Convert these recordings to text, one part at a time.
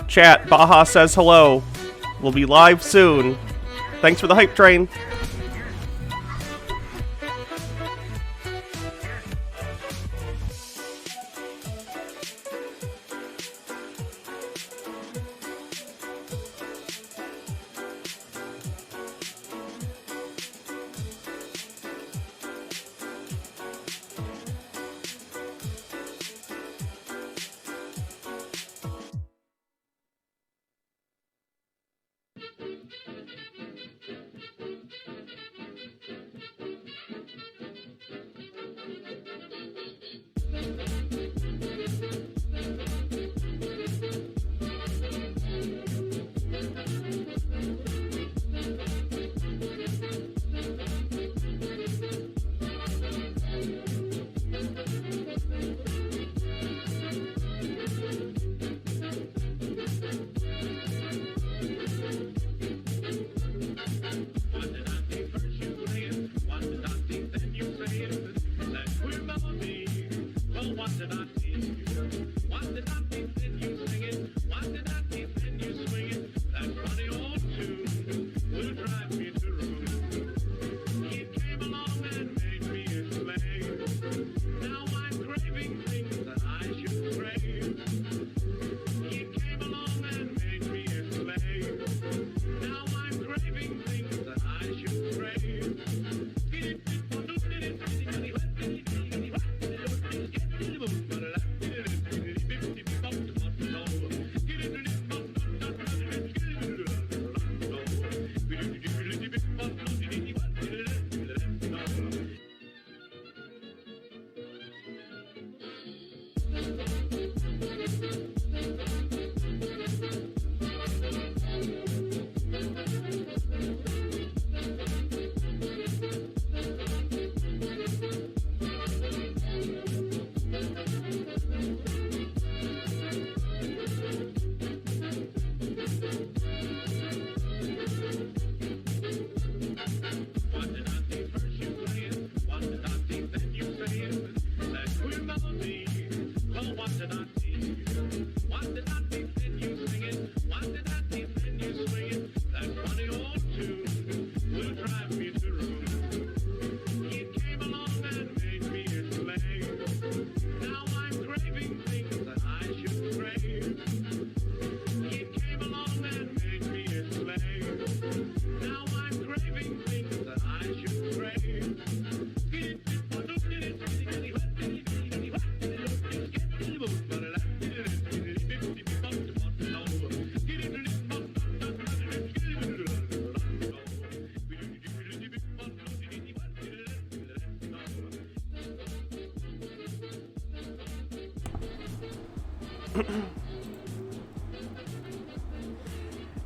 Chat, Baja says hello. We'll be live soon. Thanks for the hype train. Now I'm craving things that I should crave. It came along and made me a slave. Now I'm craving things that I should crave.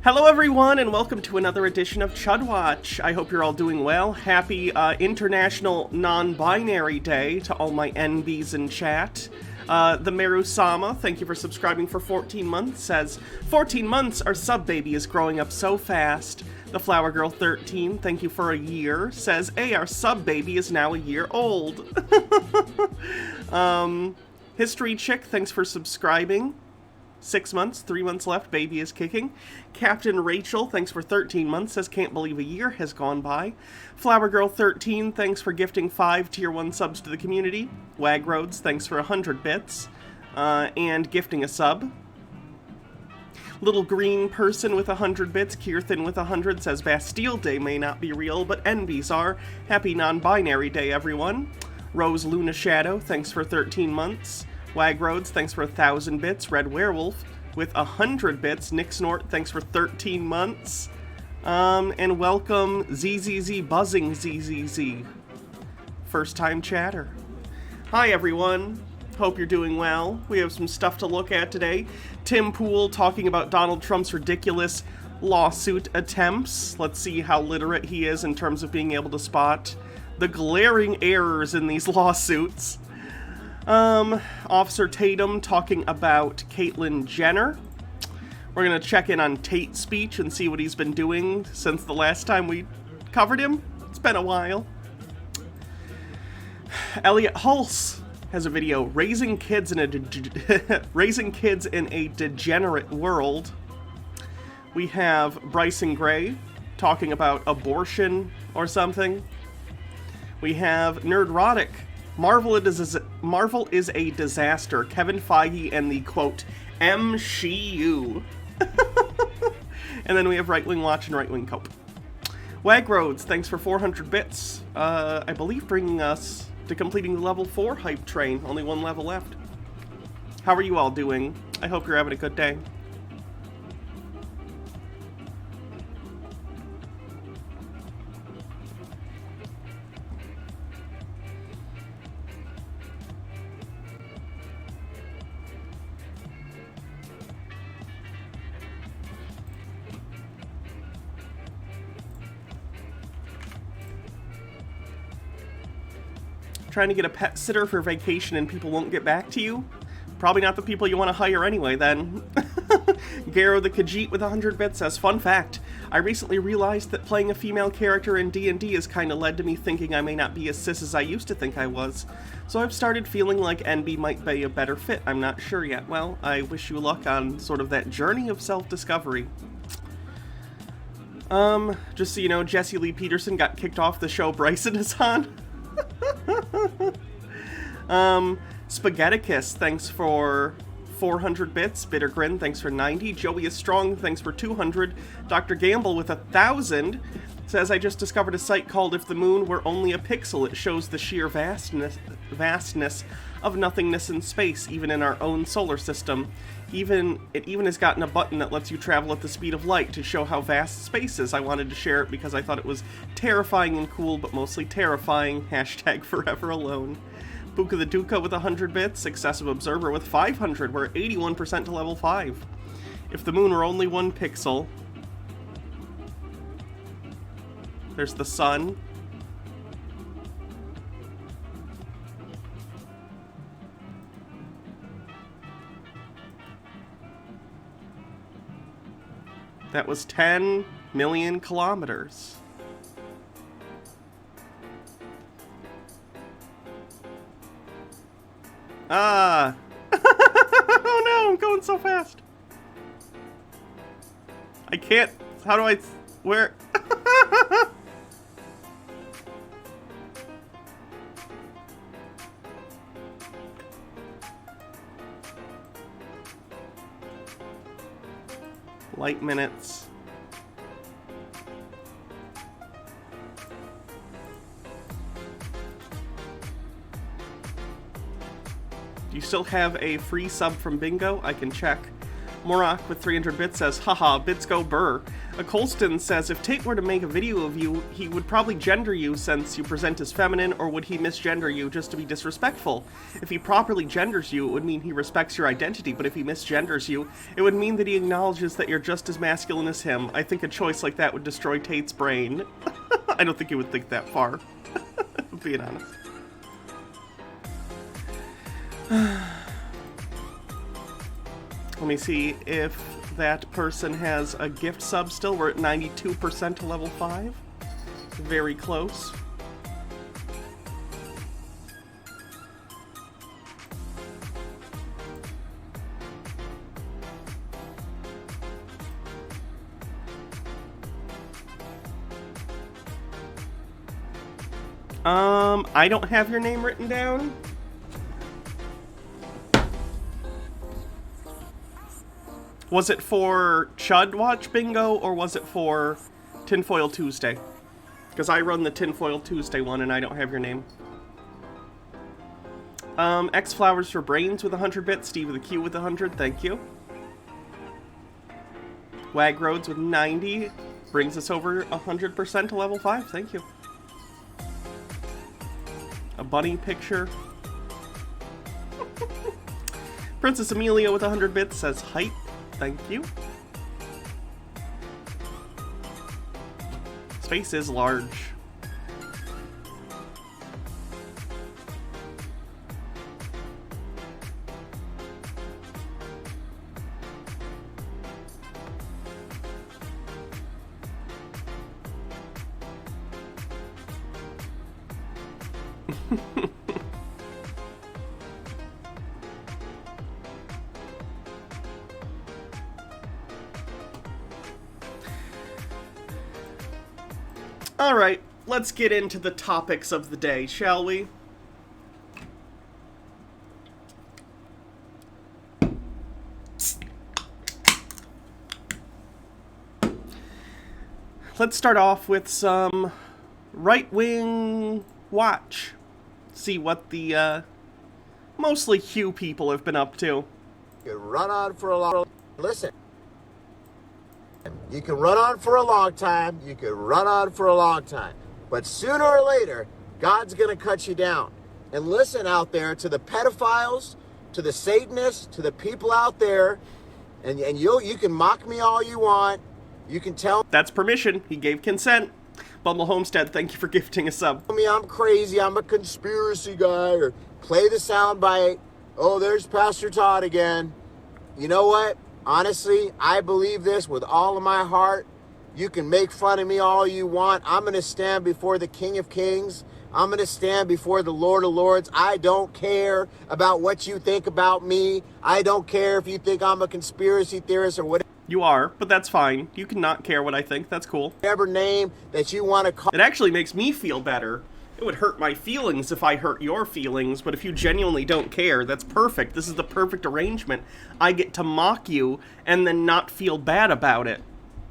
Hello everyone, and welcome to another edition of Chud Watch. I hope you're all doing well. Happy International Non-Binary Day to all my NBs in chat. The Meru-sama, thank you for subscribing for 14 months, says, 14 months, our sub-baby is growing up so fast. The Flower Girl 13, thank you for a year, says, hey, our sub-baby is now a year old. History Chick, thanks for subscribing. 6 months, 3 months left, baby is kicking. Captain Rachel, thanks for 13 months, says can't believe a year has gone by. Flower Girl 13, thanks for gifting 5 tier 1 subs to the community. Wag Roads, thanks for 100 bits, and gifting a sub. Little Green Person with 100 bits, Kirthan with 100, says Bastille Day may not be real, but NBs are. Happy non-binary day, everyone. Rose Luna Shadow, thanks for 13 months. Wag Roads, thanks for 1,000 bits. Red Werewolf with 100 bits. Nick Snort, thanks for 13 months. And welcome ZZZ Buzzing ZZZ. First time chatter. Hi everyone. Hope you're doing well. We have some stuff to look at today. Tim Pool talking about Donald Trump's ridiculous lawsuit attempts. Let's see how literate he is in terms of being able to spot the glaring errors in these lawsuits. Officer Tatum talking about Caitlyn Jenner. We're gonna check in on Tate's speech and see what he's been doing since the last time we covered him. It's been a while. Elliot Hulse has a video, raising kids in a degenerate world. We have Bryson Gray talking about abortion or something. We have Nerdrotic. Marvel is a disaster. Kevin Feige and the, quote, MCU. And then we have Right Wing Watch and Right Wing Cope. Wag Roads, thanks for 400 bits. I believe bringing us to completing the level 4 hype train. Only one level left. How are you all doing? I hope you're having a good day. Trying to get a pet sitter for vacation and people won't get back to you? Probably not the people you want to hire anyway, then. Garo the Khajiit with 100 bits says, fun fact, I recently realized that playing a female character in D&D has kind of led to me thinking I may not be as cis as I used to think I was. So I've started feeling like NB might be a better fit. I'm not sure yet. Well, I wish you luck on sort of that journey of self-discovery. Just so you know, Jesse Lee Peterson got kicked off the show Bryson is on. Spaghetticus, thanks for 400 bits. Bittergrin, thanks for 90. Joey is Strong, thanks for 200. Dr. Gamble with 1,000 says, I just discovered a site called If the Moon Were Only a Pixel. It shows the sheer vastness of nothingness in space, even in our own solar system. It even has gotten a button that lets you travel at the speed of light to show how vast space is. I wanted to share it because I thought it was terrifying and cool, but mostly terrifying. Hashtag forever alone. Buka the Duka with 100 bits. Excessive Observer with 500. We're 81% to level 5. If the moon were only 1 pixel. There's the sun. That was 10 million kilometers. Ah! Oh no, I'm going so fast. I can't. How do I. Where? Light minutes. Do you still have a free sub from Bingo? I can check. Morak with 300 bits says, haha, bits go burr. A Colston says, if Tate were to make a video of you, he would probably gender you since you present as feminine, or would he misgender you just to be disrespectful? If he properly genders you, it would mean he respects your identity, but if he misgenders you, it would mean that he acknowledges that you're just as masculine as him. I think a choice like that would destroy Tate's brain. I don't think he would think that far, being honest. Let me see if that person has a gift sub still. We're at 92% to level 5. Very close. I don't have your name written down. Was it for Chud Watch Bingo, or was it for Tinfoil Tuesday? Because I run the Tinfoil Tuesday one, and I don't have your name. X Flowers for Brains with 100 bits. Steve with a Q with 100. Thank you. Wag Roads with 90. Brings us over 100% to level 5. Thank you. A bunny picture. Princess Amelia with 100 bits says hype. Thank you. Space is large. All right, let's get into the topics of the day, shall we? Let's start off with some right-wing watch. See what the mostly Hugh people have been up to. You run on for a long listen. You can run on for a long time. You can run on for a long time. But sooner or later, God's going to cut you down. And listen out there to the pedophiles, to the Satanists, to the people out there. And you can mock me all you want. You can tell That's permission. He gave consent. Bumble Homestead, thank you for gifting a sub. me I'm crazy, I'm a conspiracy guy, or play the soundbite. Oh, there's Pastor Todd again. You know what? Honestly, I believe this with all of my heart. You can make fun of me all you want. I'm going to stand before the King of Kings. I'm going to stand before the Lord of Lords. I don't care about what you think about me. I don't care if you think I'm a conspiracy theorist or whatever. You are, but that's fine. You can not care what I think. That's cool. Whatever name that you want to call. It actually makes me feel better. It would hurt my feelings if I hurt your feelings, but if you genuinely don't care, that's perfect. This is the perfect arrangement. I get to mock you and then not feel bad about it.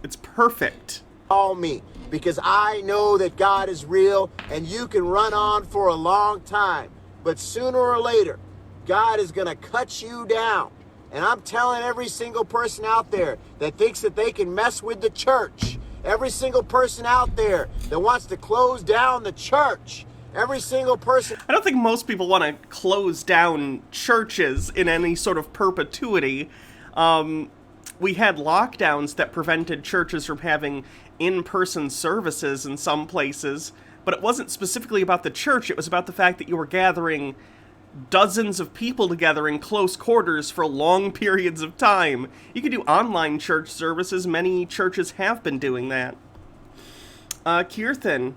It's perfect. Call me, because I know that God is real, and you can run on for a long time. But sooner or later, God is going to cut you down. And I'm telling every single person out there that thinks that they can mess with the church, every single person out there that wants to close down the church, every single person. I don't think most people want to close down churches in any sort of perpetuity. We had lockdowns that prevented churches from having in-person services in some places, but it wasn't specifically about the church. It was about the fact that you were gathering dozens of people together in close quarters for long periods of time. You could do online church services. Many churches have been doing that. Kirthan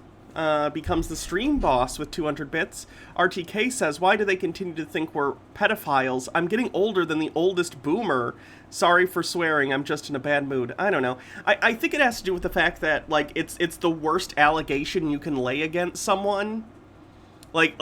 becomes the stream boss with 200 bits. RTK says, why do they continue to think we're pedophiles? I'm getting older than the oldest boomer. Sorry for swearing, I'm just in a bad mood. I don't know. I think it has to do with the fact that, like, it's the worst allegation you can lay against someone. Like,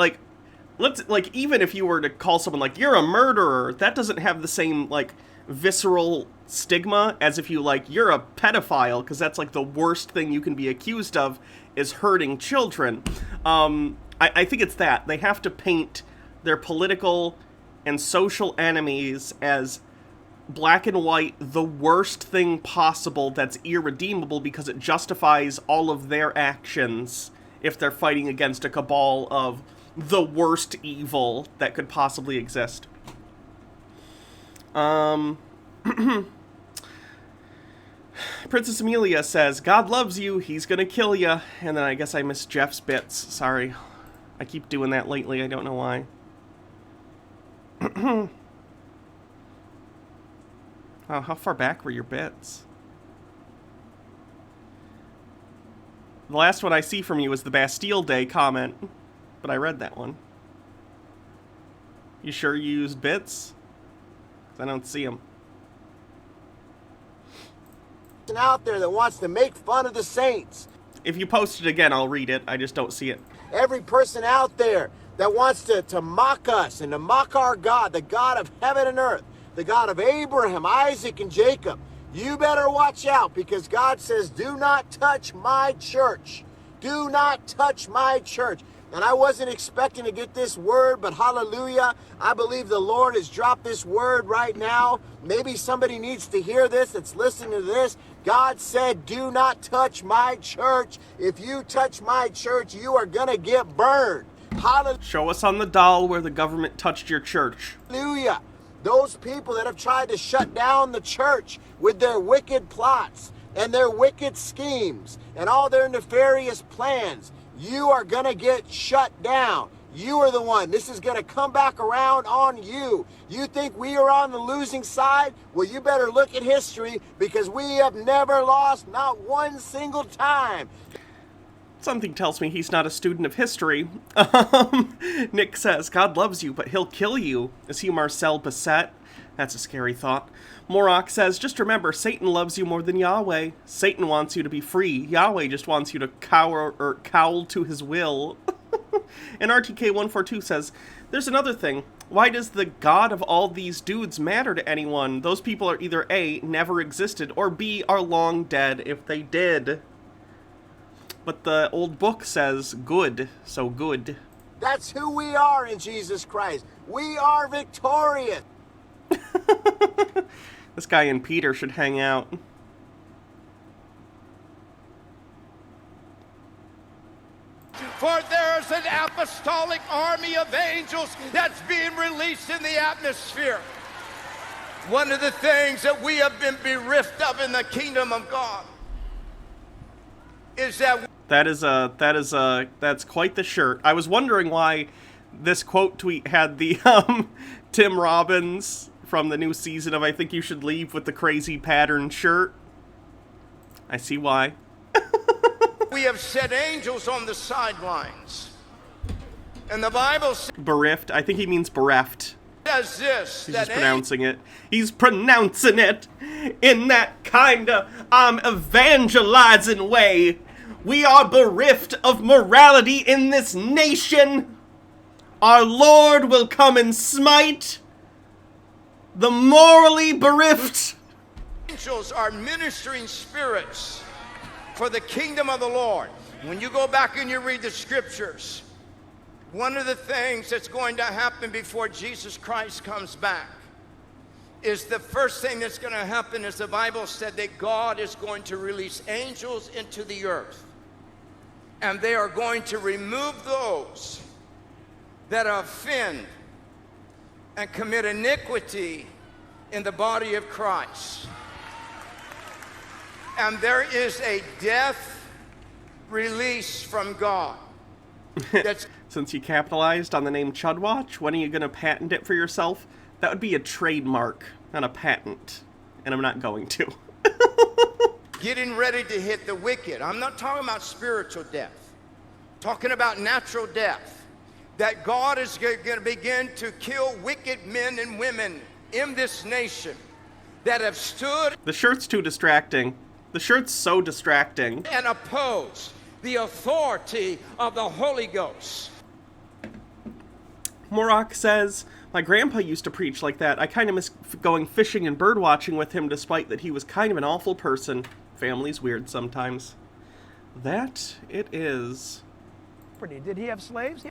even if you were to call someone, like, you're a murderer, that doesn't have the same, like, visceral stigma, as if you, like, you're a pedophile, because that's, like, the worst thing you can be accused of, is hurting children. I think it's that. They have to paint their political and social enemies as black and white, the worst thing possible that's irredeemable, because it justifies all of their actions if they're fighting against a cabal of the worst evil that could possibly exist. Princess Amelia says, God loves you, he's gonna kill ya. And then I guess I missed Jeff's bits. Sorry. I keep doing that lately, I don't know why. Oh, how far back were your bits? The last one I see from you is the Bastille Day comment, but I read that one. You sure you used bits? 'Cause I don't see them. Out there that wants to make fun of the saints. If you post it again, I'll read it. I just don't see it. Every person out there that wants to mock us and to mock our God, the God of heaven and earth, the God of Abraham, Isaac, and Jacob. You better watch out, because God says, do not touch my church. Do not touch my church. And I wasn't expecting to get this word, but hallelujah, I believe the Lord has dropped this word right now. Maybe somebody needs to hear this that's listening to this. God said, do not touch my church. If you touch my church, you are going to get burned. Hallelujah. Show us on the doll where the government touched your church. Hallelujah. Those people that have tried to shut down the church with their wicked plots and their wicked schemes and all their nefarious plans, you are going to get shut down. You are the one. This is going to come back around on you. You think we are on the losing side? Well, you better look at history, because we have never lost, not one single time. Something tells me he's not a student of history. Nick says, God loves you, but he'll kill you. Is he Marcel Basset? That's a scary thought. Morok says, just remember, Satan loves you more than Yahweh. Satan wants you to be free. Yahweh just wants you to cowl to his will. And RTK142 says, there's another thing. Why does the God of all these dudes matter to anyone? Those people are either A, never existed, or B, are long dead if they did. But the old book says good, so good. That's who we are in Jesus Christ. We are victorious. This guy and Peter should hang out. For there's an apostolic army of angels that's being released in the atmosphere. One of the things that we have been bereft of in the kingdom of God is that that's quite the shirt. I was wondering why this quote tweet had the Tim Robbins from the new season of I Think You Should Leave with the crazy pattern shirt. I see why. we have set angels on the sidelines. And the Bible says Bereft. I think he means bereft. this. He's just pronouncing it. He's pronouncing it in that kind of evangelizing way. We are bereft of morality in this nation. Our Lord will come and smite the morally bereft. Angels are ministering spirits for the kingdom of the Lord. When you go back and you read the scriptures, one of the things that's going to happen before Jesus Christ comes back is the first thing that's going to happen is the Bible said that God is going to release angels into the earth. And they are going to remove those that offend and commit iniquity in the body of Christ. And there is a death release from God. That's Since you capitalized on the name Chudwatch, when are you going to patent it for yourself? That would be a trademark, not a patent. And I'm not going to. getting ready to hit the wicked. I'm not talking about spiritual death. I'm talking about natural death. That God is going to begin to kill wicked men and women in this nation that have stood. The shirt's too distracting. The shirt's so distracting. And oppose the authority of the Holy Ghost. Morok says, My grandpa used to preach like that. I kind of miss going fishing and bird watching with him, despite that he was kind of an awful person. Family's weird sometimes. That it is. Did he have slaves?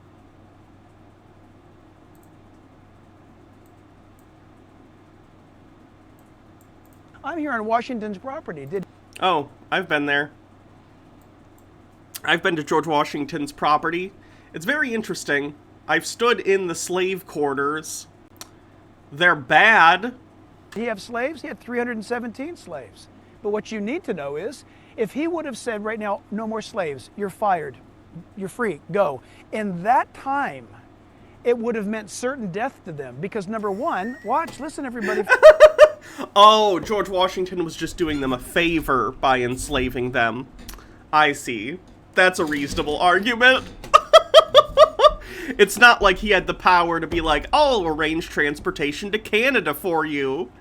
I'm here on Washington's property. Oh, I've been there. I've been to George Washington's property. It's very interesting. I've stood in the slave quarters. They're bad. Did he have slaves? He had 317 slaves. But what you need to know is, if he would have said right now, no more slaves, you're fired, you're free, go. In that time, it would have meant certain death to them. Because number one, watch, listen everybody. Oh, George Washington was just doing them a favor by enslaving them. I see. That's a reasonable argument. It's not like he had the power to be like, I'll arrange transportation to Canada for you.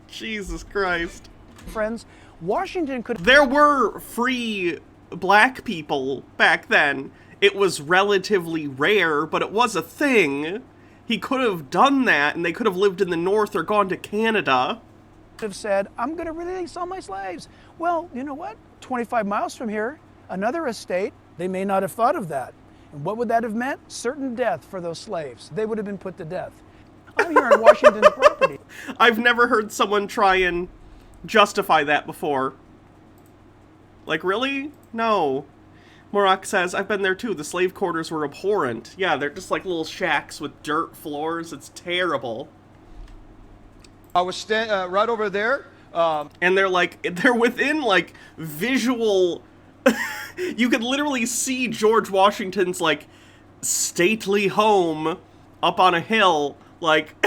Jesus Christ. Friends, Washington could... There were free black people back then. It was relatively rare, but it was a thing. He could have done that, and they could have lived in the North or gone to Canada. Have said, I'm going to release all my slaves. Well, you know what? 25 miles from here, another estate, they may not have thought of that. And what would that have meant? Certain death for those slaves. They would have been put to death. I'm here on Washington's property. I've never heard someone try and justify that before. Like, really? No. Morak says, I've been there too. The slave quarters were abhorrent. Yeah, they're just like little shacks with dirt floors. It's terrible. I was right over there. And they're within, like, visual... You could literally see George Washington's, like, stately home up on a hill, like,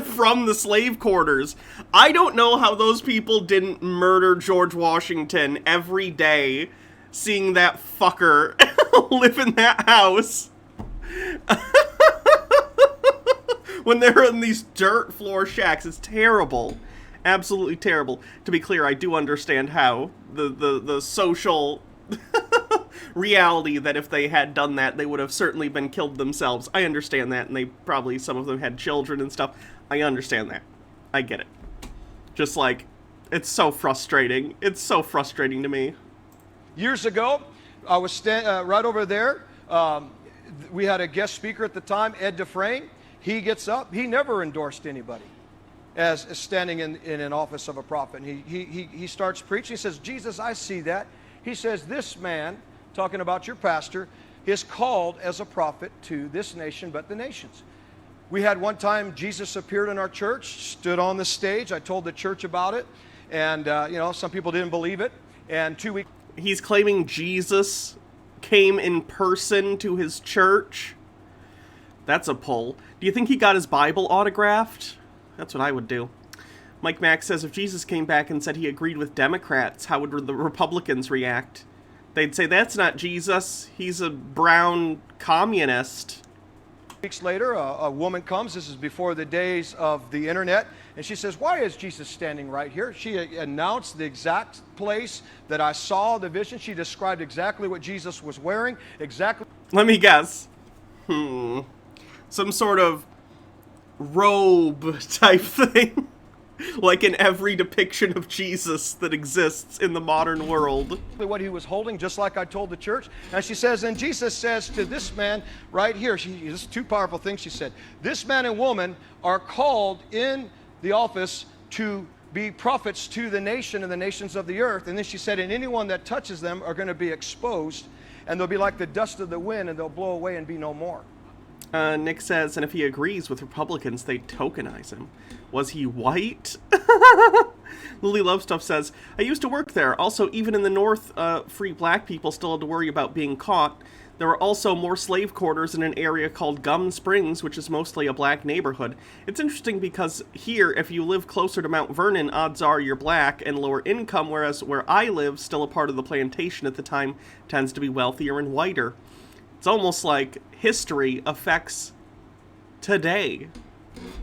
from the slave quarters. I don't know how those people didn't murder George Washington every day, seeing that fucker live in that house. When they're in these dirt floor shacks. It's terrible. Absolutely terrible. To be clear, I do understand how the social reality that if they had done that, they would have certainly been killed themselves. I understand that, and they probably, some of them had children and stuff. I understand that. I get it. Just like, it's so frustrating. It's so frustrating to me. Years ago, I was right over there. We had a guest speaker at the time, Ed Dufresne. He gets up. He never endorsed anybody as standing in an office of a prophet. And he starts preaching. He says, Jesus, I see that. He says, this man, talking about your pastor, is called as a prophet to this nation, but the nations. We had one time Jesus appeared in our church, stood on the stage. I told the church about it. And, some people didn't believe it. And 2 weeks... He's claiming Jesus came in person to his church. That's a pull. Do you think he got his Bible autographed? That's what I would do. Mike Mack says, if Jesus came back and said he agreed with Democrats, how would the Republicans react? They'd say, that's not Jesus. He's a brown communist. Weeks later, a woman comes. This is before the days of the internet. And she says, why is Jesus standing right here? She announced the exact place that I saw the vision. She described exactly what Jesus was wearing. Exactly. Let me guess. Some sort of robe type thing. Like in every depiction of Jesus that exists in the modern world. What he was holding, just like I told the church. And she says, and Jesus says to this man right here, this is two powerful things she said. This man and woman are called in the office to be prophets to the nation and the nations of the earth. And then she said, and anyone that touches them are going to be exposed, and they'll be like the dust of the wind, and they'll blow away and be no more. Nick says, and if he agrees with Republicans, they tokenize him. Was he white? Lily Lovestuff says, I used to work there. Also, even in the North, free black people still had to worry about being caught. There were also more slave quarters in an area called Gum Springs, which is mostly a black neighborhood. It's interesting because here, if you live closer to Mount Vernon, odds are you're black and lower income, whereas where I live, still a part of the plantation at the time, tends to be wealthier and whiter. It's almost like history affects today.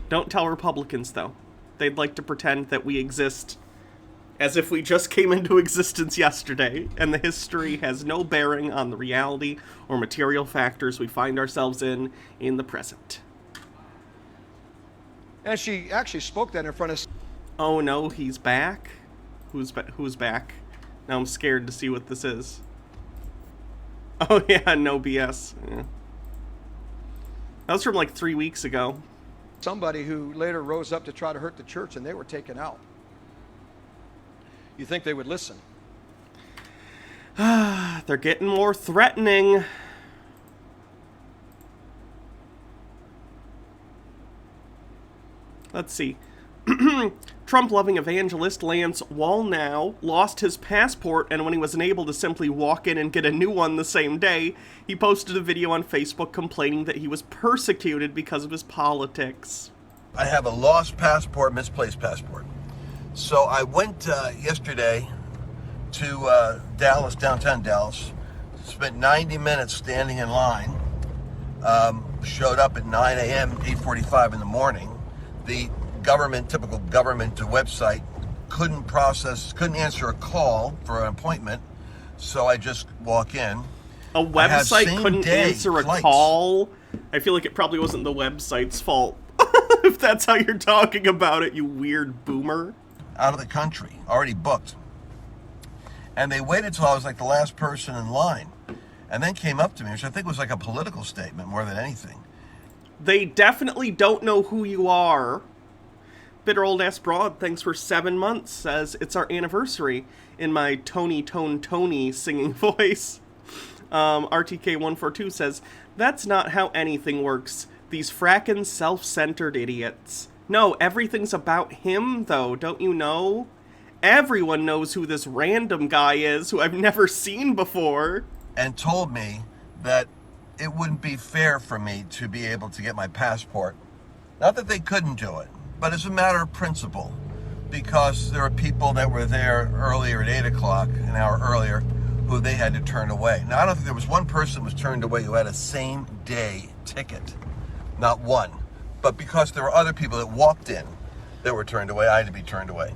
Don't tell Republicans, though. They'd like to pretend that we exist As if we just came into existence yesterday, and the history has no bearing on the reality or material factors we find ourselves in the present. And she actually spoke that in front of... Oh no, he's back? Who's back? Now I'm scared to see what this is. Oh yeah, no BS. Yeah. That was from like 3 weeks ago. somebody who later rose up to try to hurt the church, and they were taken out. You think they would listen? They're getting more threatening. Let's see. Trump-loving evangelist Lance Wallnau lost his passport, and when he was unable to simply walk in and get a new one the same day, he posted a video on Facebook complaining that he was persecuted because of his politics. I have a lost passport, misplaced passport. So I went yesterday to Dallas, downtown Dallas, spent 90 minutes standing in line, showed up at 9 a.m., 8:45 in the morning. The government, typical government website, couldn't answer a call for an appointment, so I just walk in. A website couldn't answer a call? I feel like it probably wasn't the website's fault. If that's how you're talking about it, you weird boomer. Out of the country, already booked. And they waited till I was like the last person in line, and then came up to me, which I think was like a political statement more than anything. They definitely don't know who you are. Bitter Old Ass Broad, thanks for 7 months, says, it's our anniversary, in my Tony singing voice. RTK142 says, that's not how anything works. These frackin' self-centered idiots. No, everything's about him, though, don't you know? Everyone knows who this random guy is, who I've never seen before. And told me that it wouldn't be fair for me to be able to get my passport. Not that they couldn't do it, but as a matter of principle, because there are people that were there earlier at 8 o'clock, an hour earlier, who they had to turn away. Now, I don't think there was one person who was turned away who had a same-day ticket. Not one. But because there were other people that walked in that were turned away, I had to be turned away.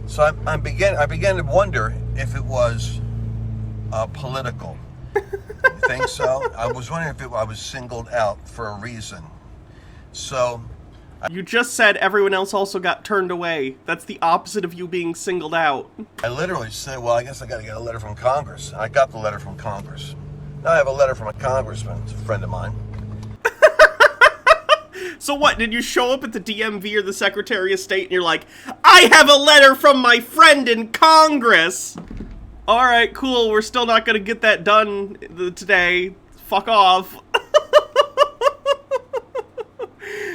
So I began to wonder if it was political. You think so? I was wondering if I was singled out for a reason. So... You just said everyone else also got turned away. That's the opposite of you being singled out. I literally said, well, I guess I got to get a letter from Congress. I got the letter from Congress. Now I have a letter from a congressman. It's a friend of mine. So what, did you show up at the DMV or the Secretary of State and you're like, I have a letter from my friend in Congress! Alright, cool, we're still not gonna get that done today. Fuck off.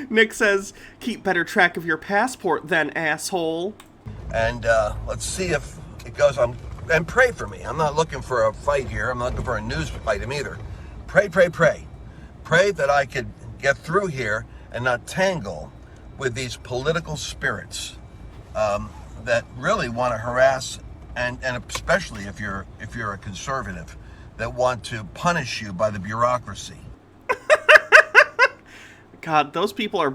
Nick says, keep better track of your passport then, asshole. And let's see if it goes on. And pray for me. I'm not looking for a fight here. I'm not looking for a news item either. Pray, pray, pray. Pray that I could get through here and not tangle with these political spirits that really want to harass, and especially if you're a conservative, that want to punish you by the bureaucracy. God, those people are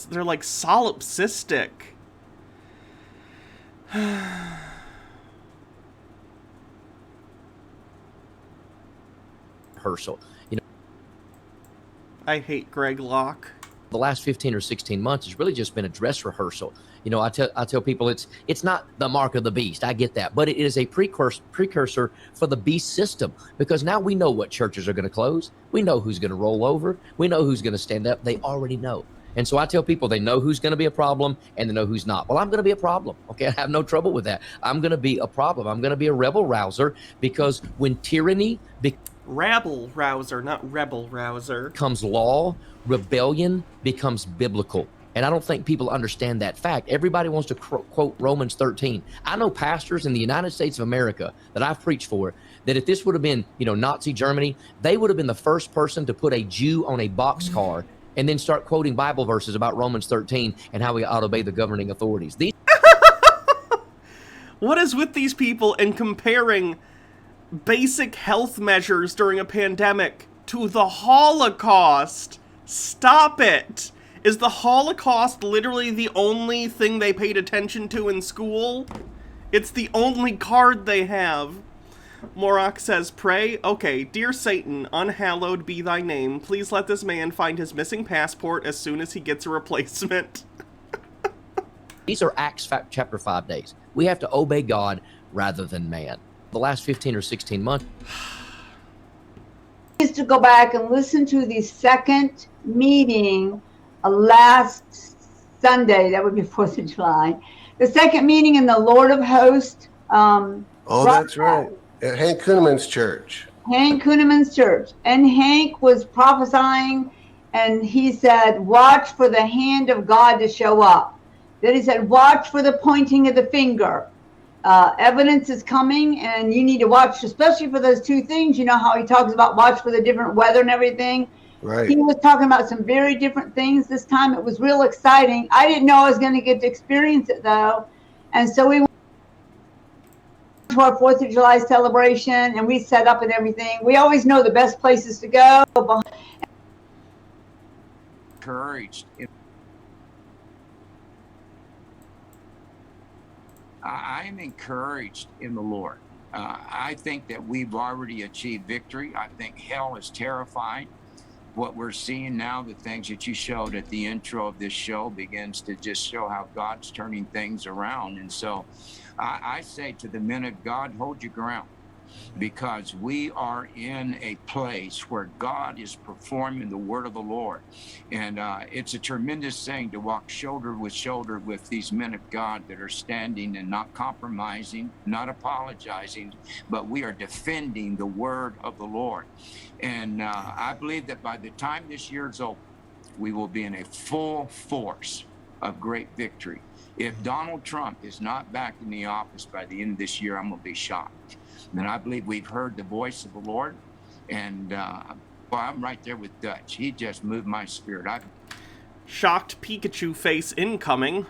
they're like solipsistic. Rehearsal. You know, I hate Greg Locke. the last 15 or 16 months has really just been a dress rehearsal. You know, I tell people it's not the mark of the beast. I get that, but it is a precursor for the beast system, because now we know what churches are going to close. We know who's going to roll over. We know who's going to stand up. They already know. And so I tell people they know who's going to be a problem and they know who's not. Well, I'm going to be a problem. Okay, I have no trouble with that. I'm going to be a problem. I'm going to be a rebel rouser, because when tyranny Rabble rouser, not rebel rouser. becomes law, rebellion becomes biblical. And I don't think people understand that fact. Everybody wants to quote Romans 13. I know pastors in the United States of America that I've preached for, that if this would have been, Nazi Germany, they would have been the first person to put a Jew on a boxcar and then start quoting Bible verses about Romans 13 and how we ought to obey the governing authorities. What is with these people in comparing basic health measures during a pandemic to the Holocaust? Stop it! Is the Holocaust literally the only thing they paid attention to in school? It's the only card they have. Morok says, pray. Okay, dear Satan, unhallowed be thy name. Please let this man find his missing passport as soon as he gets a replacement. These are Acts chapter 5 days. We have to obey God rather than man. The last 15 or 16 months. Is to go back and listen to the second meeting last Sunday. That would be 4th of July. The second meeting in the Lord of Hosts. That's right. At Hank Kuhneman's church. Hank Kuhneman's church. And Hank was prophesying, and he said, watch for the hand of God to show up. Then he said, watch for the pointing of the finger. Evidence is coming, and you need to watch, especially for those two things. You know how he talks about watch for the different weather and everything? Right. He was talking about some very different things this time. It was real exciting. I didn't know I was going to get to experience it, though. And so we went to our 4th of July celebration, and we set up and everything. We always know the best places to go. Encouraged. I am encouraged in the Lord. I think that we've already achieved victory. I think hell is terrified. What we're seeing now, the things that you showed at the intro of this show, begins to just show how God's turning things around. And so I say to the men of God, hold your ground, because we are in a place where God is performing the word of the Lord. And it's a tremendous thing to walk shoulder with shoulder with these men of God that are standing and not compromising, not apologizing, but we are defending the word of the Lord. And I believe that by the time this year is over, we will be in a full force of great victory. If Donald Trump is not back in the office by the end of this year, I'm going to be shocked. And I believe we've heard the voice of the Lord. And I'm right there with Dutch. He just moved my spirit. Shocked Pikachu face incoming.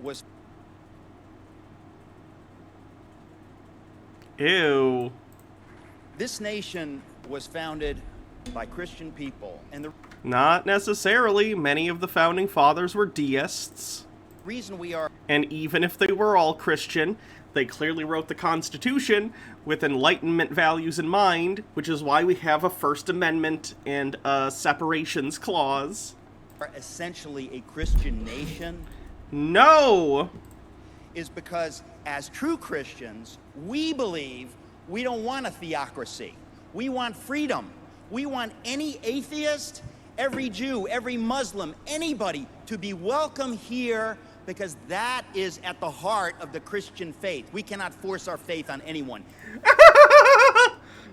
Was Ew. this nation was founded by Christian people, and the Not necessarily. Many of the founding fathers were deists. reason we are And even if they were all Christian, they clearly wrote the Constitution with Enlightenment values in mind, which is why we have a First Amendment and a separations clause. essentially a Christian nation No! is because as true Christians, we believe we don't want a theocracy. We want freedom. We want any atheist, every Jew, every Muslim, anybody to be welcome here, because that is at the heart of the Christian faith. We cannot force our faith on anyone.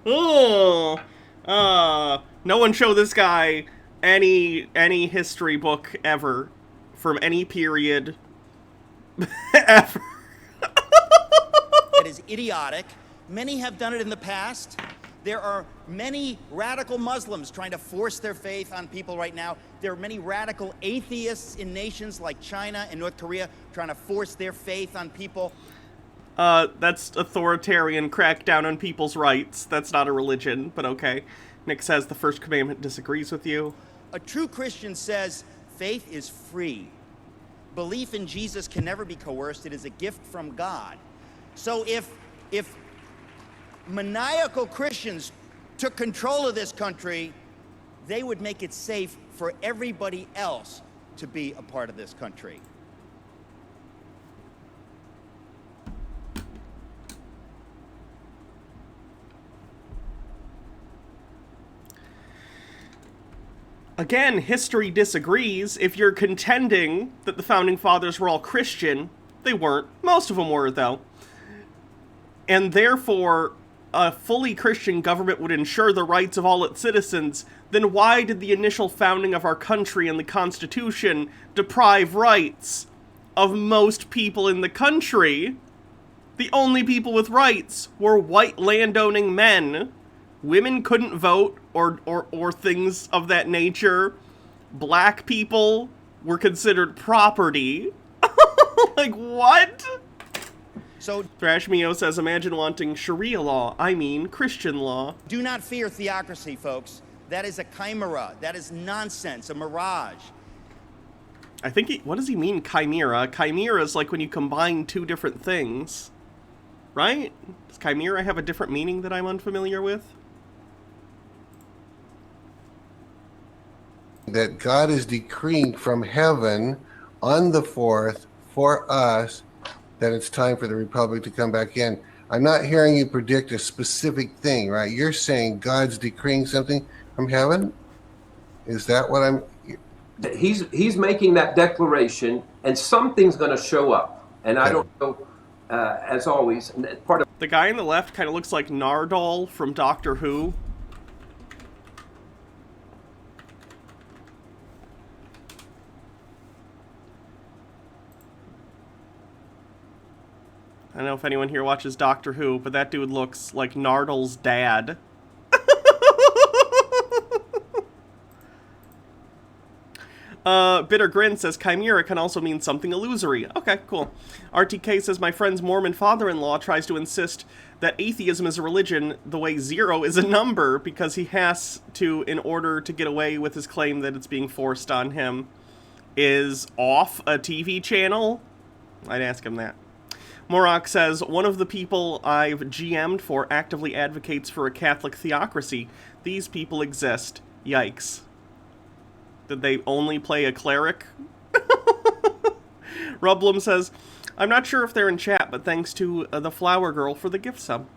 Oh, no one show this guy any history book ever from any period ever. That is idiotic. Many have done it in the past. There are many radical Muslims trying to force their faith on people right now. There are many radical atheists in nations like China and North Korea trying to force their faith on people. That's authoritarian crackdown on people's rights. That's not a religion, but okay. Nick says the First Commandment disagrees with you. A true Christian says faith is free. Belief in Jesus can never be coerced. It is a gift from God. So if maniacal Christians took control of this country, they would make it safe for everybody else to be a part of this country. Again, history disagrees. If you're contending that the Founding Fathers were all Christian, they weren't. Most of them were, though. And therefore, a fully Christian government would ensure the rights of all its citizens. Then why did the initial founding of our country and the Constitution deprive rights of most people in the country? The only people with rights were white landowning men. Women couldn't vote or things of that nature. Black people were considered property. Like, what? So Thrashmeo says, imagine wanting Sharia law. I mean, Christian law. do not fear theocracy, folks. That is a chimera. That is nonsense, a mirage. I think what does he mean, chimera? Chimera is like when you combine two different things, right? Does chimera have a different meaning that I'm unfamiliar with? That God is decreeing from heaven on the 4th for us that it's time for the Republic to come back in. I'm not hearing you predict a specific thing, right? You're saying God's decreeing something from heaven? Is that what I'm... He's making that declaration, and something's going to show up. And I don't know, as always, part of... The guy on the left kind of looks like Nardole from Doctor Who. I don't know if anyone here watches Doctor Who, but that dude looks like Nardole's dad. Bitter Grin says, chimera can also mean something illusory. Okay, cool. RTK says, my friend's Mormon father-in-law tries to insist that atheism is a religion the way 0 is a number because he has to in order to get away with his claim that it's being forced on him. Is off a TV channel? I'd ask him that. Morok says, one of the people I've GM'd for actively advocates for a Catholic theocracy. These people exist. Yikes. Did they only play a cleric? Rublum says, I'm not sure if they're in chat, but thanks to the Flower Girl for the gift sub.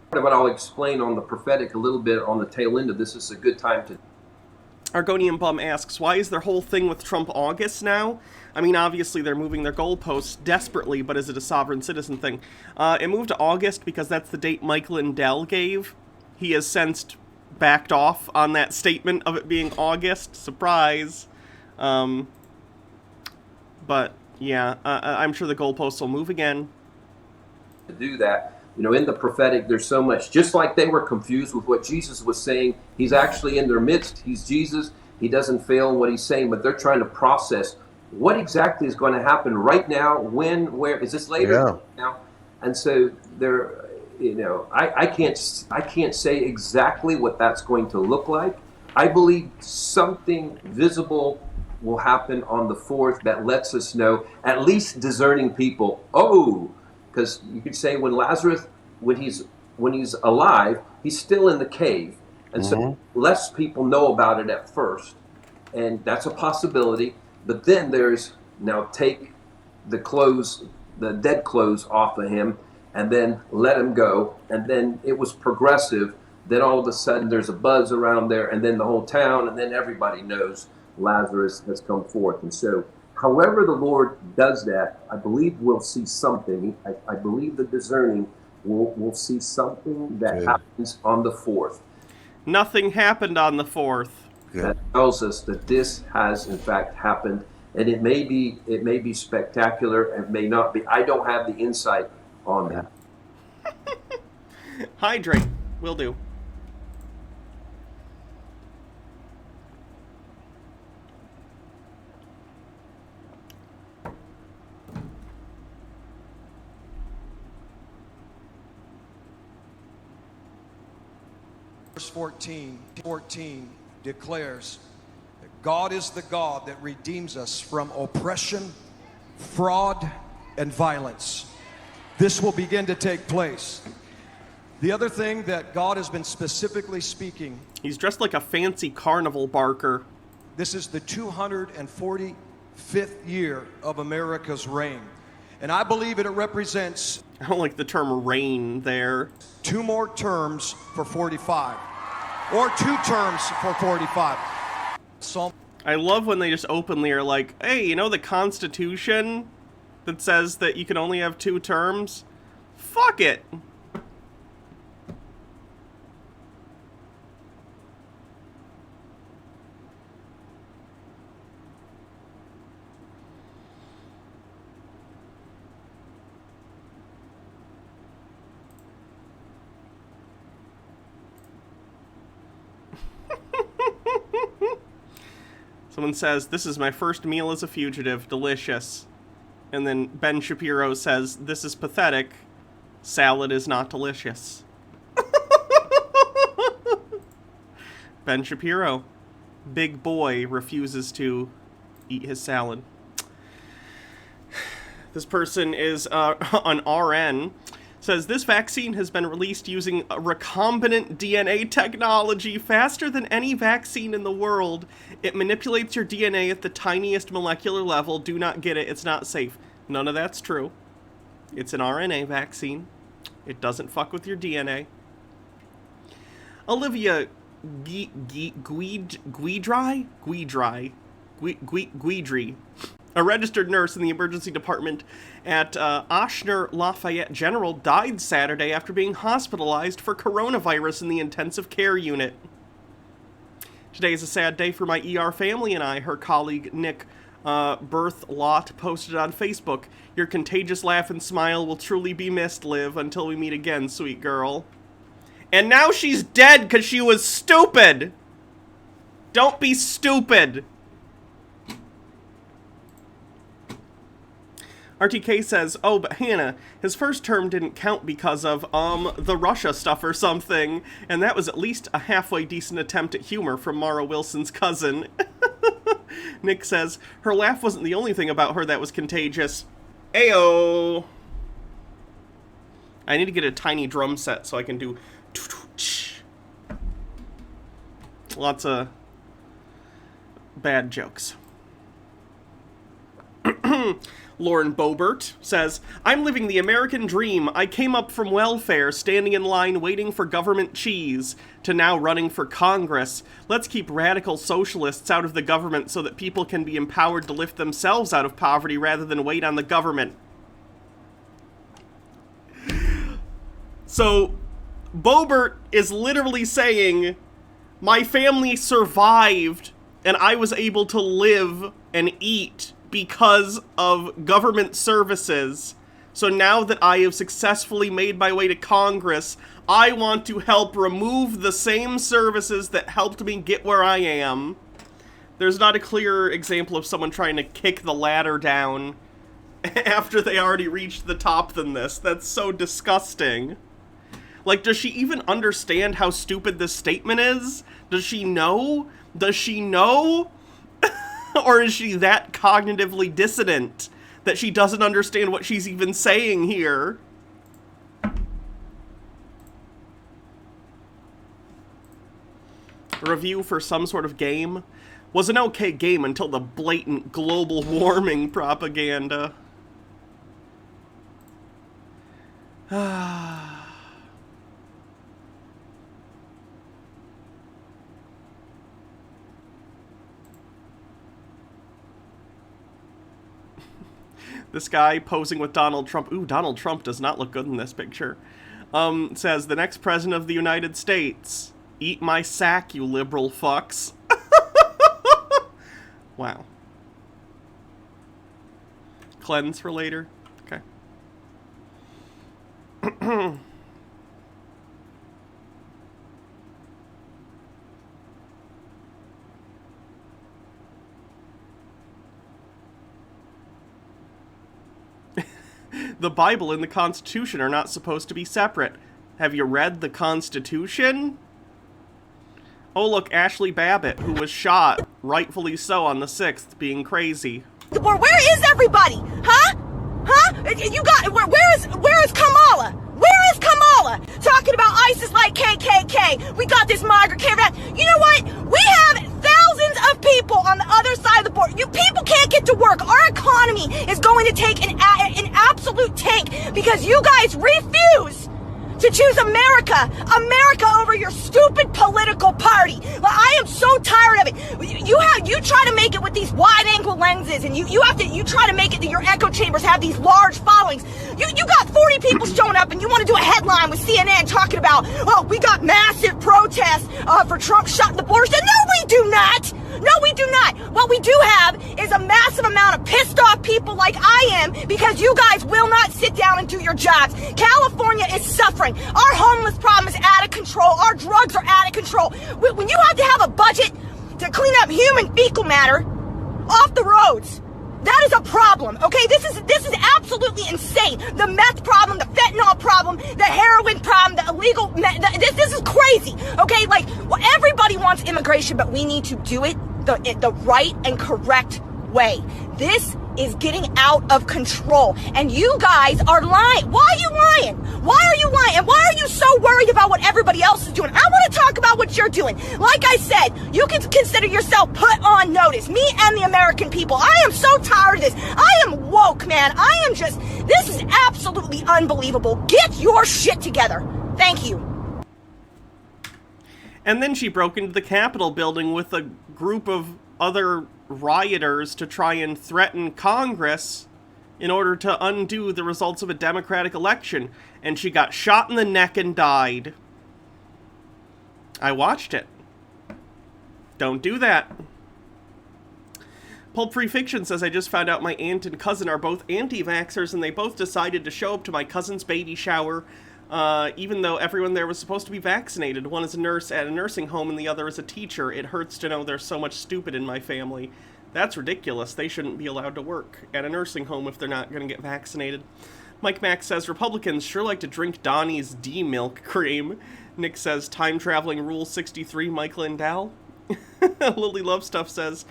What I'll explain on the prophetic a little bit on the tail end of this is a good time to... Argonian Bum asks, why is their whole thing with Trump August now? I mean, obviously they're moving their goalposts desperately, but is it a sovereign citizen thing? It moved to August because that's the date Mike Lindell gave. He has since backed off on that statement of it being August. Surprise. But, yeah, I'm sure the goalposts will move again. To do that, you know, in the prophetic, there's so much. Just like they were confused with what Jesus was saying, he's actually in their midst. He's Jesus. He doesn't fail in what he's saying, but they're trying to process what exactly is going to happen right now, when, where. Is this later? Yeah. Now? And so they're... You know, I can't say exactly what that's going to look like. I believe something visible will happen on the 4th that lets us know, at least discerning people. Oh, because you could say when Lazarus, when he's alive, he's still in the cave, and so less people know about it at first, and that's a possibility. But then there's now take the clothes, the dead clothes off of him, and then let him go, and then it was progressive. Then all of a sudden there's a buzz around there, and then the whole town, and then everybody knows Lazarus has come forth. And so however the Lord does that, I believe we'll see something. I believe the discerning will see something that happens on the 4th. Nothing happened on the 4th. That tells us that this has in fact happened, and it may be spectacular, it may not be. I don't have the insight on that. Hydrate. Will do. Verse 14 declares that God is the God that redeems us from oppression, fraud, and violence. This will begin to take place. The other thing that God has been specifically speaking. He's dressed like a fancy carnival barker. This is the 245th year of America's reign. And I believe it represents... I don't like the term reign there. 2 more terms for 45. Or 2 terms for 45. I love when they just openly are like, hey, you know the Constitution that says that you can only have 2 terms? Fuck it. Someone says, this is my first meal as a fugitive. Delicious. And then Ben Shapiro says, this is pathetic. Salad is not delicious. Ben Shapiro, big boy, refuses to eat his salad. This person is an RN. Says, this vaccine has been released using a recombinant DNA technology faster than any vaccine in the world. It manipulates your DNA at the tiniest molecular level. Do not get it. It's not safe. None of that's true. It's an RNA vaccine. It doesn't fuck with your DNA. Olivia Guidry, a registered nurse in the emergency department at Ochsner Lafayette General, died Saturday after being hospitalized for coronavirus in the intensive care unit. Today is a sad day for my ER family and I, her colleague Nick Berthlot posted on Facebook. Your contagious laugh and smile will truly be missed, Liv, until we meet again, sweet girl. And now she's dead because she was stupid! Don't be stupid! RTK says, oh, but Hannah, his first term didn't count because of, the Russia stuff or something, and that was at least a halfway decent attempt at humor from Mara Wilson's cousin. Nick says, her laugh wasn't the only thing about her that was contagious. Ayo! I need to get a tiny drum set so I can do lots of bad jokes. Lauren Bobert says, I'm living the American dream. I came up from welfare, standing in line waiting for government cheese, to now running for Congress. Let's keep radical socialists out of the government so that people can be empowered to lift themselves out of poverty rather than wait on the government. So, Bobert is literally saying, my family survived and I was able to live and eat because of government services. So now that I have successfully made my way to Congress, I want to help remove the same services that helped me get where I am. There's not a clear example of someone trying to kick the ladder down after they already reached the top than this. That's so disgusting. Like, does she even understand how stupid this statement is? Does she know? Does she know? Or is she that cognitively dissonant that she doesn't understand what she's even saying here? A review for some sort of game was an okay game until the blatant global warming propaganda. This guy posing with Donald Trump. Ooh, Donald Trump does not look good in this picture. Says, the next president of the United States. Eat my sack, you liberal fucks. Wow. Cleanse for later? Okay. The Bible and the Constitution are not supposed to be separate. Have you read the Constitution? Oh, look, Ashley Babbitt, who was shot, rightfully so, on the 6th, being crazy. Where is everybody? Huh? You got, where is Kamala? Where is Kamala? Talking about ISIS like KKK. We got this migrant caravan. You know what? We have thousands of people on the other side of the border. You people can't get to work. Our economy is going to take an absolute tank because you guys refuse to choose America over your stupid political party. I am so tired of it. You try to make it with these wide-angle lenses, and you try to make it that your echo chambers have these large followings. You got 40 people showing up, and you want to do a headline with CNN talking about, oh, we got massive protests for Trump shutting the borders. No, we do not. No, we do not. What we do have is a massive amount of pissed off people like I am because you guys will not sit down and do your jobs. California is suffering. Our homeless problem is out of control. Our drugs are out of control. When you have to have a budget to clean up human fecal matter off the roads, that is a problem, okay? This is absolutely insane. The meth problem, the fentanyl problem, the heroin problem, the illegal this is crazy, okay? Like, well, everybody wants wants immigration, but we need to do it the right and correct way. This is getting out of control, and you guys are lying. Why are you lying? Why are you lying? And why are you so worried about what everybody else is doing? I want to talk about what you're doing. Like I said, you can consider yourself put on notice. Me and the American people. I am so tired of this. I am woke, man. This is absolutely unbelievable. Get your shit together. Thank you. And then she broke into the Capitol building with a group of other rioters to try and threaten Congress in order to undo the results of a Democratic election. And she got shot in the neck and died. I watched it. Don't do that. Pulp Free Fiction says, I just found out my aunt and cousin are both anti-vaxxers, and they both decided to show up to my cousin's baby shower, even though everyone there was supposed to be vaccinated. One is a nurse at a nursing home, and the other is a teacher. It hurts to know there's so much stupid in my family. That's ridiculous. They shouldn't be allowed to work at a nursing home if they're not going to get vaccinated. Mike Mack says, Republicans sure like to drink Donnie's D-milk cream. Nick says, time-traveling Rule 63, Mike Lindell. Lily Love Stuff says,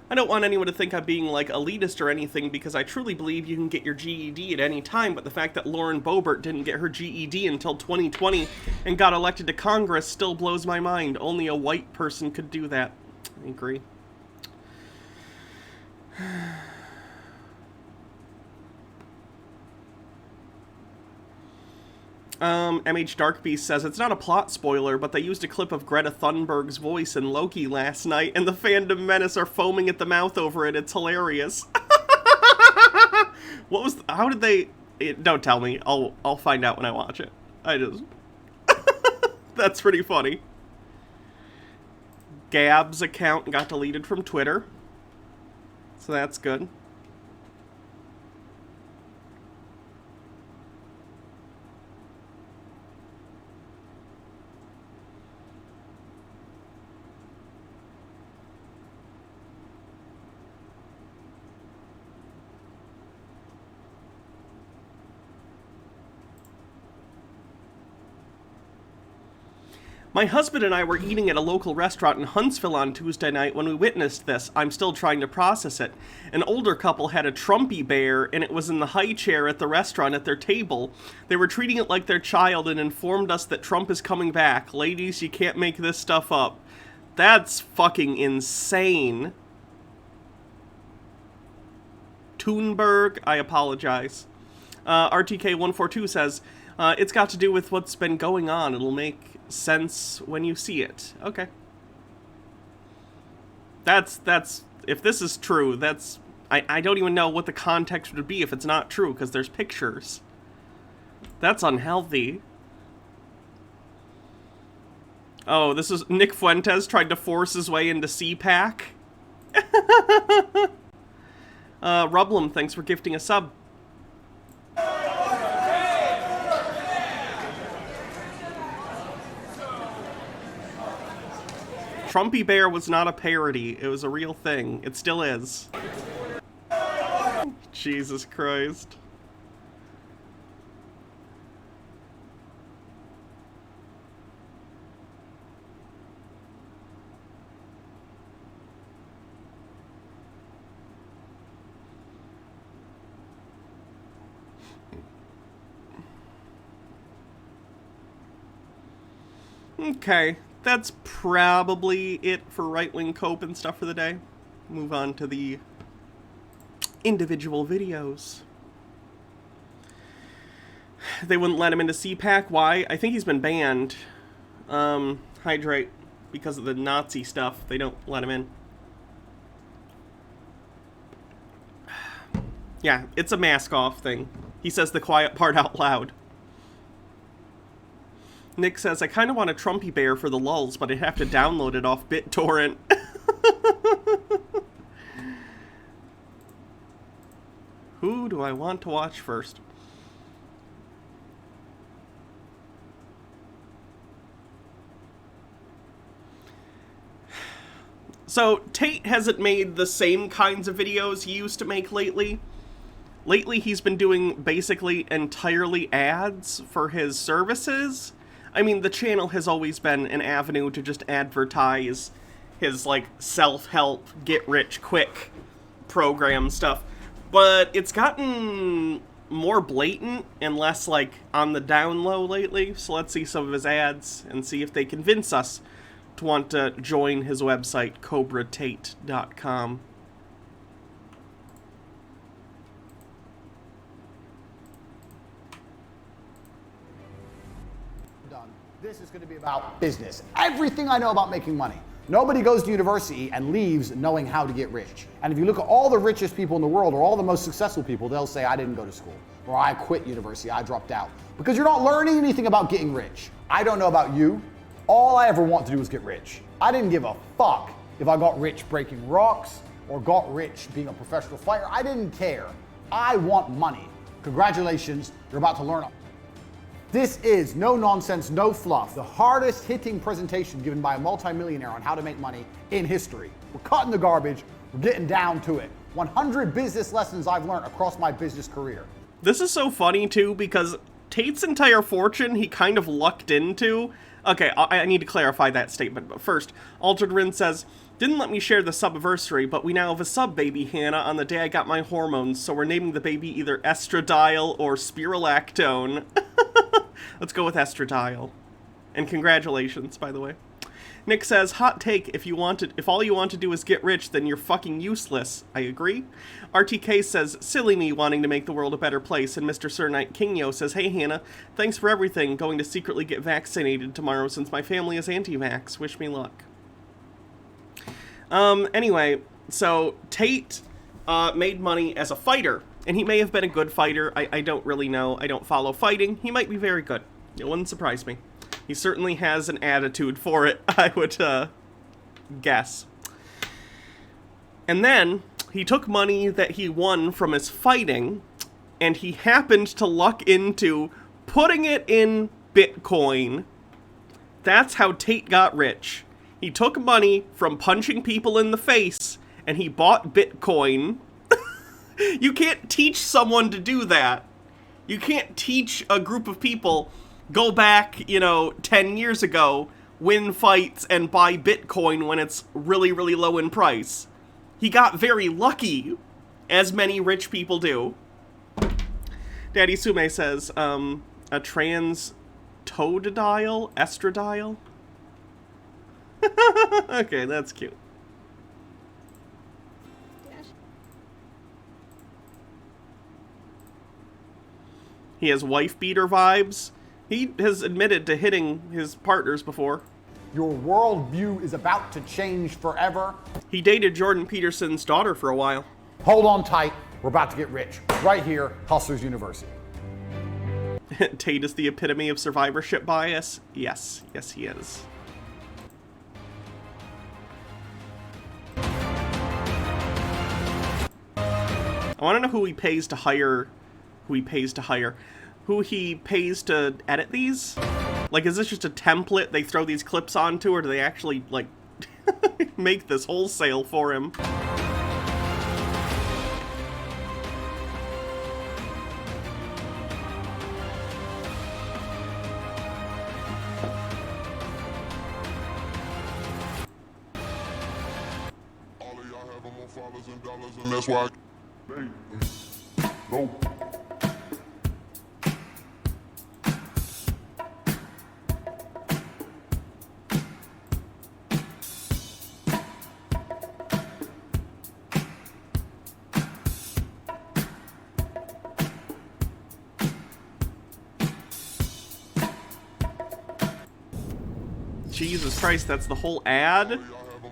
I don't want anyone to think I'm being, like, elitist or anything, because I truly believe you can get your GED at any time, but the fact that Lauren Boebert didn't get her GED until 2020 and got elected to Congress still blows my mind. Only a white person could do that. I agree. MH Darkbeast says, it's not a plot spoiler, but they used a clip of Greta Thunberg's voice in Loki last night, and the fandom menace are foaming at the mouth over it. It's hilarious. How did they... don't tell me. I'll find out when I watch it. That's pretty funny. Gab's account got deleted from Twitter. So that's good. My husband and I were eating at a local restaurant in Huntsville on Tuesday night when we witnessed this. I'm still trying to process it. An older couple had a Trumpy bear, and it was in the high chair at the restaurant at their table. They were treating it like their child and informed us that Trump is coming back. Ladies, you can't make this stuff up. That's fucking insane. Thunberg, I apologize. RTK142 says, it's got to do with what's been going on. It'll make sense when you see it. Okay. That's if this is true, I don't even know what the context would be if it's not true, because there's pictures. That's unhealthy. Oh, this is Nick Fuentes tried to force his way into CPAC. Rublum, thanks for gifting a sub. Trumpy Bear was not a parody. It was a real thing. It still is. Jesus Christ. Okay. That's probably it for right-wing cope and stuff for the day. Move on to the individual videos. They wouldn't let him into CPAC. Why? I think he's been banned. Hydrate. Because of the Nazi stuff. They don't let him in. Yeah, it's a mask-off thing. He says the quiet part out loud. Nick says, I kind of want a Trumpy Bear for the lulz, but I'd have to download it off BitTorrent. Who do I want to watch first? So, Tate hasn't made the same kinds of videos he used to make lately. Lately, he's been doing basically entirely ads for his services. I mean, the channel has always been an avenue to just advertise his, like, self-help, get-rich-quick program stuff. But it's gotten more blatant and less, like, on the down low lately. So let's see some of his ads and see if they convince us to want to join his website, cobratate.com. This is going to be about business. Everything I know about making money. Nobody goes to university and leaves knowing how to get rich. And if you look at all the richest people in the world or all the most successful people, they'll say, I didn't go to school, or I quit university, I dropped out. Because you're not learning anything about getting rich. I don't know about you. All I ever want to do is get rich. I didn't give a fuck if I got rich breaking rocks or got rich being a professional fighter. I didn't care. I want money. Congratulations, you're about to learn. This is no nonsense, no fluff, the hardest hitting presentation given by a multimillionaire on how to make money in history. We're cutting the garbage, we're getting down to it. 100 business lessons I've learned across my business career. This is so funny too, because Tate's entire fortune he kind of lucked into. Okay, I need to clarify that statement, but first, Altered Rin says, didn't let me share the subversary, but we now have a sub-baby, Hannah, on the day I got my hormones, so we're naming the baby either estradiol or spirulactone. Let's go with estradiol. And congratulations, by the way. Nick says, hot take, if all you want to do is get rich, then you're fucking useless. I agree. RTK says, silly me wanting to make the world a better place. And Mr. Sir Knight Kingyo says, hey Hannah, thanks for everything. Going to secretly get vaccinated tomorrow since my family is anti-vax. Wish me luck. Anyway, so Tate made money as a fighter. And he may have been a good fighter. I don't really know. I don't follow fighting. He might be very good. It wouldn't surprise me. He certainly has an attitude for it, I would guess. And then he took money that he won from his fighting, and he happened to luck into putting it in Bitcoin. That's how Tate got rich. He took money from punching people in the face, and he bought Bitcoin. You can't teach someone to do that. You can't teach a group of people, go back, 10 years ago, win fights, and buy Bitcoin when it's really, really low in price. He got very lucky, as many rich people do. Daddy Sume says, a trans toadadiol? Estradiol? Okay, that's cute. He has wife-beater vibes. He has admitted to hitting his partners before. Your worldview is about to change forever. He dated Jordan Peterson's daughter for a while. Hold on tight. We're about to get rich. Right here, Hustlers University. Tate is the epitome of survivorship bias. Yes, he is. I want to know who he pays to hire. Who he pays to edit these? Like, is this just a template they throw these clips onto, or do they actually, like, make this wholesale for him? All of y'all have more fathers and dollars, and that's why go. Jesus Christ, that's the whole ad?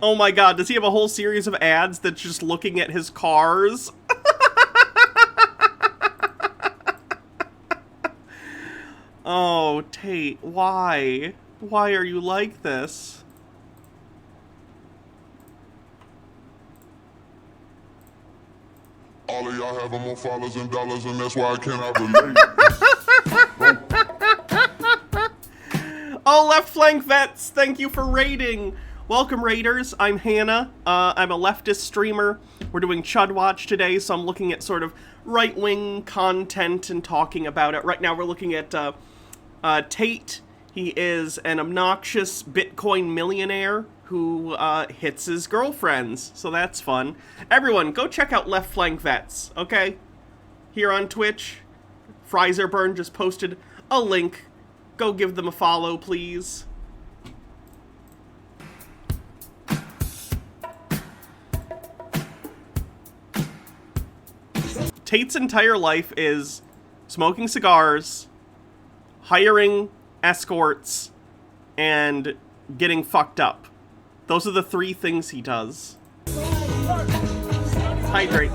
Oh my god, does he have a whole series of ads that's just looking at his cars? Oh, Tate, why? Why are you like this? All of y'all have more fathers and dollars, and that's why I cannot relate. Oh, Left Flank Vets, thank you for raiding. Welcome, raiders. I'm Hannah. I'm a leftist streamer. We're doing Chud Watch today, so I'm looking at sort of right-wing content and talking about it. Right now we're looking at Tate. He is an obnoxious Bitcoin millionaire who hits his girlfriends, so that's fun. Everyone, go check out Left Flank Vets, okay? Here on Twitch, Frizerburn just posted a link. Go give them a follow, please. Tate's entire life is smoking cigars, hiring escorts, and getting fucked up. Those are the 3 things he does. Hydrate.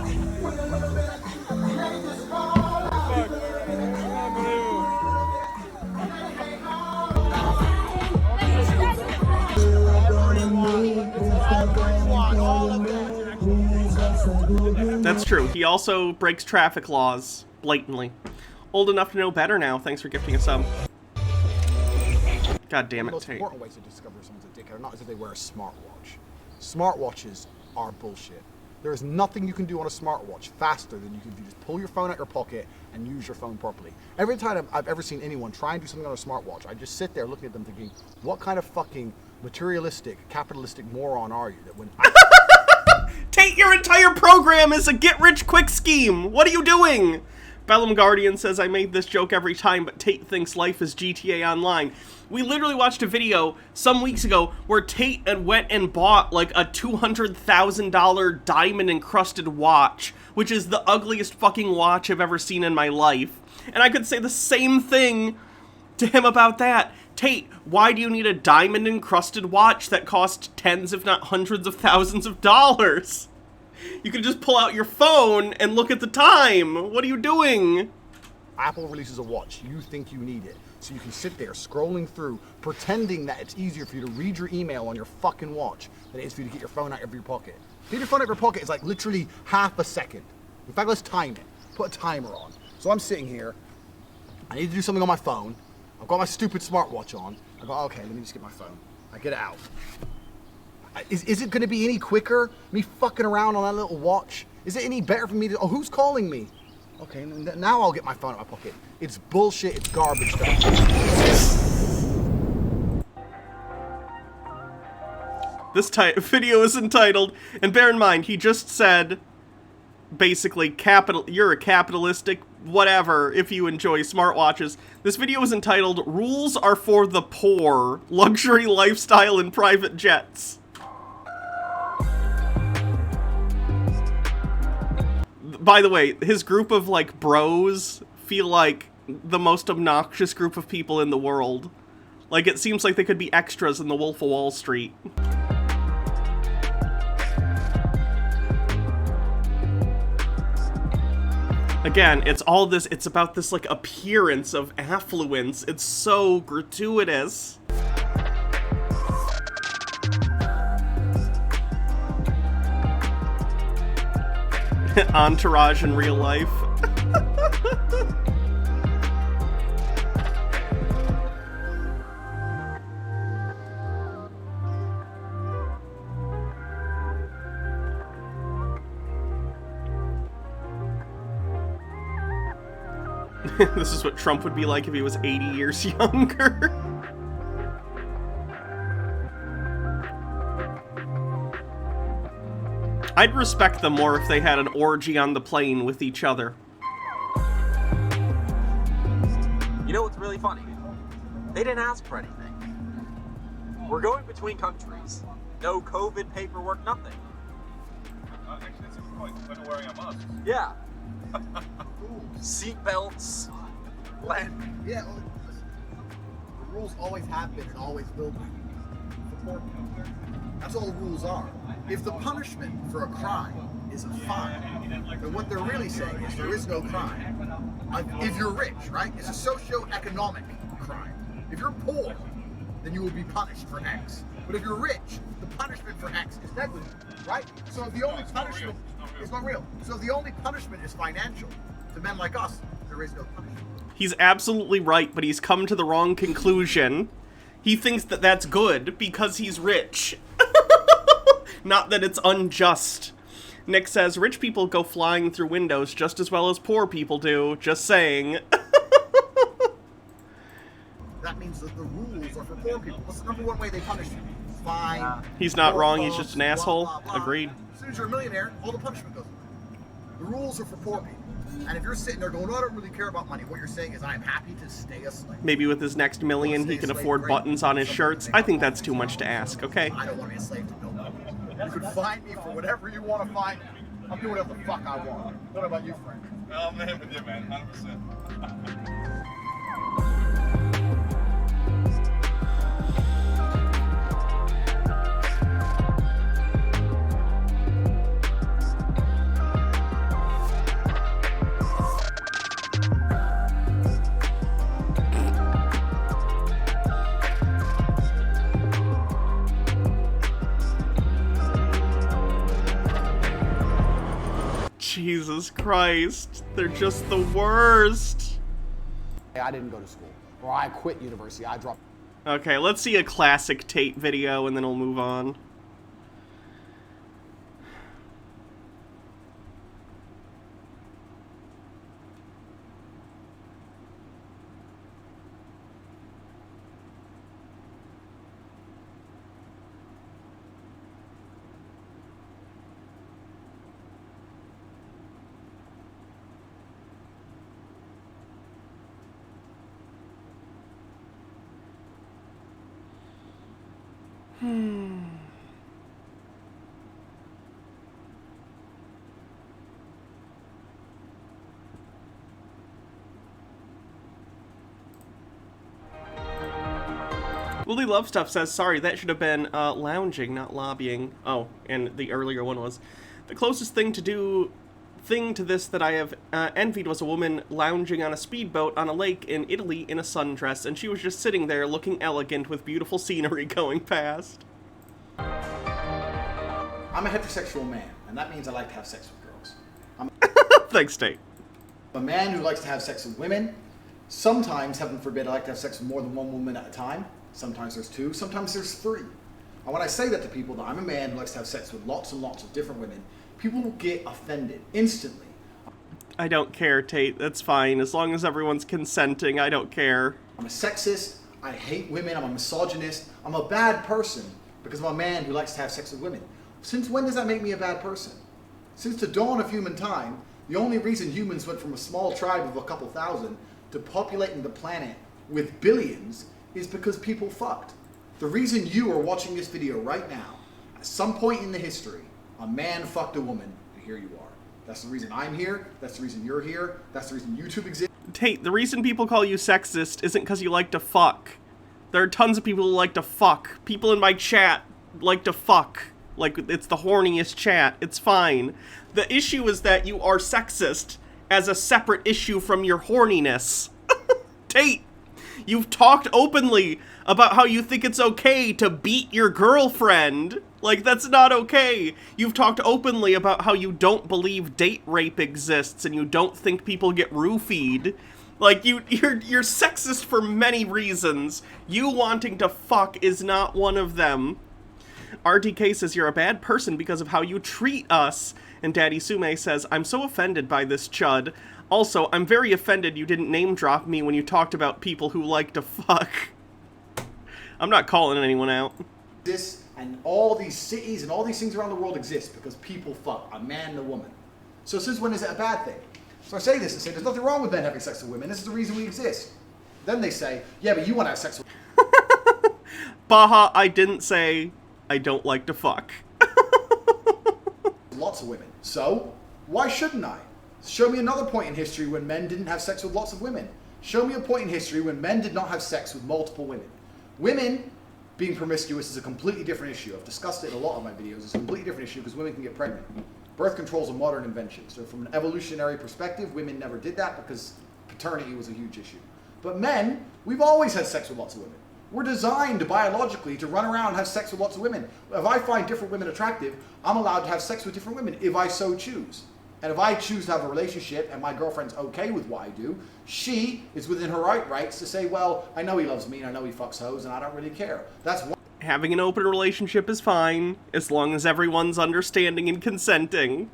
That's true. He also breaks traffic laws blatantly. Old enough to know better now. Thanks for gifting us some. God damn it, The most Tate. important way to discover someone's a dickhead or not is if they wear a smartwatch. Smartwatches are bullshit. There is nothing you can do on a smartwatch faster than you can do. Just pull your phone out your pocket and use your phone properly. Every time I've ever seen anyone try and do something on a smartwatch, I just sit there looking at them thinking, what kind of fucking materialistic, capitalistic moron are you that when Tate, your entire program is a get-rich-quick scheme! What are you doing? Bellum Guardian says, I made this joke every time, but Tate thinks life is GTA Online. We literally watched a video some weeks ago where Tate went and bought like a $200,000 diamond-encrusted watch, which is the ugliest fucking watch I've ever seen in my life. And I could say the same thing to him about that. Tate, why do you need a diamond-encrusted watch that costs tens, if not hundreds of thousands of dollars? You could just pull out your phone and look at the time. What are you doing? Apple releases a watch, you think you need it. So you can sit there scrolling through, pretending that it's easier for you to read your email on your fucking watch than it is for you to get your phone out of your pocket. Get your phone out of your pocket is like literally half a second. In fact, let's time it. Put a timer on. So I'm sitting here, I need to do something on my phone. I've got my stupid smartwatch on. I go, okay, let me just get my phone. I get it out. Is it going to be any quicker, me fucking around on that little watch? Is it any better for me to, oh, who's calling me? Okay, now I'll get my phone out of my pocket. It's bullshit, it's garbage stuff. This video is entitled, and bear in mind, he just said, basically, you're a capitalistic whatever if you enjoy smartwatches. This video is entitled, Rules Are for the Poor, Luxury Lifestyle and Private Jets. By the way, his group of, like, bros feel like the most obnoxious group of people in the world. Like, it seems like they could be extras in The Wolf of Wall Street. Again, it's about this, like, appearance of affluence. It's so gratuitous. Entourage in real life. This is what Trump would be like if he was 80 years younger. I'd respect them more if they had an orgy on the plane with each other. You know what's really funny? They didn't ask for anything. We're going between countries. No COVID paperwork, nothing. Actually, that's a good point. When wearing a mask. Yeah. Seat belts. Yeah, the rules always have been and always will be. That's all the rules are. If the punishment for a crime is a fine, then what they're really saying is there is no crime. If you're rich, right? It's a socio-economic crime. If you're poor, then you will be punished for X. But if you're rich, the punishment for X is negligible, right? So if the only punishment is not real. So if the only punishment is financial, to men like us, there is no punishment. He's absolutely right, but he's come to the wrong conclusion. He thinks that that's good because he's rich. Not that it's unjust. Nick says, rich people go flying through windows just as well as poor people do. Just saying. That means the rules are for poor people. What's the number one way they punish you? Fine. He's not poor wrong, he's folks, just an asshole. blah, blah, blah. Agreed. As soon as you're a millionaire, all the punishment goes away. The rules are for poor people. And if you're sitting there going, I don't really care about money, what you're saying is, I'm happy to stay a slave. Maybe with his next million, he can afford buttons on his shirts. I think that's too much to ask, okay? I don't want to be a slave to nobody. You can find me for whatever you want to find me. I'm doing whatever the fuck I want. What about you, Frank? I'm with you, man. 100%. Jesus Christ, they're just the worst. I didn't go to school, or I quit university. I dropped. Okay, let's see a classic Tate video and then we'll move on. Willie Love Stuff says, sorry, that should have been lounging, not lobbying. Oh, and the earlier one was. The closest thing to this that I have envied was a woman lounging on a speedboat on a lake in Italy in a sundress, and she was just sitting there looking elegant with beautiful scenery going past. I'm a heterosexual man, and that means I like to have sex with girls. Thanks, Tate. I'm a man who likes to have sex with women. Sometimes, heaven forbid, I like to have sex with more than one woman at a time. Sometimes there's two, sometimes there's three. And when I say that to people, that I'm a man who likes to have sex with lots and lots of different women, people will get offended instantly. I don't care, Tate. That's fine. As long as everyone's consenting, I don't care. I'm a sexist. I hate women. I'm a misogynist. I'm a bad person because I'm a man who likes to have sex with women. Since when does that make me a bad person? Since the dawn of human time, the only reason humans went from a small tribe of a couple thousand to populating the planet with billions is because people fucked. The reason you are watching this video right now, at some point in the history, a man fucked a woman, and here you are. That's the reason I'm here, that's the reason you're here, that's the reason YouTube exists. Tate, the reason people call you sexist isn't because you like to fuck. There are tons of people who like to fuck. People in my chat like to fuck. Like, it's the horniest chat. It's fine. The issue is that you are sexist as a separate issue from your horniness. Tate! You've talked openly about how you think it's okay to beat your girlfriend. Like, that's not okay. You've talked openly about how you don't believe date rape exists and you don't think people get roofied. Like, you're sexist for many reasons. You wanting to fuck is not one of them. RDK says you're a bad person because of how you treat us. And Daddy Sume says, I'm so offended by this chud. Also, I'm very offended you didn't name drop me when you talked about people who like to fuck. I'm not calling anyone out. This and all these cities and all these things around the world exist because people fuck, a man and a woman. So since when is it a bad thing? So I say this and say there's nothing wrong with men having sex with women. This is the reason we exist. Then they say, yeah, but you want to have sex with Baha, I didn't say I don't like to fuck. lots of women. So why shouldn't I? Show me another point in history when men didn't have sex with lots of women. Show me a point in history when men did not have sex with multiple women. Women being promiscuous is a completely different issue. I've discussed it in a lot of my videos. It's a completely different issue because women can get pregnant. Birth control is a modern invention. So from an evolutionary perspective, women never did that because paternity was a huge issue. But men, we've always had sex with lots of women. We're designed biologically to run around and have sex with lots of women. If I find different women attractive, I'm allowed to have sex with different women if I so choose. And if I choose to have a relationship and my girlfriend's okay with what I do, she is within her rights to say, well, I know he loves me and I know he fucks hoes and I don't really care. That's one. Having an open relationship is fine, as long as everyone's understanding and consenting.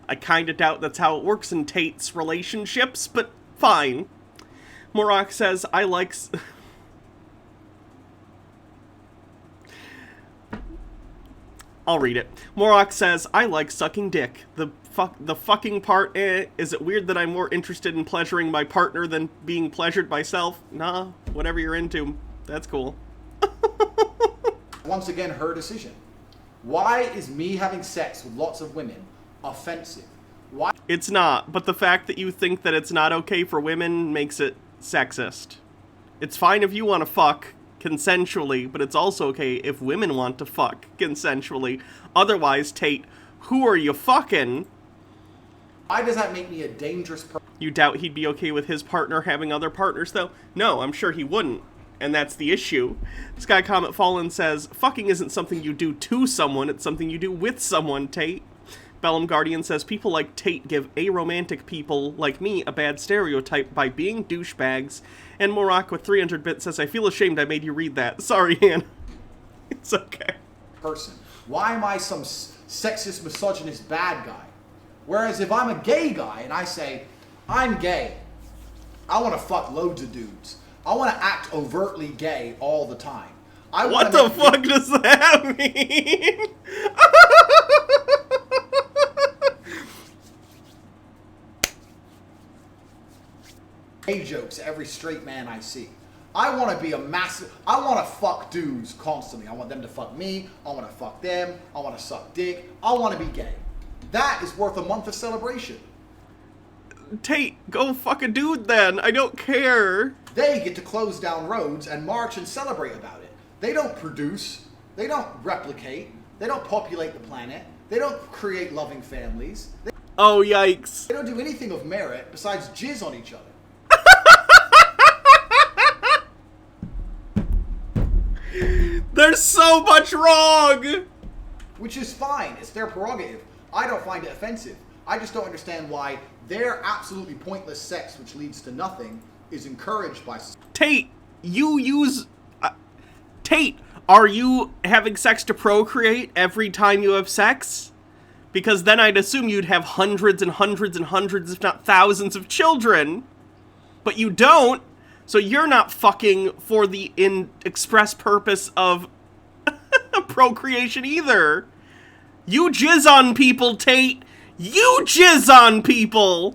I kinda doubt that's how it works in Tate's relationships, but fine. Morak says, I like... I'll read it. Morok says, I like sucking dick. The fucking part, is it weird that I'm more interested in pleasuring my partner than being pleasured myself? Nah, whatever you're into, that's cool. Once again, her decision. Why is me having sex with lots of women offensive? Why? It's not, but the fact that you think that it's not okay for women makes it sexist. It's fine if you want to fuck consensually, but it's also okay if women want to fuck consensually. Otherwise, Tate, who are you fucking? Why does that make me a dangerous person? You doubt he'd be okay with his partner having other partners, though? No, I'm sure he wouldn't. And that's the issue. Sky Comet Fallen says, fucking isn't something you do to someone, it's something you do with someone, Tate. Bellum Guardian says, people like Tate give aromantic people like me a bad stereotype by being douchebags. And Morok with 300 bits says, I feel ashamed I made you read that. Sorry, Hannah. It's okay. Person. Why am I some sexist, misogynist bad guy? Whereas if I'm a gay guy and I say, I'm gay, I want to fuck loads of dudes. I want to act overtly gay all the time. What the fuck does that mean? Gay jokes to every straight man I see. I want to be a massive. I want to fuck dudes constantly. I want them to fuck me. I want to fuck them. I want to suck dick. I want to be gay. That is worth a month of celebration. Tate, go fuck a dude then. I don't care. They get to close down roads and march and celebrate about it. They don't produce. They don't replicate. They don't populate the planet. They don't create loving families. Oh, yikes. They don't do anything of merit besides jizz on each other. There's so much wrong! Which is fine. It's their prerogative. I don't find it offensive. I just don't understand why their absolutely pointless sex, which leads to nothing, is encouraged by society. Tate, you use... Tate, are you having sex to procreate every time you have sex? Because then I'd assume you'd have hundreds and hundreds and hundreds, if not thousands of children. But you don't. So you're not fucking for the express purpose of procreation either. You jizz on people, Tate. You jizz on people.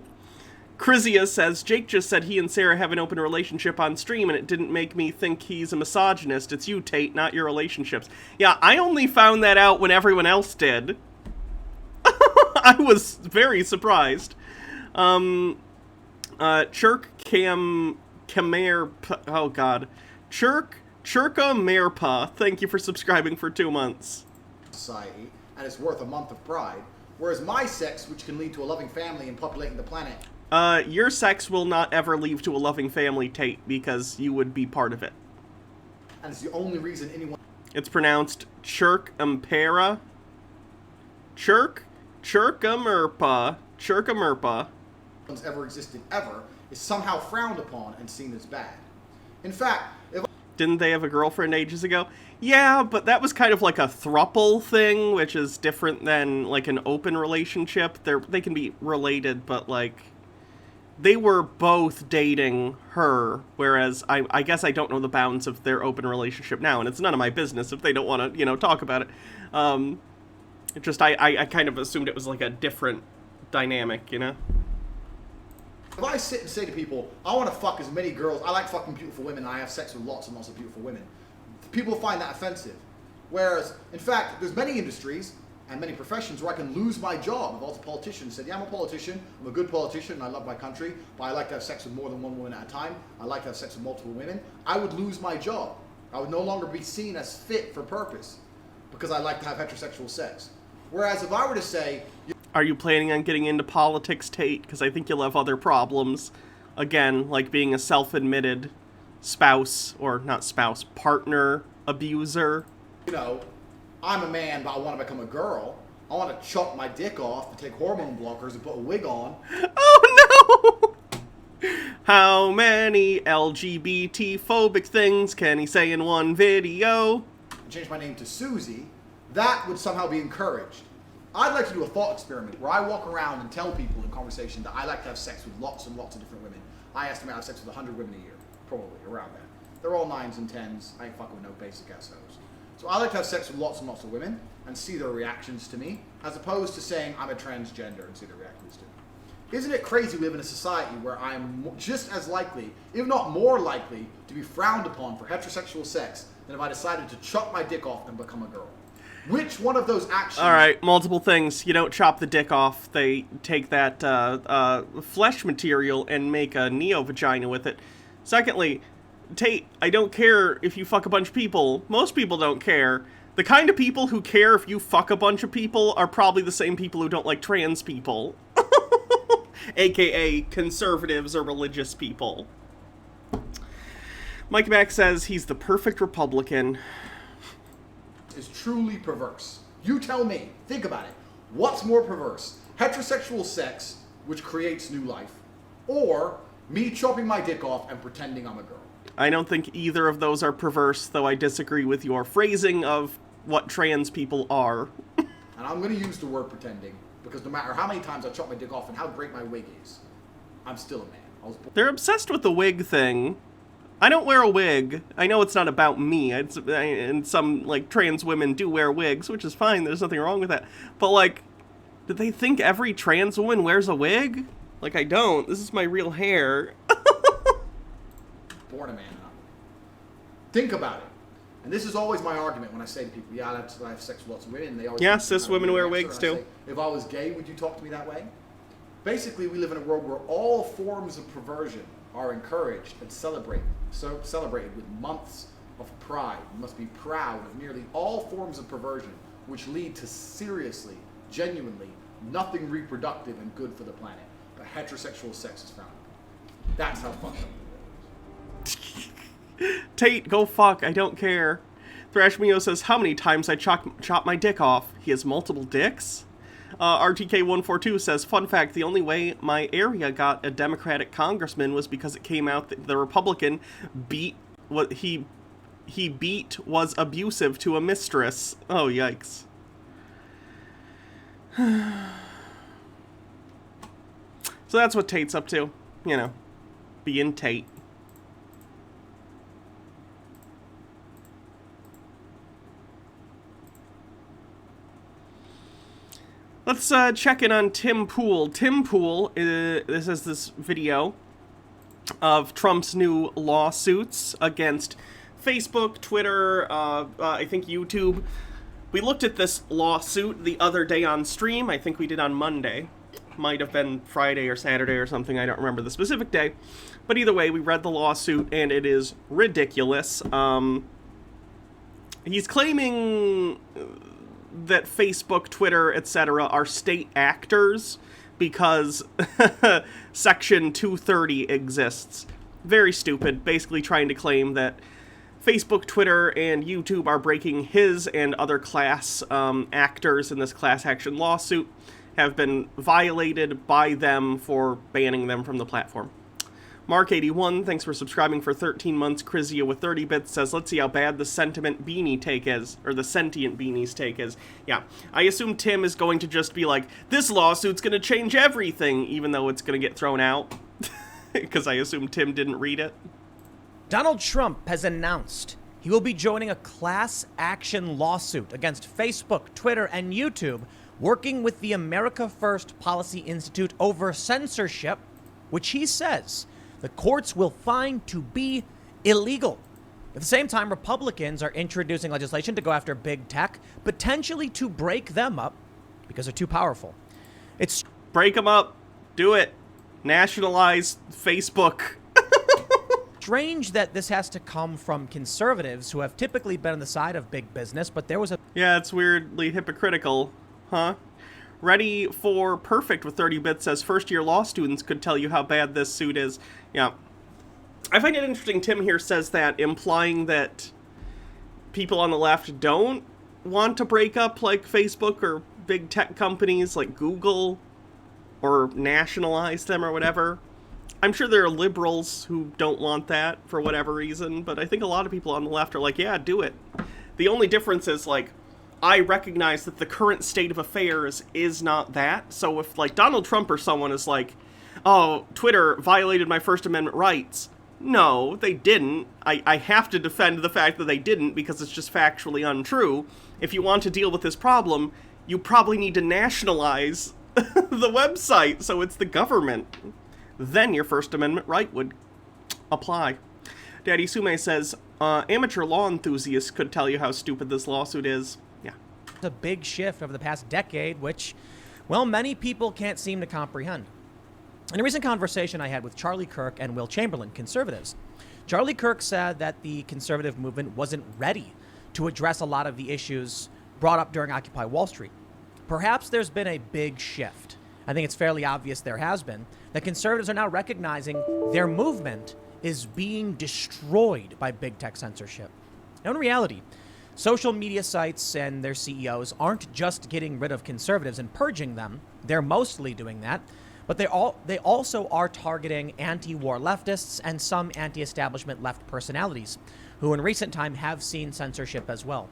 Chrysia says, Jake just said he and Sarah have an open relationship on stream and it didn't make me think he's a misogynist. It's you, Tate, not your relationships. Yeah, I only found that out when everyone else did. I was very surprised. Chirk oh god. Chirka Merpa, thank you for subscribing for 2 months. Society, and it's worth a month of pride. Whereas my sex, which can lead to a loving family and populating the planet. Your sex will not ever lead to a loving family, Tate, because you would be part of it. And it's the only reason anyone... It's pronounced Chirk-Merpa. Chirka-Merpa. ...ever existed ever is somehow frowned upon and seen as bad. In fact, if... Didn't they have a girlfriend ages ago? Yeah, but that was kind of like a throuple thing, which is different than, like, an open relationship. They can be related, but, like, they were both dating her, whereas I guess I don't know the bounds of their open relationship now, and it's none of my business if they don't want to, talk about it. It just, I kind of assumed it was, like, a different dynamic, If I sit and say to people, I want to fuck as many girls, I like fucking beautiful women, and I have sex with lots and lots of beautiful women, people find that offensive. Whereas, in fact, there's many industries and many professions where I can lose my job. If I was a politician and said, yeah, I'm a politician, I'm a good politician, and I love my country, but I like to have sex with more than one woman at a time, I like to have sex with multiple women, I would lose my job. I would no longer be seen as fit for purpose because I like to have heterosexual sex. Whereas if I were to say... Are you planning on getting into politics, Tate? Because I think you'll have other problems. Again, like being a self-admitted spouse, or not spouse, partner abuser. I'm a man, but I want to become a girl. I want to chop my dick off and take hormone blockers and put a wig on. Oh, no! How many LGBT-phobic things can he say in one video? Change my name to Susie. That would somehow be encouraged. I'd like to do a thought experiment where I walk around and tell people in conversation that I like to have sex with lots and lots of different women. I estimate I have sex with 100 women a year, probably, around that. They're all 9s and 10s. I ain't fucking with no basic assholes. So I like to have sex with lots and lots of women and see their reactions to me, as opposed to saying I'm a transgender and see their reactions to me. Isn't it crazy we live in a society where I am just as likely, if not more likely, to be frowned upon for heterosexual sex than if I decided to chop my dick off and become a girl? Which one of those actions... All right, multiple things. You don't chop the dick off. They take that flesh material and make a neo-vagina with it. Secondly, Tate, I don't care if you fuck a bunch of people. Most people don't care. The kind of people who care if you fuck a bunch of people are probably the same people who don't like trans people. AKA conservatives or religious people. Mike Mack says he's the perfect Republican. Is truly perverse. You tell me. Think about it. What's more perverse? Heterosexual sex, which creates new life, or me chopping my dick off and pretending I'm a girl? I don't think either of those are perverse, though I disagree with your phrasing of what trans people are. And I'm going to use the word pretending, because no matter how many times I chop my dick off and how great my wig is, I'm still a man. They're obsessed with the wig thing. I don't wear a wig. I know it's not about me. And some, like, trans women do wear wigs, which is fine. There's nothing wrong with that. But, like, do they think every trans woman wears a wig? Like, I don't. This is my real hair. Born a man. Think about it. And this is always my argument when I say to people, yeah, I have sex with lots of women. And they always yeah, cis women wear wigs, too. Say, if I was gay, would you talk to me that way? Basically, we live in a world where all forms of perversion are encouraged and celebrated with months of pride. You must be proud of nearly all forms of perversion, which lead to seriously, genuinely, nothing reproductive and good for the planet. But heterosexual sex is found. That's how fucked up. Tate, go fuck. I don't care. Thrash Mio says, how many times I chop my dick off? He has multiple dicks? RTK142 says, fun fact, the only way my area got a Democratic congressman was because it came out that the Republican beat what he beat was abusive to a mistress. Oh, yikes. So that's what Tate's up to. You know, being Tate. Let's check in on Tim Pool. Tim Pool, this is this video of Trump's new lawsuits against Facebook, Twitter, I think YouTube. We looked at this lawsuit the other day on stream. I think we did on Monday. Might have been Friday or Saturday or something. I don't remember the specific day. But either way, we read the lawsuit, and it is ridiculous. He's claiming that Facebook, Twitter, etc. are state actors because Section 230 exists. Very stupid, basically trying to claim that Facebook, Twitter, and YouTube are breaking his and other class actors in this class action lawsuit, have been violated by them for banning them from the platform. Mark81, thanks for subscribing for 13 months. Crizia with 30 bits says, let's see how bad the sentiment beanie take is, or the sentient beanies take is. Yeah, I assume Tim is going to just be like, this lawsuit's going to change everything, even though it's going to get thrown out. Because I assume Tim didn't read it. Donald Trump has announced he will be joining a class action lawsuit against Facebook, Twitter, and YouTube, working with the America First Policy Institute over censorship, which he says the courts will find to be illegal. At the same time, Republicans are introducing legislation to go after big tech, potentially to break them up because they're too powerful. It's break them up. Do it. Nationalize Facebook. Strange that this has to come from conservatives who have typically been on the side of big business, but there was a... Yeah, it's weirdly hypocritical, huh? Ready for Perfect with 30 bits says, first-year law students could tell you how bad this suit is. Yeah. I find it interesting Tim here says that, implying that people on the left don't want to break up, like, Facebook or big tech companies like Google, or nationalize them or whatever. I'm sure there are liberals who don't want that for whatever reason, but I think a lot of people on the left are like, yeah, do it. The only difference is, like, I recognize that the current state of affairs is not that. So if, like, Donald Trump or someone is like, oh, Twitter violated my First Amendment rights, No, they didn't. I have to defend the fact that they didn't because it's just factually untrue. If you want to deal with this problem, you probably need to nationalize the website so it's the government. Then your First Amendment right would apply. Daddy Sume says, amateur law enthusiasts could tell you how stupid this lawsuit is. Yeah. It's a big shift over the past decade, which, well, many people can't seem to comprehend. In a recent conversation I had with Charlie Kirk and Will Chamberlain, conservatives, Charlie Kirk said that the conservative movement wasn't ready to address a lot of the issues brought up during Occupy Wall Street. Perhaps there's been a big shift. I think it's fairly obvious there has been, that conservatives are now recognizing their movement is being destroyed by big tech censorship. Now, in reality, social media sites and their CEOs aren't just getting rid of conservatives and purging them. They're mostly doing that. But they also are targeting anti-war leftists and some anti-establishment left personalities, who in recent time have seen censorship as well.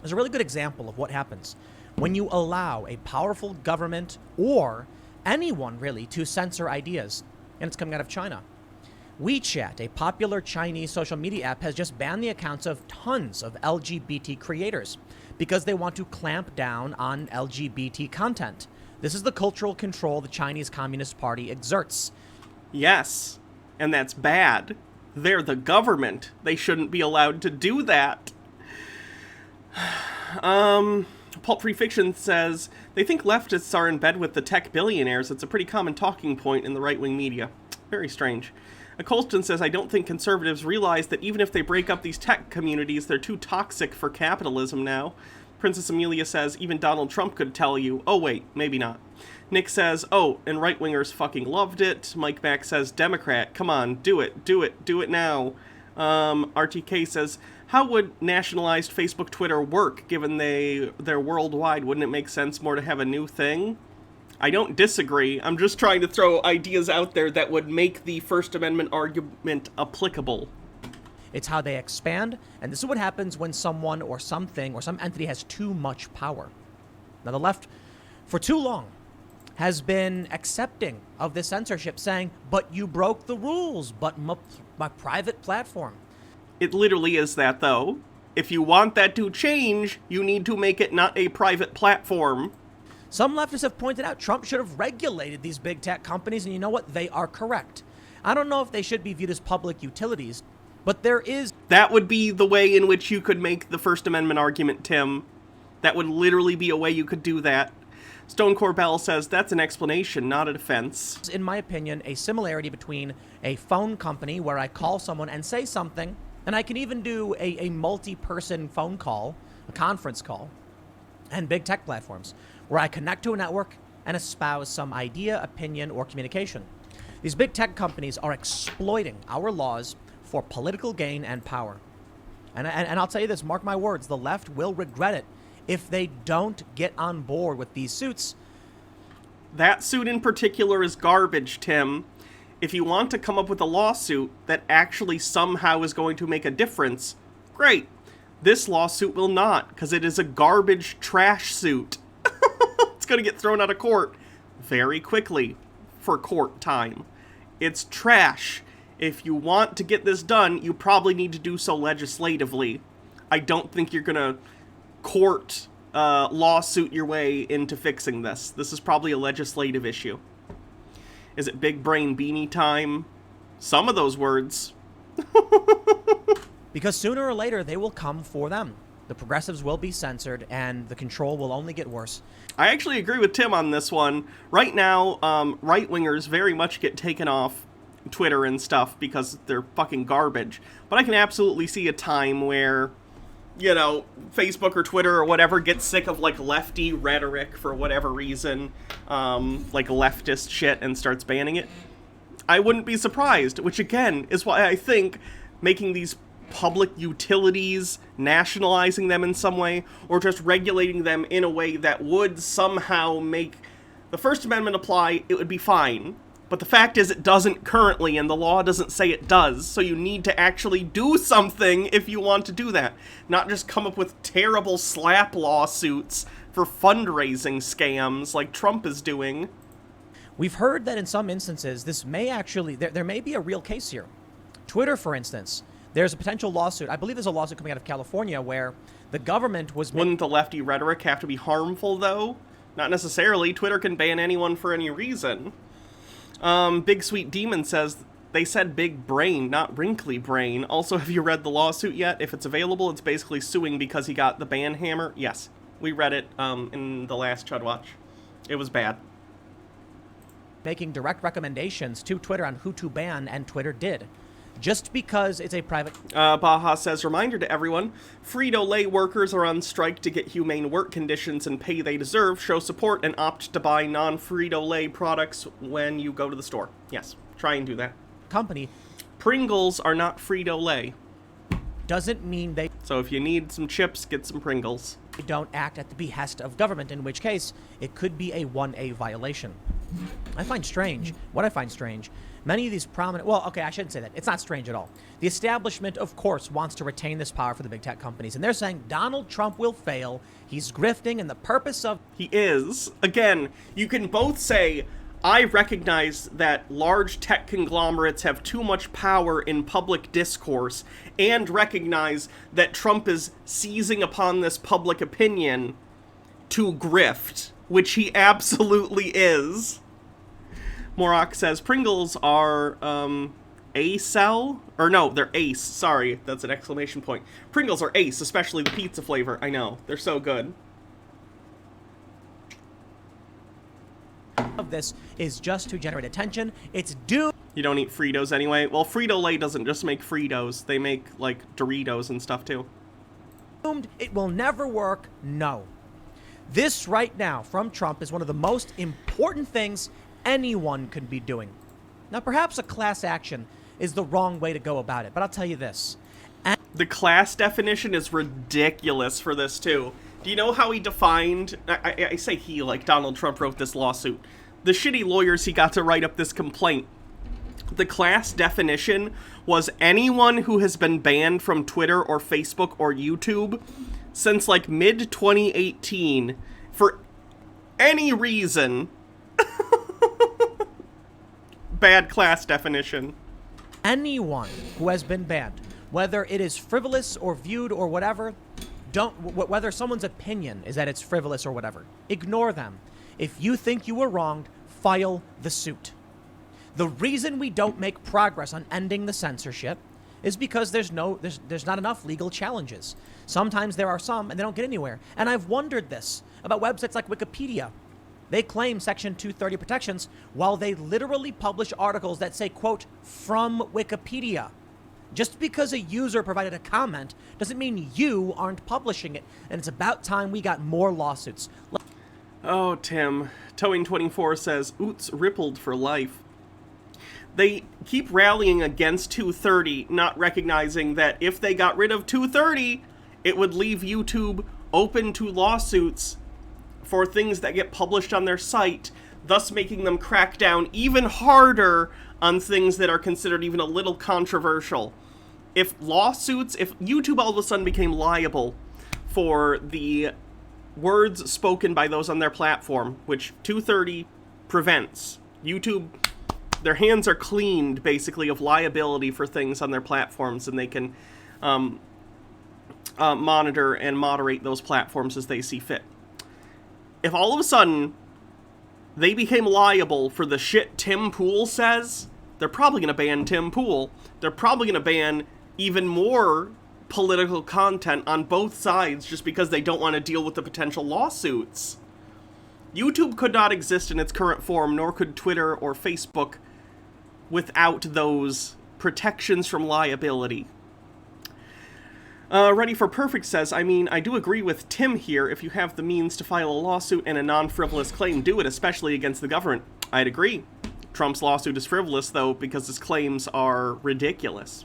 There's a really good example of what happens when you allow a powerful government or anyone really to censor ideas, and it's coming out of China. WeChat, a popular Chinese social media app, has just banned the accounts of tons of LGBT creators because they want to clamp down on LGBT content. This is the cultural control the Chinese Communist Party exerts. Yes, and that's bad. They're the government. They shouldn't be allowed to do that. Pulp Free Fiction says, they think leftists are in bed with the tech billionaires. It's a pretty common talking point in the right-wing media. Very strange. Colston says, I don't think conservatives realize that even if they break up these tech communities, they're too toxic for capitalism now. Princess Amelia says, even Donald Trump could tell you. Oh, wait, maybe not. Nick says, oh, and right-wingers fucking loved it. Mike Mack says, Democrat, come on, do it now. RTK says, how would nationalized Facebook, Twitter work, given they're worldwide? Wouldn't it make sense more to have a new thing? I don't disagree. I'm just trying to throw ideas out there that would make the First Amendment argument applicable. It's how they expand, and this is what happens when someone or something or some entity has too much power. Now, the left, for too long, has been accepting of this censorship, saying, but you broke the rules, but my private platform. It literally is that, though. If you want that to change, you need to make it not a private platform. Some leftists have pointed out Trump should have regulated these big tech companies, and you know what? They are correct. I don't know if they should be viewed as public utilities, but there is... That would be the way in which you could make the First Amendment argument, Tim. That would literally be a way you could do that. Stone Corbell says that's an explanation, not a defense. In my opinion, a similarity between a phone company where I call someone and say something, and I can even do a multi-person phone call, a conference call, and big tech platforms, where I connect to a network and espouse some idea, opinion, or communication. These big tech companies are exploiting our laws for political gain and power. And I'll tell you this, mark my words, the left will regret it if they don't get on board with these suits. That suit in particular is garbage, Tim. If you want to come up with a lawsuit that actually somehow is going to make a difference, great. This lawsuit will not, because it is a garbage trash suit. It's going to get thrown out of court very quickly for court time. It's trash. If you want to get this done, you probably need to do so legislatively. I don't think you're going to court lawsuit your way into fixing this. This is probably a legislative issue. Is it big brain beanie time? Some of those words. Because sooner or later, they will come for them. The progressives will be censored, and the control will only get worse. I actually agree with Tim on this one. Right now, right-wingers very much get taken off Twitter and stuff because they're fucking garbage. But I can absolutely see a time where, you know, Facebook or Twitter or whatever gets sick of, like, lefty rhetoric for whatever reason, like leftist shit, and starts banning it. I wouldn't be surprised, which, again, is why I think making these public utilities, nationalizing them in some way, or just regulating them in a way that would somehow make the First Amendment apply, it would be fine. But the fact is it doesn't currently, and the law doesn't say it does, so you need to actually do something if you want to do that. Not just come up with terrible slap lawsuits for fundraising scams like Trump is doing. We've heard that in some instances, this may actually, there may be a real case here. Twitter, for instance, there's a potential lawsuit. I believe there's a lawsuit coming out of California where the government was... Wouldn't the lefty rhetoric have to be harmful, though? Not necessarily. Twitter can ban anyone for any reason. Big Sweet Demon says, they said big brain, not wrinkly brain. Also, have you read the lawsuit yet? If it's available, it's basically suing because he got the ban hammer. Yes, we read it in the last Chud Watch. It was bad. Making direct recommendations to Twitter on who to ban, and Twitter did. Just because it's a private... Baja says, reminder to everyone, Frito-Lay workers are on strike to get humane work conditions and pay they deserve. Show support and opt to buy non-Frito-Lay products when you go to the store. Yes, try and do that. Company. Pringles are not Frito-Lay. Doesn't mean they... So if you need some chips, get some Pringles. Don't act at the behest of government, in which case it could be a 1A violation. I find strange, many of these prominent, well, okay, I shouldn't say that. It's not strange at all. The establishment, of course, wants to retain this power for the big tech companies, and they're saying Donald Trump will fail. He's grifting, and the purpose of... He is. Again, you can both say, I recognize that large tech conglomerates have too much power in public discourse, and recognize that Trump is seizing upon this public opinion to grift, which he absolutely is. Morak says, Pringles are, A-cell? Or no, they're Ace. Sorry, that's an exclamation point. Pringles are Ace, especially the pizza flavor. I know, they're so good. Of this is just to generate attention. It's due... You don't eat Fritos anyway? Well, Frito-Lay doesn't just make Fritos. They make, like, Doritos and stuff, too. It will never work. No. This right now from Trump is one of the most important things anyone could be doing. Now, perhaps a class action is the wrong way to go about it, but I'll tell you this. The class definition is ridiculous for this, too. Do you know how he defined... I say he, like Donald Trump wrote this lawsuit. The shitty lawyers he got to write up this complaint. The class definition was anyone who has been banned from Twitter or Facebook or YouTube since, like, mid-2018 for any reason. Bad class definition. Anyone who has been banned, whether it is frivolous or viewed or whatever, whether someone's opinion is that it's frivolous or whatever, ignore them. If you think you were wronged, file the suit. The reason we don't make progress on ending the censorship is because there's not enough legal challenges. Sometimes there are some and they don't get anywhere. And I've wondered this about websites like Wikipedia. They claim Section 230 protections while they literally publish articles that say, quote, from Wikipedia. Just because a user provided a comment doesn't mean you aren't publishing it. And it's about time we got more lawsuits. Oh, Tim. Towing24 says, Oots rippled for life. They keep rallying against 230, not recognizing that if they got rid of 230, it would leave YouTube open to lawsuits for things that get published on their site, thus making them crack down even harder on things that are considered even a little controversial. If YouTube all of a sudden became liable for the words spoken by those on their platform, which 230 prevents, YouTube, their hands are cleaned, basically, of liability for things on their platforms, and they can monitor and moderate those platforms as they see fit. If all of a sudden they became liable for the shit Tim Pool says, they're probably going to ban Tim Pool. They're probably going to ban even more political content on both sides just because they don't want to deal with the potential lawsuits. YouTube could not exist in its current form, nor could Twitter or Facebook without those protections from liability. Ready for Perfect says, I mean, I do agree with Tim here. If you have the means to file a lawsuit and a non-frivolous claim, do it, especially against the government. I'd agree. Trump's lawsuit is frivolous, though, because his claims are ridiculous.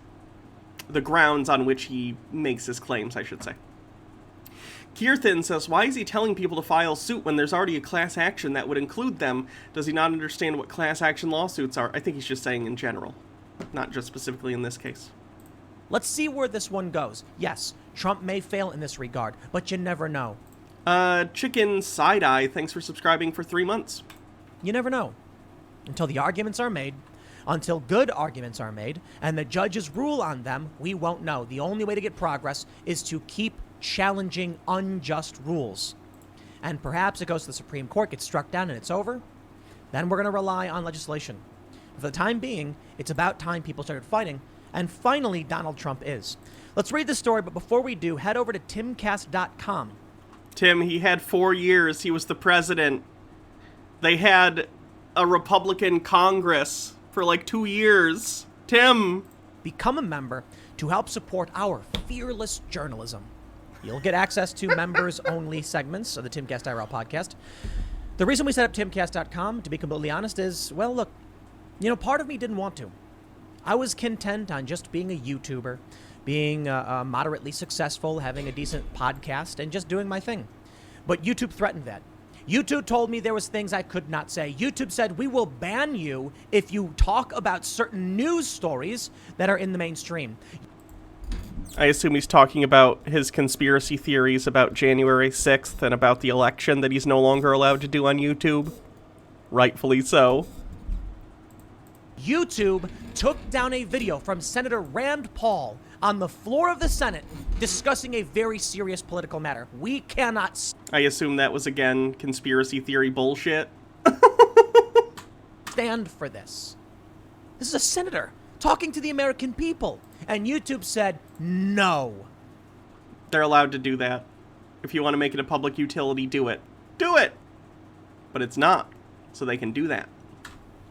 The grounds on which he makes his claims, I should say. Kirthan says, why is he telling people to file suit when there's already a class action that would include them? Does he not understand what class action lawsuits are? I think he's just saying in general, not just specifically in this case. Let's see where this one goes. Yes, Trump may fail in this regard, but you never know. Chicken Side-Eye, thanks for subscribing for 3 months. You never know. Until the arguments are made. Until good arguments are made and the judges rule on them, we won't know. The only way to get progress is to keep challenging unjust rules. And perhaps it goes to the Supreme Court, gets struck down, and it's over. Then we're going to rely on legislation. For the time being, it's about time people started fighting. And finally, Donald Trump is. Let's read the story, but before we do, head over to timcast.com. Tim, he had 4 years. He was the president. They had a Republican Congress for like 2 years. Tim. Become a member to help support our fearless journalism. You'll get access to members-only segments of the Timcast IRL podcast. The reason we set up timcast.com, to be completely honest, is, well, look, part of me didn't want to. I was content on just being a YouTuber, being moderately successful, having a decent podcast, and just doing my thing. But YouTube threatened that. YouTube told me there was things I could not say. YouTube said, we will ban you if you talk about certain news stories that are in the mainstream. I assume he's talking about his conspiracy theories about January 6th and about the election that he's no longer allowed to do on YouTube. Rightfully so. YouTube took down a video from Senator Rand Paul on the floor of the Senate discussing a very serious political matter. We cannot I assume that was, again, conspiracy theory bullshit. stand for this. This is a senator talking to the American people. And YouTube said, no. They're allowed to do that. If you want to make it a public utility, do it. Do it! But it's not. So they can do that.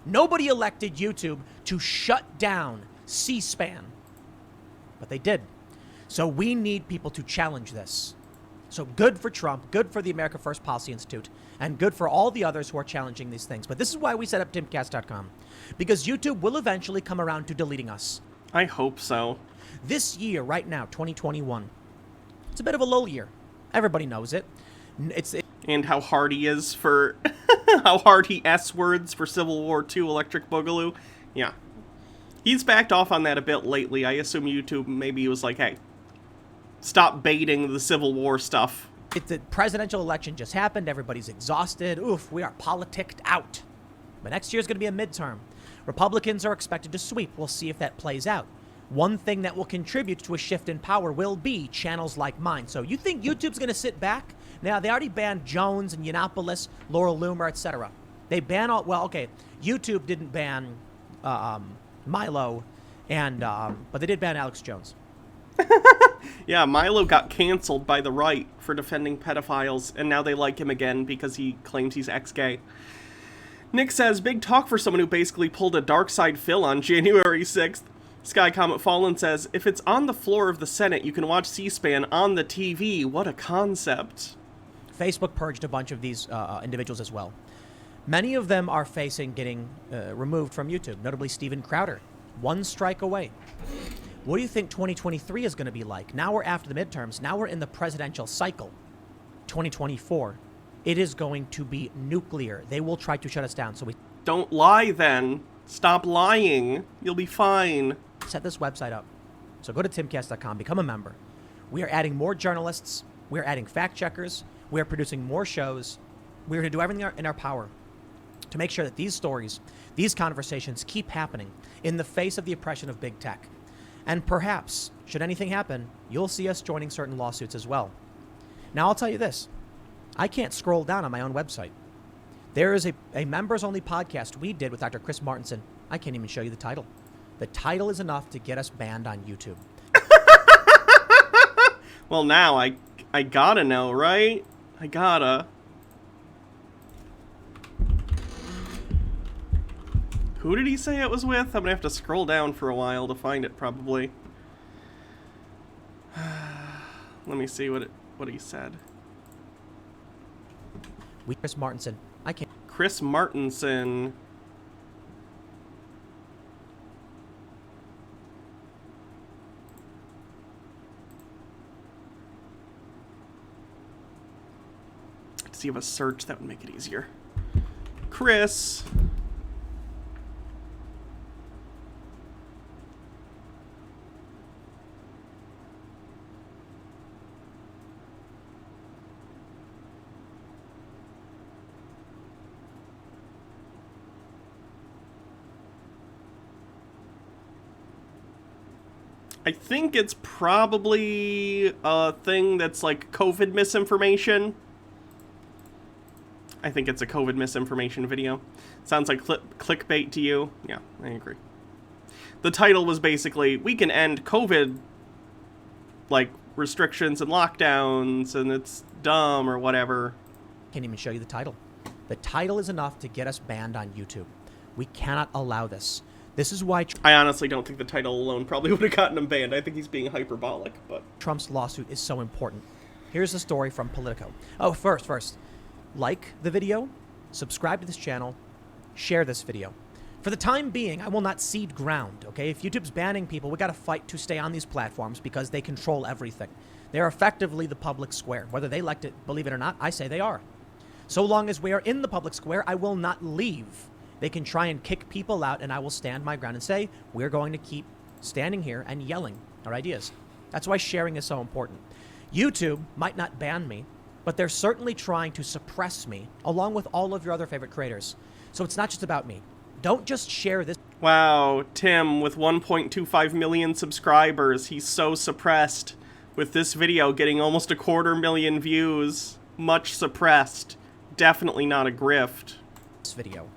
Nobody elected YouTube to shut down C-SPAN. But they did. So we need people to challenge this. So good for Trump, good for the America First Policy Institute, and good for all the others who are challenging these things. But this is why we set up timcast.com. Because YouTube will eventually come around to deleting us. I hope so. This year, right now, 2021, it's a bit of a low year. Everybody knows it. And how hard he is for... how hard he S-words for Civil War II Electric Boogaloo. Yeah. He's backed off on that a bit lately. I assume YouTube maybe was like, hey, stop baiting the Civil War stuff. The presidential election just happened. Everybody's exhausted. Oof, we are politicked out. But next year's going to be a midterm. Republicans are expected to sweep. We'll see if that plays out. One thing that will contribute to a shift in power will be channels like mine. So you think YouTube's going to sit back? Now, they already banned Jones and Yiannopoulos, Laura Loomer, etc. They ban all... Well, okay, YouTube didn't ban Milo, and but they did ban Alex Jones. Yeah, Milo got canceled by the right for defending pedophiles, and now they like him again because he claims he's ex-gay. Nick says, big talk for someone who basically pulled a dark side Phil on January 6th. Sky Comet Fallen says, if it's on the floor of the Senate, you can watch C-SPAN on the TV. What a concept. Facebook purged a bunch of these individuals as well. Many of them are facing getting removed from YouTube, notably Steven Crowder. One strike away. What do you think 2023 is going to be like? Now we're after the midterms. Now we're in the presidential cycle. 2024. It is going to be nuclear. They will try to shut us down. So we don't lie then. Stop lying. You'll be fine. Set this website up. So go to timcast.com, become a member. We are adding more journalists. We are adding fact checkers. We are producing more shows. We're going to do everything in our power to make sure that these stories, these conversations keep happening in the face of the oppression of big tech. And perhaps, should anything happen, you'll see us joining certain lawsuits as well. Now, I'll tell you this. I can't scroll down on my own website. There is a members-only podcast we did with Dr. Chris Martinson. I can't even show you the title. The title is enough to get us banned on YouTube. Well, now I gotta know, right? I gotta. Who did he say it was with? I'm gonna have to scroll down for a while to find it, probably. Let me see what he said. Chris Martinson. I can't. Chris Martinson. To see if a search that would make it easier. Chris. I think it's probably a thing that's like COVID misinformation. I think it's a COVID misinformation video. Sounds like clickbait to you. Yeah, I agree. The title was basically, we can end COVID, like, restrictions and lockdowns, and it's dumb or whatever. Can't even show you the title. The title is enough to get us banned on YouTube. We cannot allow this. This is why I honestly don't think the title alone probably would have gotten him banned. I think he's being hyperbolic, but Trump's lawsuit is so important. Here's the story from Politico. Oh, first, like the video, subscribe to this channel, share this video. For the time being, I will not cede ground, okay? If YouTube's banning people, we gotta fight to stay on these platforms because they control everything. They're effectively the public square. Whether they like to believe it or not, I say they are. So long as we are in the public square, I will not leave. They can try and kick people out, and I will stand my ground and say, we're going to keep standing here and yelling our ideas. That's why sharing is so important. YouTube might not ban me, but they're certainly trying to suppress me, along with all of your other favorite creators. So it's not just about me. Don't just share this. Wow, Tim, with 1.25 million subscribers, he's so suppressed. With this video getting almost 250,000 views, much suppressed. Definitely not a grift. This video.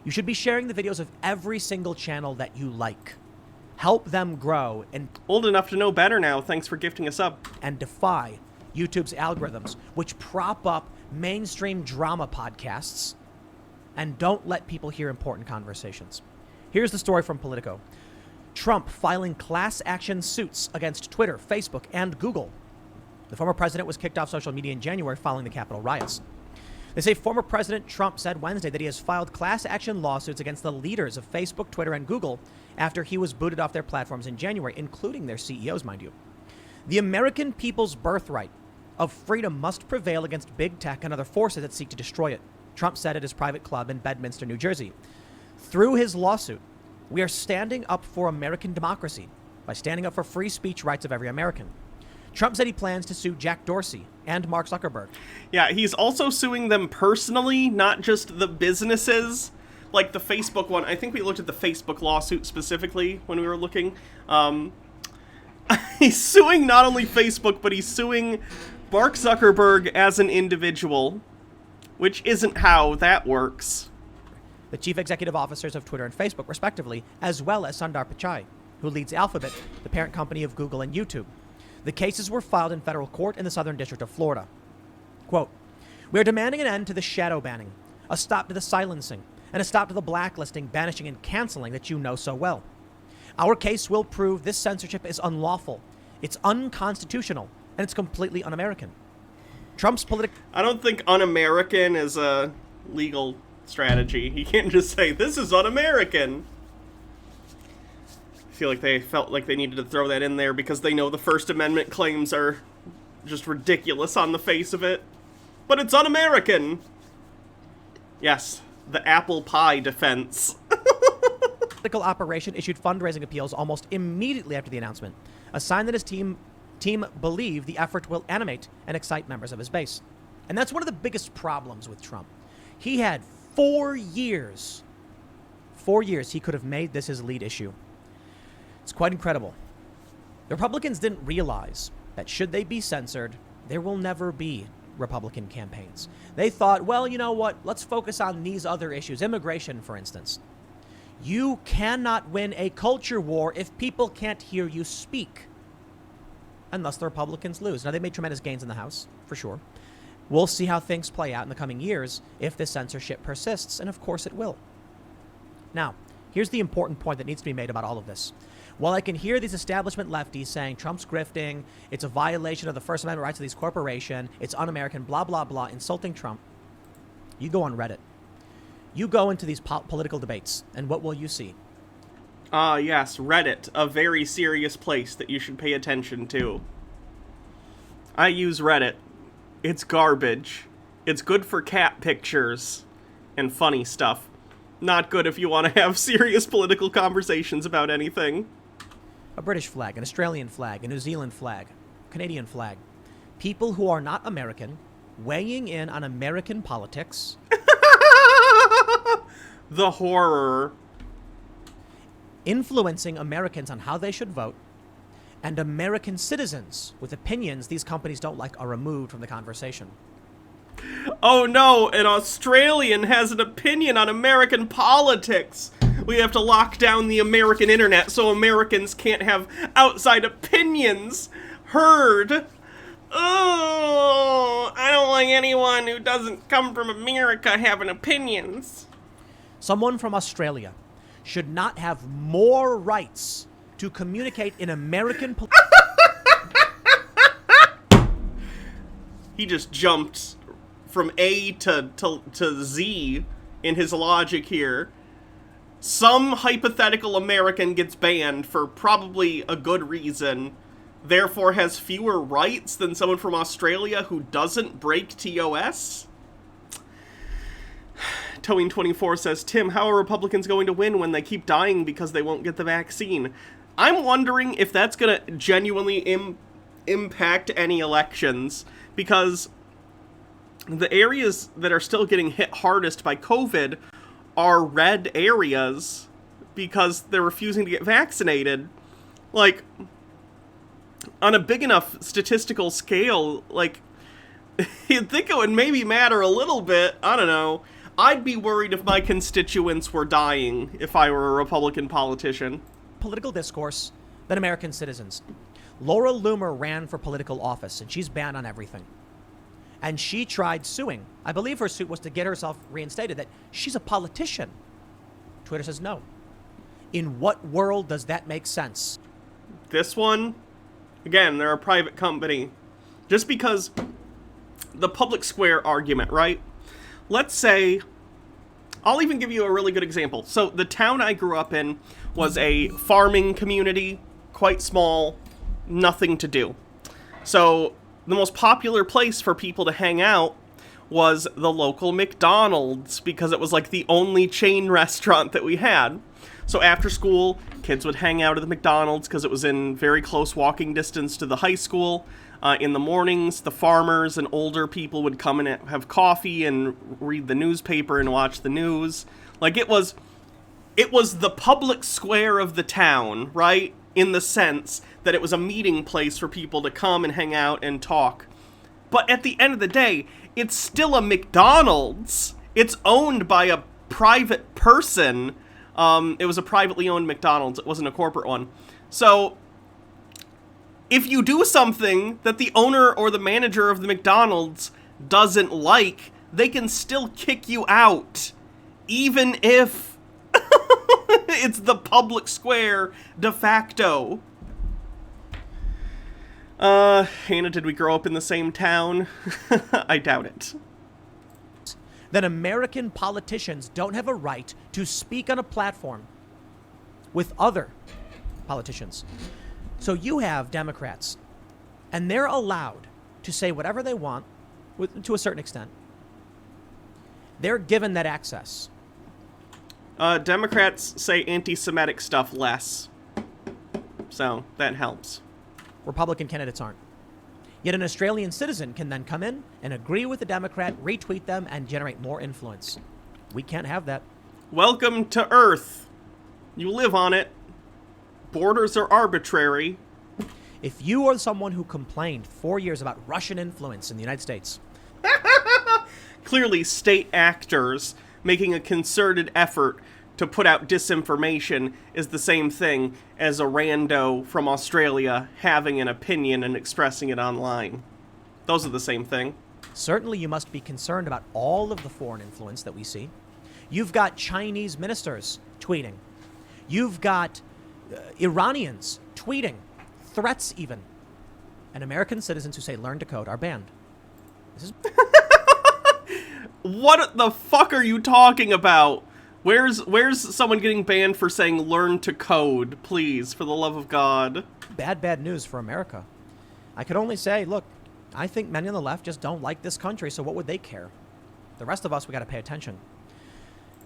You should be sharing the videos of every single channel that you like. Help them grow and... Old enough to know better now, thanks for gifting us up. And defy YouTube's algorithms, which prop up mainstream drama podcasts and don't let people hear important conversations. Here's the story from Politico. Trump filing class action suits against Twitter, Facebook, and Google. The former president was kicked off social media in January following the Capitol riots. They say former President Trump said Wednesday that he has filed class action lawsuits against the leaders of Facebook, Twitter, and Google after he was booted off their platforms in January, including their CEOs, mind you. The American people's birthright of freedom must prevail against big tech and other forces that seek to destroy it, Trump said at his private club in Bedminster, New Jersey. Through his lawsuit, we are standing up for American democracy by standing up for free speech rights of every American. Trump said he plans to sue Jack Dorsey and Mark Zuckerberg. Yeah, he's also suing them personally, not just the businesses. Like the Facebook one. I think we looked at the Facebook lawsuit specifically when we were looking. He's suing not only Facebook, but he's suing Mark Zuckerberg as an individual, which isn't how that works. The chief executive officers of Twitter and Facebook, respectively, as well as Sundar Pichai, who leads Alphabet, the parent company of Google and YouTube. The cases were filed in federal court in the Southern District of Florida. Quote, we are demanding an end to the shadow banning, a stop to the silencing, and a stop to the blacklisting, banishing, and canceling that you know so well. Our case will prove this censorship is unlawful, it's unconstitutional, and it's completely un-American. Trump's I don't think un-American is a legal strategy. You can't just say, this is un-American. I feel like they felt like they needed to throw that in there because they know the First Amendment claims are just ridiculous on the face of it. But it's un-American. Yes, the apple pie defense. Political operation issued fundraising appeals almost immediately after the announcement, a sign that his team believe the effort will animate and excite members of his base. And that's one of the biggest problems with Trump. He had 4 years. 4 years he could have made this his lead issue. It's quite incredible. The Republicans didn't realize that should they be censored, there will never be Republican campaigns. They thought, well, you know what? Let's focus on these other issues. Immigration, for instance. You cannot win a culture war if people can't hear you speak. And thus the Republicans lose. Now, they made tremendous gains in the House, for sure. We'll see how things play out in the coming years if this censorship persists, and of course it will. Now, here's the important point that needs to be made about all of this. While I can hear these establishment lefties saying Trump's grifting, it's a violation of the First Amendment rights of these corporations, it's un-American, blah, blah, blah, insulting Trump, you go on Reddit. You go into these political debates, and what will you see? Yes, Reddit, a very serious place that you should pay attention to. I use Reddit. It's garbage. It's good for cat pictures and funny stuff. Not good if you want to have serious political conversations about anything. A British flag, an Australian flag, a New Zealand flag, Canadian flag. People who are not American weighing in on American politics. The horror. Influencing Americans on how they should vote. and American citizens with opinions these companies don't like are removed from the conversation. Oh no, an Australian has an opinion on American politics. We have to lock down the American internet so Americans can't have outside opinions heard. Oh, I don't like anyone who doesn't come from America having opinions. Someone from Australia should not have more rights to communicate in American He just jumped from A to Z in his logic here. Some hypothetical American gets banned for probably a good reason, therefore has fewer rights than someone from Australia who doesn't break TOS? Towing24 says, Tim, how are Republicans going to win when they keep dying because they won't get the vaccine? I'm wondering if that's going to genuinely impact any elections, because the areas that are still getting hit hardest by COVID are red areas because they're refusing to get vaccinated. Like, on a big enough statistical scale, like, you'd think it would maybe matter a little bit. I don't know. I'd be worried if my constituents were dying if I were a Republican politician. Political discourse than American citizens. Laura Loomer ran for political office, and she's banned on everything. And she tried suing. I believe her suit was to get herself reinstated, that she's a politician. Twitter says no. In what world does that make sense? This one, again, they're a private company. Just because the public square argument, right? Let's say, I'll even give you a really good example. So the town I grew up in was a farming community, quite small, nothing to do. So the most popular place for people to hang out was the local McDonald's, because it was like the only chain restaurant that we had. So after school, kids would hang out at the McDonald's because it was in very close walking distance to the high school. In the mornings, the farmers and older people would come and have coffee and read the newspaper and watch the news. Like, it was the public square of the town, right? In the sense that it was a meeting place for people to come and hang out and talk. But at the end of the day, it's still a McDonald's. It's owned by a private person. It was a privately owned McDonald's. It wasn't a corporate one. So if you do something that the owner or the manager of the McDonald's doesn't like, they can still kick you out, even if it's the public square de facto. Hannah, did we grow up in the same town? I doubt it. That American politicians don't have a right to speak on a platform with other politicians. So you have Democrats, and they're allowed to say whatever they want, to a certain extent. They're given that access. Democrats say anti-Semitic stuff less, so that helps. Republican candidates aren't. Yet an Australian citizen can then come in and agree with the Democrat, retweet them, and generate more influence. We can't have that. Welcome to Earth. You live on it. Borders are arbitrary. If you are someone who complained 4 years about Russian influence in the United States... Clearly, state actors making a concerted effort to put out disinformation is the same thing as a rando from Australia having an opinion and expressing it online. Those are the same thing. Certainly you must be concerned about all of the foreign influence that we see. You've got Chinese ministers tweeting. You've got Iranians tweeting, threats even. And American citizens who say learn to code are banned. This is... What the fuck are you talking about? Where's someone getting banned for saying learn to code, please, for the love of God? Bad news for America. I could only say, look, I think many on the left just don't like this country, so what would they care? The rest of us, we got to pay attention.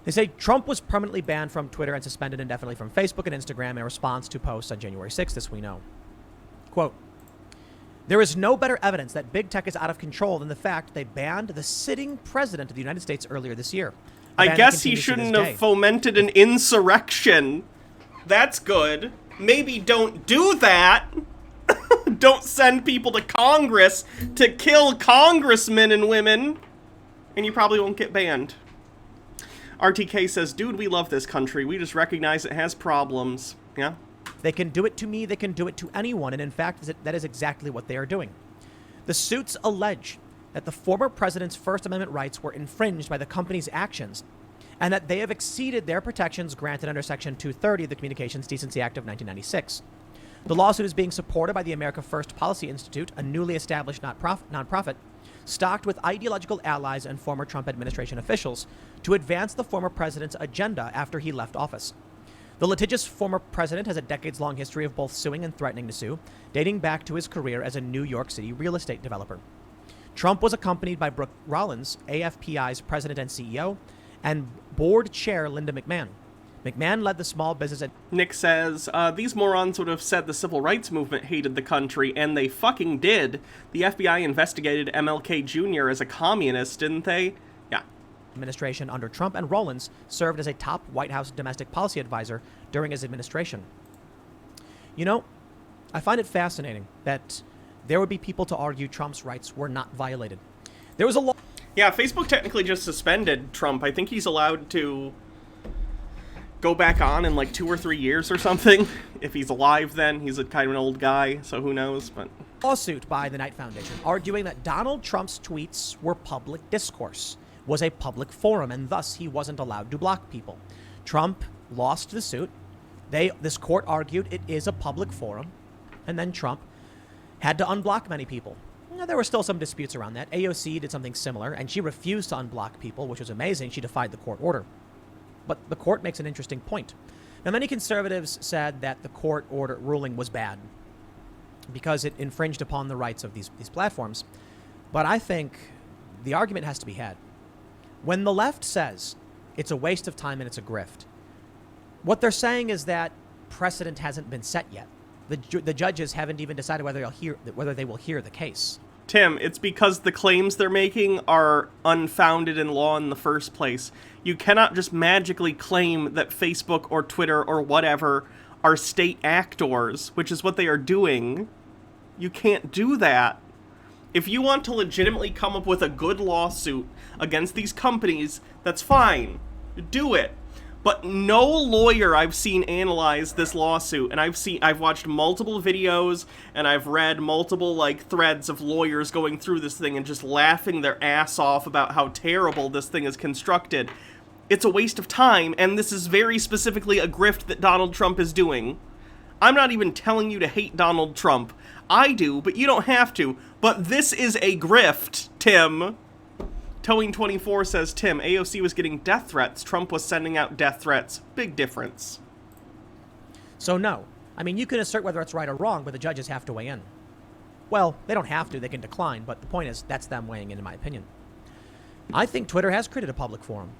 They say Trump was permanently banned from Twitter and suspended indefinitely from Facebook and Instagram in response to posts on January 6th, this we know. Quote, there is no better evidence that big tech is out of control than the fact they banned the sitting president of the United States earlier this year. I guess he shouldn't have fomented an insurrection. That's good. Maybe don't do that. Don't send people to Congress to kill congressmen and women, and you probably won't get banned. RTK says, dude, we love this country. We just recognize it has problems. Yeah? They can do it to me, they can do it to anyone, and in fact, that is exactly what they are doing. The suits allege that the former president's First Amendment rights were infringed by the company's actions, and that they have exceeded their protections granted under Section 230 of the Communications Decency Act of 1996. The lawsuit is being supported by the America First Policy Institute, a newly established nonprofit stocked with ideological allies and former Trump administration officials to advance the former president's agenda after he left office. The litigious former president has a decades-long history of both suing and threatening to sue, dating back to his career as a New York City real estate developer. Trump was accompanied by Brooke Rollins, AFPI's president and CEO, and board chair Linda McMahon. McMahon led the small business... Nick says, these morons would have said the civil rights movement hated the country, and they fucking did. The FBI investigated MLK Jr. as a communist, didn't they? Yeah. Administration under Trump, and Rollins served as a top White House domestic policy advisor during his administration. You know, I find it fascinating that there would be people to argue Trump's rights were not violated. There was a law... Yeah, Facebook technically just suspended Trump. I think he's allowed to go back on in like 2 or 3 years or something. If he's alive then. He's a kind of an old guy, so who knows, but... Lawsuit by the Knight Foundation arguing that Donald Trump's tweets were public discourse, was a public forum, and thus he wasn't allowed to block people. Trump lost the suit. This court argued it is a public forum, and then Trump had to unblock many people. Now, there were still some disputes around that. AOC did something similar, and she refused to unblock people, which was amazing. She defied the court order. But the court makes an interesting point. Now, many conservatives said that the court order ruling was bad because it infringed upon the rights of these platforms. But I think the argument has to be had. When the left says it's a waste of time and it's a grift, what they're saying is that precedent hasn't been set yet. The judges haven't even decided whether they will hear the case. Tim, it's because the claims they're making are unfounded in law in the first place. You cannot just magically claim that Facebook or Twitter or whatever are state actors, which is what they are doing. You can't do that. If you want to legitimately come up with a good lawsuit against these companies, that's fine. Do it. But no lawyer I've seen analyze this lawsuit, and I've watched multiple videos, and I've read multiple, threads of lawyers going through this thing and just laughing their ass off about how terrible this thing is constructed. It's a waste of time, and this is very specifically a grift that Donald Trump is doing. I'm not even telling you to hate Donald Trump. I do, but you don't have to. But this is a grift, Tim. Towing24 says, Tim, AOC was getting death threats. Trump was sending out death threats. Big difference. So no. I mean, you can assert whether it's right or wrong, but the judges have to weigh in. Well, they don't have to. They can decline. But the point is, that's them weighing in my opinion. I think Twitter has created a public forum.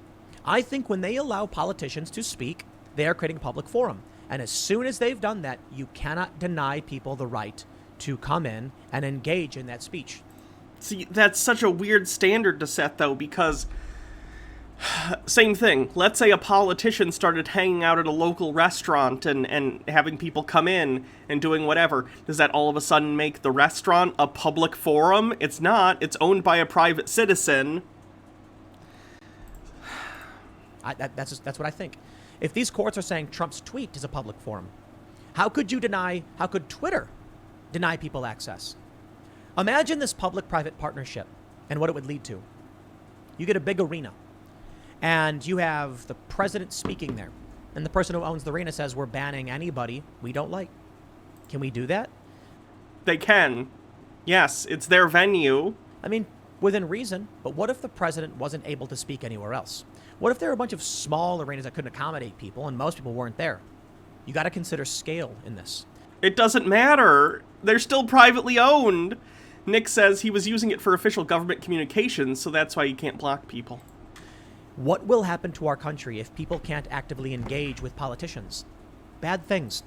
I think when they allow politicians to speak, they are creating a public forum. And as soon as they've done that, you cannot deny people the right to come in and engage in that speech. See, that's such a weird standard to set, though, because same thing. Let's say a politician started hanging out at a local restaurant and having people come in and doing whatever. Does that all of a sudden make the restaurant a public forum? It's not. It's owned by a private citizen. That's what I think. If these courts are saying Trump's tweet is a public forum, how could Twitter deny people access? Imagine this public-private partnership and what it would lead to. You get a big arena, and you have the president speaking there, and the person who owns the arena says, we're banning anybody we don't like. Can we do that? They can. Yes, it's their venue. I mean, within reason, but what if the president wasn't able to speak anywhere else? What if there were a bunch of small arenas that couldn't accommodate people, and most people weren't there? You got to consider scale in this. It doesn't matter. They're still privately owned. Nick says he was using it for official government communications, so that's why you can't block people. What will happen to our country if people can't actively engage with politicians? Bad things.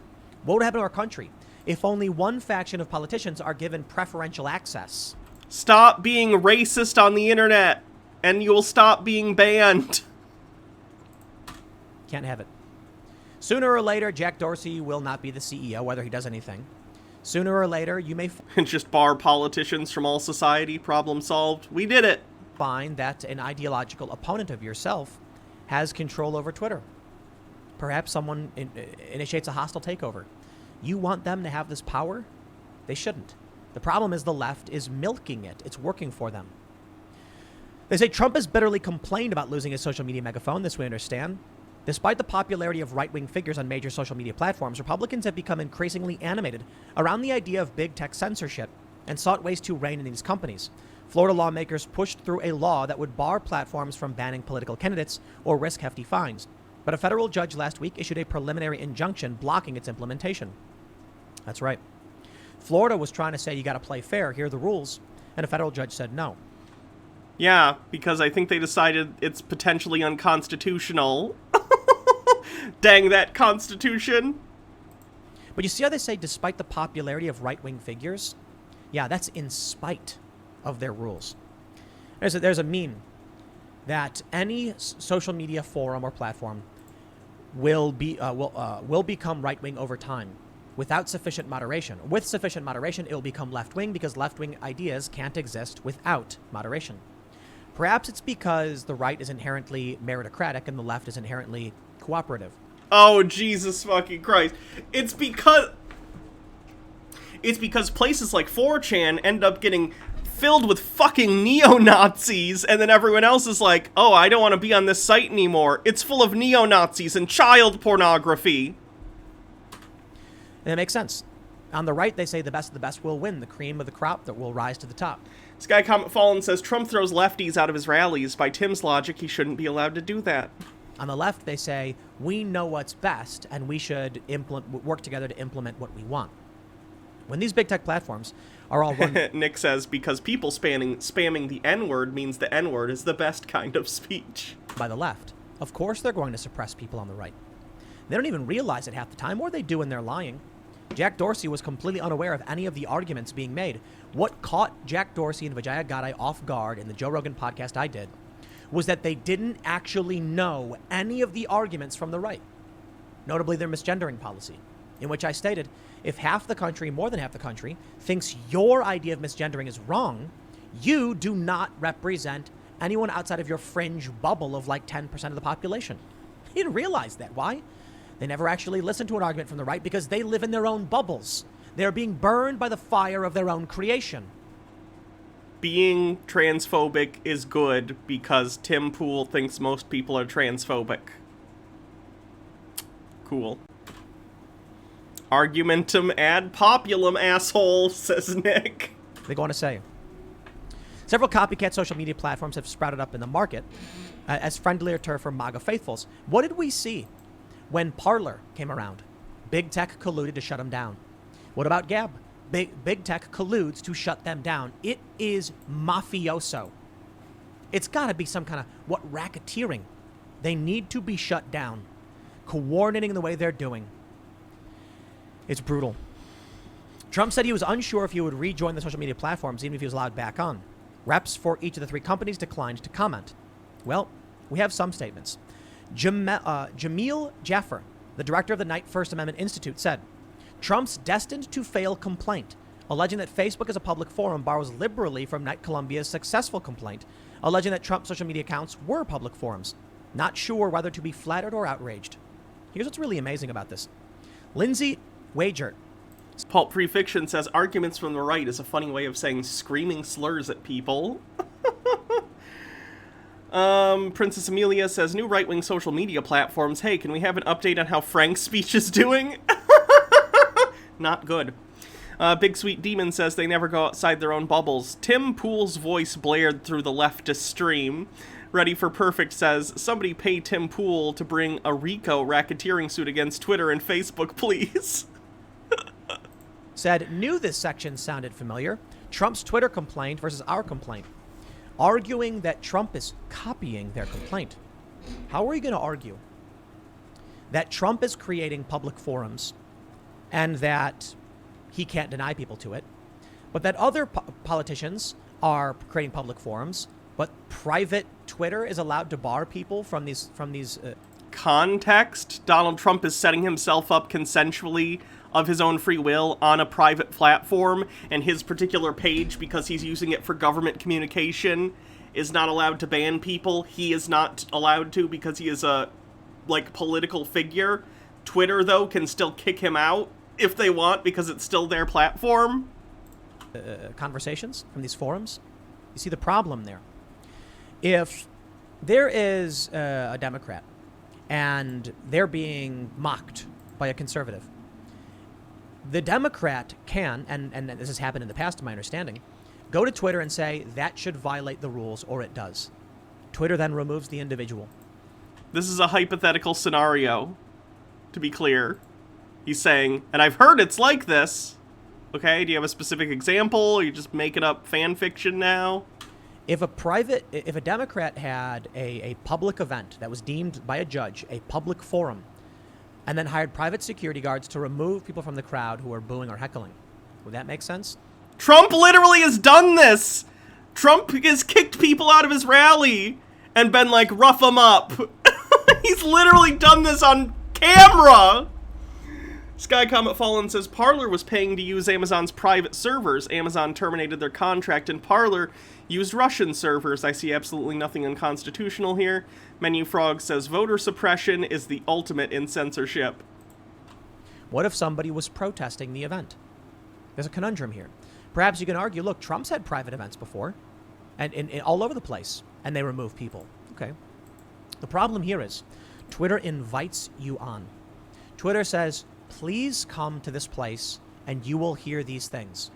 What would happen to our country if only one faction of politicians are given preferential access? Stop being racist on the internet, and you'll stop being banned. Can't have it. Sooner or later, Jack Dorsey will not be the CEO, whether he does anything. Sooner or later, you may And just bar politicians from all society, problem solved. We did it. find that an ideological opponent of yourself has control over Twitter. Perhaps someone initiates a hostile takeover. You want them to have this power? They shouldn't. The problem is the left is milking it. It's working for them. They say Trump has bitterly complained about losing his social media megaphone. This we understand. Despite the popularity of right-wing figures on major social media platforms, Republicans have become increasingly animated around the idea of big tech censorship and sought ways to rein in these companies. Florida lawmakers pushed through a law that would bar platforms from banning political candidates or risk hefty fines. But a federal judge last week issued a preliminary injunction blocking its implementation. That's right. Florida was trying to say you got to play fair, here are the rules, and a federal judge said no. Yeah, because I think they decided it's potentially unconstitutional. Dang that Constitution. But you see how they say despite the popularity of right-wing figures? Yeah, that's in spite of their rules. There's a meme that any social media forum or platform will become right-wing over time without sufficient moderation. With sufficient moderation, it will become left-wing because left-wing ideas can't exist without moderation. Perhaps it's because the right is inherently meritocratic and the left is inherently cooperative. Oh, Jesus fucking Christ. It's because places like 4chan end up getting filled with fucking neo-Nazis, and then everyone else is like, oh, I don't want to be on this site anymore. It's full of neo-Nazis and child pornography. And it makes sense. On the right, they say the best of the best will win, the cream of the crop that will rise to the top. Sky Comet Fallen says, Trump throws lefties out of his rallies. By Tim's logic, he shouldn't be allowed to do that. On the left, they say, we know what's best, and we should work together to implement what we want. When these big tech platforms are all run... Nick says, because people spamming the N-word means the N-word is the best kind of speech. By the left, of course they're going to suppress people on the right. They don't even realize it half the time, or they do when they're lying. Jack Dorsey was completely unaware of any of the arguments being made. What caught Jack Dorsey and Vijaya Gadde off guard in the Joe Rogan podcast I did was that they didn't actually know any of the arguments from the right, notably their misgendering policy, in which I stated, if half the country, more than half the country, thinks your idea of misgendering is wrong, you do not represent anyone outside of your fringe bubble of like 10% of the population. You didn't realize that. Why? They never actually listen to an argument from the right because they live in their own bubbles. They're being burned by the fire of their own creation. Being transphobic is good because Tim Pool thinks most people are transphobic. Cool. Argumentum ad populum, asshole, says Nick. They go on to say, several copycat social media platforms have sprouted up in the market as friendlier turf for MAGA faithfuls. What did we see when Parler came around? Big tech colluded to shut them down. What about Gab? Big tech colludes to shut them down. It is mafioso. It's got to be some kind of, racketeering. They need to be shut down. Coordinating the way they're doing. It's brutal. Trump said he was unsure if he would rejoin the social media platforms even if he was allowed back on. Reps for each of the three companies declined to comment. Well, we have some statements. Jamil Jaffer, the director of the Knight First Amendment Institute, said, Trump's destined to fail complaint, alleging that Facebook as a public forum borrows liberally from Knight Columbia's successful complaint, alleging that Trump's social media accounts were public forums. Not sure whether to be flattered or outraged. Here's what's really amazing about this. Lindsay Wagert. Pulp Free Fiction says, arguments from the right is a funny way of saying screaming slurs at people. Princess Amelia says, new right-wing social media platforms. Hey, can we have an update on how Frank's speech is doing? Not good. Big Sweet Demon says they never go outside their own bubbles. Tim Pool's voice blared through the leftist stream. Ready for Perfect says, somebody pay Tim Pool to bring a RICO racketeering suit against Twitter and Facebook, please. Said, knew this section sounded familiar. Trump's Twitter complaint versus our complaint. Arguing that Trump is copying their complaint. How are you going to argue that Trump is creating public forums and that he can't deny people to it, but that other politicians are creating public forums, but private Twitter is allowed to bar people from these context? Donald Trump is setting himself up consensually of his own free will on a private platform, and his particular page, because he's using it for government communication, is not allowed to ban people. He is not allowed to because he is a, like, political figure. Twitter, though, can still kick him out if they want because it's still their platform. Conversations from these forums. You see the problem there. If there is a Democrat and they're being mocked by a conservative, the Democrat can, and this has happened in the past to my understanding, go to Twitter and say that should violate the rules, or it does. Twitter then removes the individual. This is a hypothetical scenario, to be clear. He's saying, and I've heard it's like this. Okay, do you have a specific example? Are you just making up fan fiction now? If a Democrat had a public event that was deemed by a judge a public forum, and then hired private security guards to remove people from the crowd who are booing or heckling, would that make sense? Trump literally has done this! Trump has kicked people out of his rally and been like, rough them up. He's literally done this on camera! Sky Comet Fallen says, Parler was paying to use Amazon's private servers. Amazon terminated their contract and Parler used Russian servers. I see absolutely nothing unconstitutional here. Menu Frog says, voter suppression is the ultimate in censorship. What if somebody was protesting the event? There's a conundrum here. Perhaps you can argue, look, Trump's had private events before, and all over the place, and they remove people. Okay. The problem here is Twitter invites you on. Twitter says, please come to this place and you will hear these things.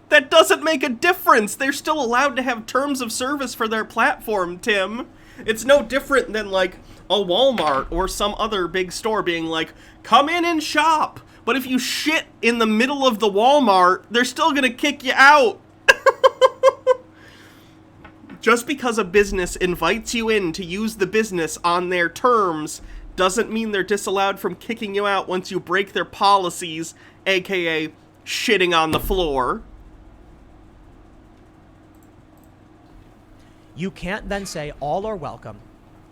That doesn't make a difference. They're still allowed to have terms of service for their platform, Tim. It's no different than like a Walmart or some other big store being like, come in and shop. But if you shit in the middle of the Walmart, they're still gonna kick you out. Just because a business invites you in to use the business on their terms doesn't mean they're disallowed from kicking you out once you break their policies, aka shitting on the floor. You can't then say all are welcome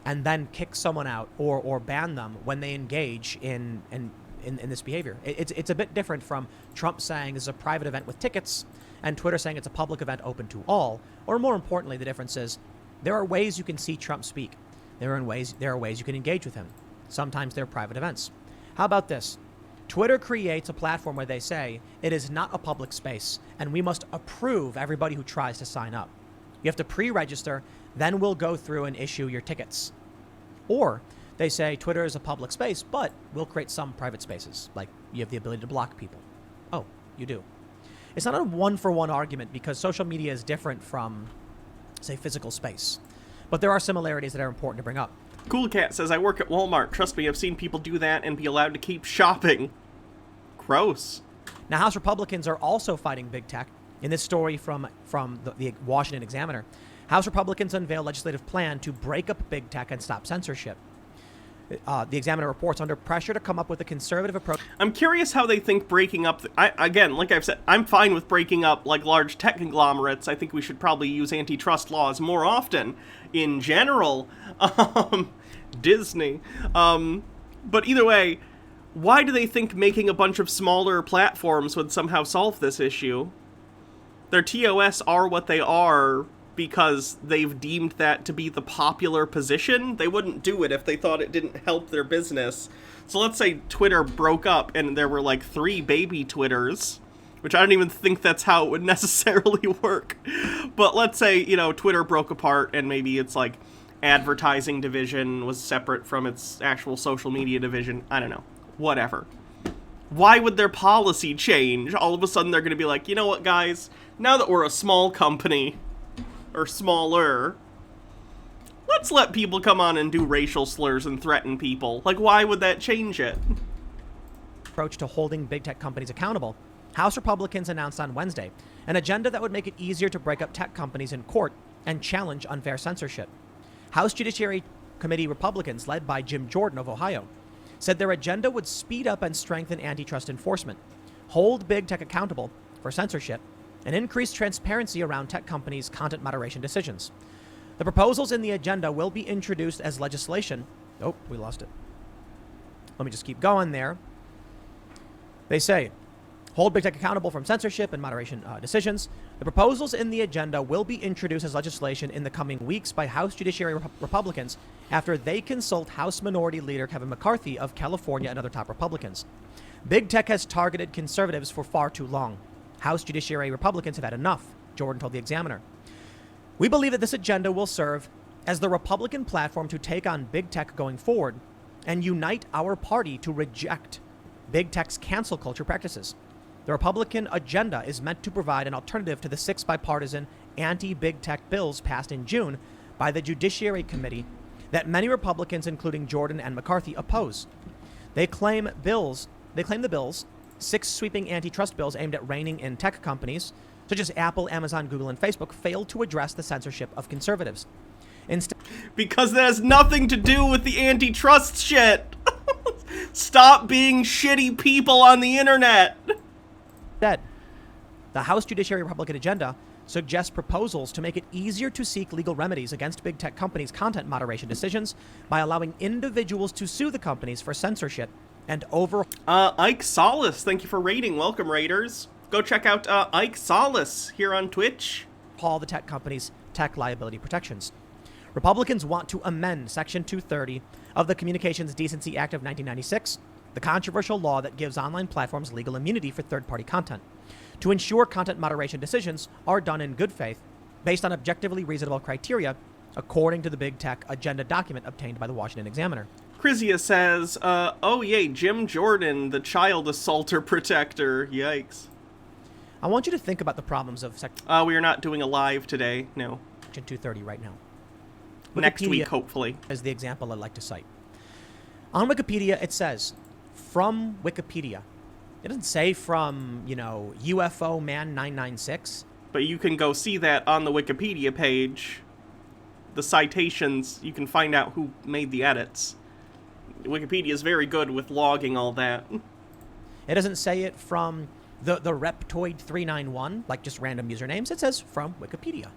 and then kick someone out or ban them when they engage in this behavior. It's a bit different from Trump saying this is a private event with tickets and Twitter saying it's a public event open to all. Or more importantly, the difference is there are ways you can see Trump speak. There are ways you can engage with him. Sometimes they're private events. How about this? Twitter creates a platform where they say it is not a public space and we must approve everybody who tries to sign up. You have to pre-register, then we'll go through and issue your tickets. Or they say Twitter is a public space, but we'll create some private spaces, like you have the ability to block people. Oh, you do. It's not a one-for-one argument because social media is different from, say, physical space. But there are similarities that are important to bring up. Cool Cat says, I work at Walmart. Trust me, I've seen people do that and be allowed to keep shopping. Gross. Now, House Republicans are also fighting big tech. In this story from the Washington Examiner, House Republicans unveil legislative plan to break up big tech and stop censorship. The Examiner reports under pressure to come up with a conservative approach. I'm curious how they think breaking up... again, like I've said, I'm fine with breaking up like large tech conglomerates. I think we should probably use antitrust laws more often in general. Disney. But either way, why do they think making a bunch of smaller platforms would somehow solve this issue? Their TOS are what they are because they've deemed that to be the popular position. They wouldn't do it if they thought it didn't help their business. So let's say Twitter broke up and there were like 3 baby Twitters, which I don't even think that's how it would necessarily work. But let's say, you know, Twitter broke apart and maybe it's like advertising division was separate from its actual social media division. I don't know. Whatever. Why would their policy change? All of a sudden they're going to be like, you know what, guys? Now that we're a small company, or smaller, let's let people come on and do racial slurs and threaten people. Like, why would that change it? Approach to holding big tech companies accountable. House Republicans announced on Wednesday an agenda that would make it easier to break up tech companies in court and challenge unfair censorship. House Judiciary Committee Republicans, led by Jim Jordan of Ohio, said their agenda would speed up and strengthen antitrust enforcement, hold big tech accountable for censorship, and increase transparency around tech companies' content moderation decisions. The proposals in the agenda will be introduced as legislation. Oh, we lost it. Let me just keep going there. They say, hold big tech accountable from censorship and moderation decisions. The proposals in the agenda will be introduced as legislation in the coming weeks by House Judiciary Republicans after they consult House Minority Leader Kevin McCarthy of California and other top Republicans. Big tech has targeted conservatives for far too long. House Judiciary Republicans have had enough, Jordan told the Examiner. We believe that this agenda will serve as the Republican platform to take on big tech going forward and unite our party to reject big tech's cancel culture practices. The Republican agenda is meant to provide an alternative to the 6 bipartisan anti-big tech bills passed in June by the Judiciary Committee that many Republicans, including Jordan and McCarthy, oppose. They claim the bills, 6 sweeping antitrust bills aimed at reining in tech companies, such as Apple, Amazon, Google, and Facebook, failed to address the censorship of conservatives. Instead, because that has nothing to do with the antitrust shit. Stop being shitty people on the internet. The House Judiciary Republican agenda suggests proposals to make it easier to seek legal remedies against big tech companies' content moderation decisions by allowing individuals to sue the companies for censorship and Ike Solace, thank you for raiding. Welcome, raiders. Go check out Ike Solace here on Twitch. Call the tech companies' tech liability protections. Republicans want to amend Section 230 of the Communications Decency Act of 1996, the controversial law that gives online platforms legal immunity for third-party content, to ensure content moderation decisions are done in good faith, based on objectively reasonable criteria, according to the big tech agenda document obtained by the Washington Examiner. Chrysia says, oh yay, Jim Jordan, the child assaulter protector. Yikes. I want you to think about the problems of Section... we are not doing a live today, no. Section 230 right now. Next week, hopefully. Is the example I'd like to cite. On Wikipedia, it says, from Wikipedia. It doesn't say from, UFO Man 996. But you can go see that on the Wikipedia page. The citations, you can find out who made the edits. Wikipedia is very good with logging all that. It doesn't say it from the Reptoid 391, like just random usernames. It says from Wikipedia.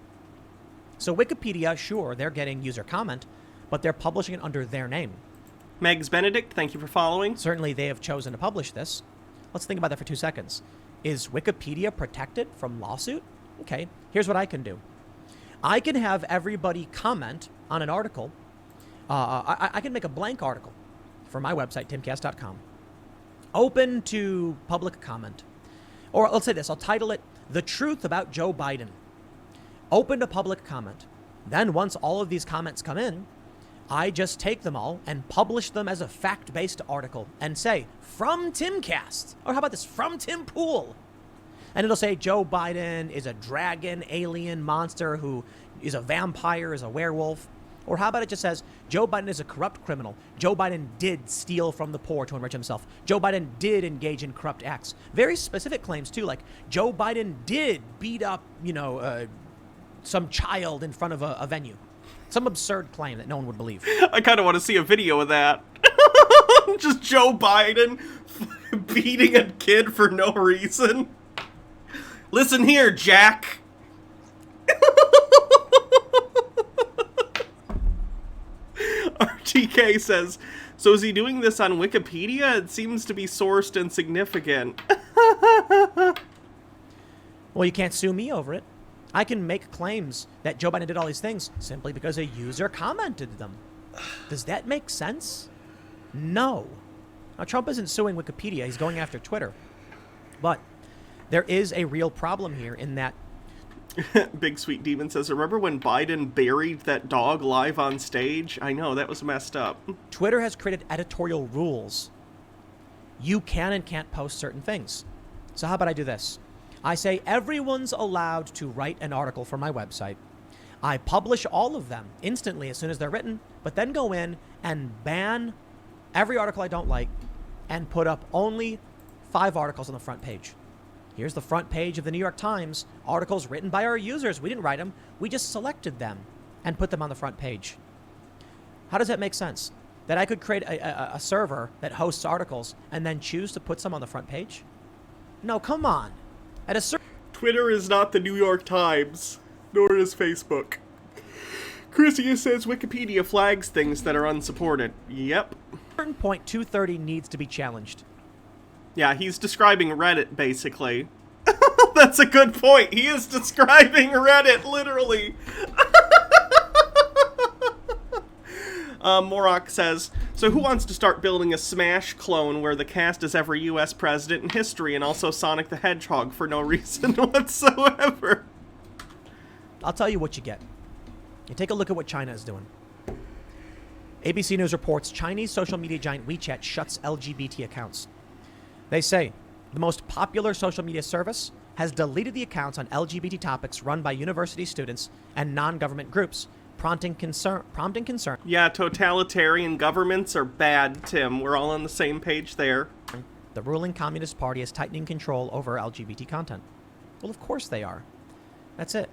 So Wikipedia, sure, they're getting user comment, but they're publishing it under their name. Megs Benedict, thank you for following. Certainly they have chosen to publish this. Let's think about that for 2 seconds. Is Wikipedia protected from lawsuit? Okay, here's what I can do. I can have everybody comment on an article. I can make a blank article for my website, timcast.com. Open to public comment. Or let's say this, I'll title it, The Truth About Joe Biden. Open to public comment. Then once all of these comments come in, I just take them all and publish them as a fact-based article and say, from Timcast. Or how about this, from Tim Pool. And it'll say Joe Biden is a dragon, alien monster who is a vampire, is a werewolf. Or how about it just says, Joe Biden is a corrupt criminal. Joe Biden did steal from the poor to enrich himself. Joe Biden did engage in corrupt acts. Very specific claims, too, like Joe Biden did beat up, some child in front of a venue. Some absurd claim that no one would believe. I kind of want to see a video of that. Just Joe Biden beating a kid for no reason. Listen here, Jack. RTK says, so is he doing this on Wikipedia? It seems to be sourced and significant. Well, you can't sue me over it. I can make claims that Joe Biden did all these things simply because a user commented them. Does that make sense? No. Now, Trump isn't suing Wikipedia. He's going after Twitter. But there is a real problem here in that... Big Sweet Demon says, remember when Biden buried that dog live on stage? I know, that was messed up. Twitter has created editorial rules. You can and can't post certain things. So how about I do this? I say everyone's allowed to write an article for my website. I publish all of them instantly as soon as they're written, but then go in and ban every article I don't like and put up only 5 articles on the front page. Here's the front page of the New York Times, articles written by our users. We didn't write them. We just selected them and put them on the front page. How does that make sense? That I could create a server that hosts articles and then choose to put some on the front page? No, come on. Twitter is not the New York Times, nor is Facebook. Chrysia says Wikipedia flags things that are unsupported. Yep. At a certain point, 230 needs to be challenged. Yeah, he's describing Reddit, basically. That's a good point. He is describing Reddit, literally. Morok says, so who wants to start building a Smash clone where the cast is every U.S. president in history and also Sonic the Hedgehog for no reason whatsoever? I'll tell you what you get. You take a look at what China is doing. ABC News reports Chinese social media giant WeChat shuts LGBT accounts. They say the most popular social media service has deleted the accounts on LGBT topics run by university students and non-government groups, prompting concern. Yeah, totalitarian governments are bad, Tim. We're all on the same page there. The ruling Communist Party is tightening control over LGBT content. Well, of course they are. That's it.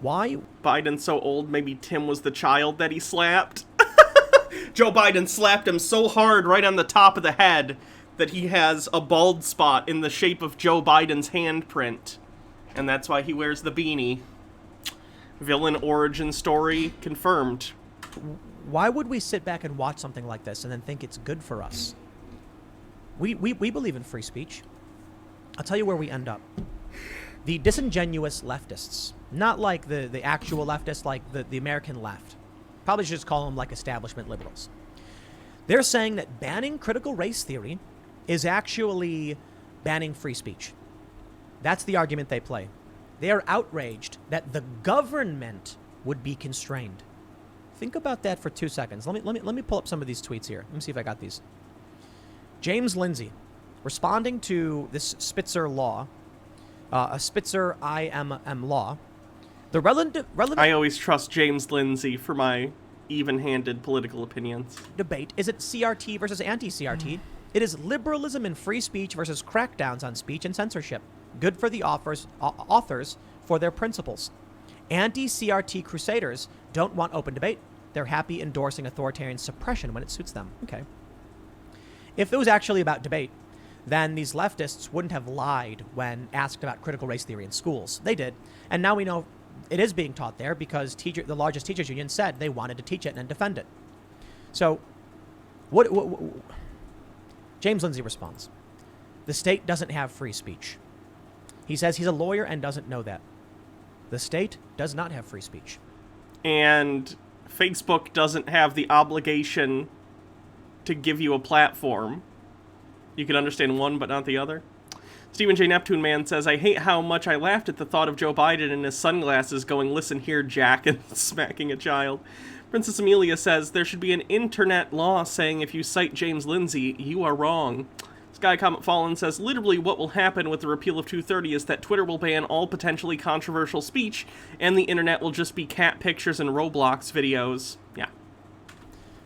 Why? Biden's so old, maybe Tim was the child that he slapped. Joe Biden slapped him so hard right on the top of the head that he has a bald spot in the shape of Joe Biden's handprint. And that's why he wears the beanie. Villain origin story confirmed. Why would we sit back and watch something like this and then think it's good for us? We believe in free speech. I'll tell you where we end up. The disingenuous leftists, not like the actual leftists, like the American left. Probably should just call them like establishment liberals. They're saying that banning critical race theory is actually banning free speech. That's the argument they play. They are outraged that the government would be constrained. Think about that for 2 seconds. Let me pull up some of these tweets here. Let me see if I got these. James Lindsay, responding to this Spitzer law, a Spitzer IMM law, the relevant I always trust James Lindsay for my even-handed political opinions. Debate, is it CRT versus anti-CRT? It is liberalism and free speech versus crackdowns on speech and censorship. Good for the authors for their principles. Anti-CRT crusaders don't want open debate. They're happy endorsing authoritarian suppression when it suits them. Okay. If it was actually about debate, then these leftists wouldn't have lied when asked about critical race theory in schools. They did. And now we know it is being taught there because the largest teachers union said they wanted to teach it and defend it. So, what James Lindsay responds. The state doesn't have free speech. He says he's a lawyer and doesn't know that. The state does not have free speech. And Facebook doesn't have the obligation to give you a platform. You can understand one, but not the other. Stephen J. Neptune Man says, I hate how much I laughed at the thought of Joe Biden in his sunglasses going, listen here, Jack, and smacking a child. Princess Amelia says, there should be an internet law saying if you cite James Lindsay, you are wrong. Sky Comet Fallen says, literally what will happen with the repeal of 230 is that Twitter will ban all potentially controversial speech, and the internet will just be cat pictures and Roblox videos. Yeah.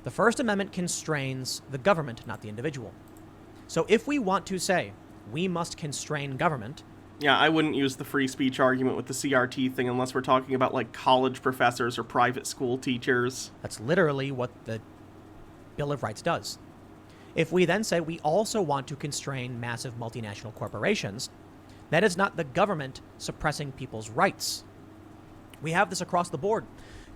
The First Amendment constrains the government, not the individual. So if we want to say we must constrain government... Yeah, I wouldn't use the free speech argument with the CRT thing unless we're talking about, like, college professors or private school teachers. That's literally what the Bill of Rights does. If we then say we also want to constrain massive multinational corporations, that is not the government suppressing people's rights. We have this across the board.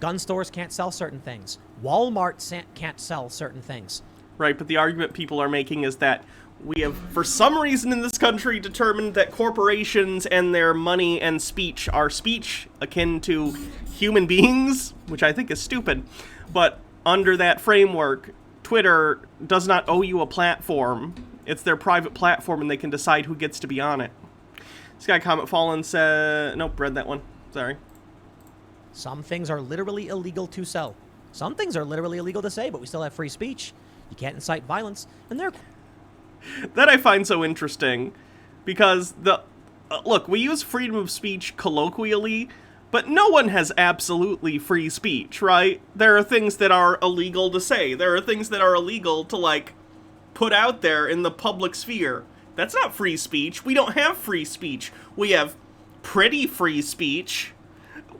Gun stores can't sell certain things. Walmart can't sell certain things. Right, but the argument people are making is that we have, for some reason in this country, determined that corporations and their money and speech are speech akin to human beings, which I think is stupid. But under that framework, Twitter does not owe you a platform. It's their private platform and they can decide who gets to be on it. Sky Comet Fallen said... Nope, read that one. Sorry. Some things are literally illegal to sell. Some things are literally illegal to say, but we still have free speech. You can't incite violence, and they're... That I find so interesting, because look, we use freedom of speech colloquially, but no one has absolutely free speech, right? There are things that are illegal to say. There are things that are illegal to, like, put out there in the public sphere. That's not free speech. We don't have free speech. We have pretty free speech,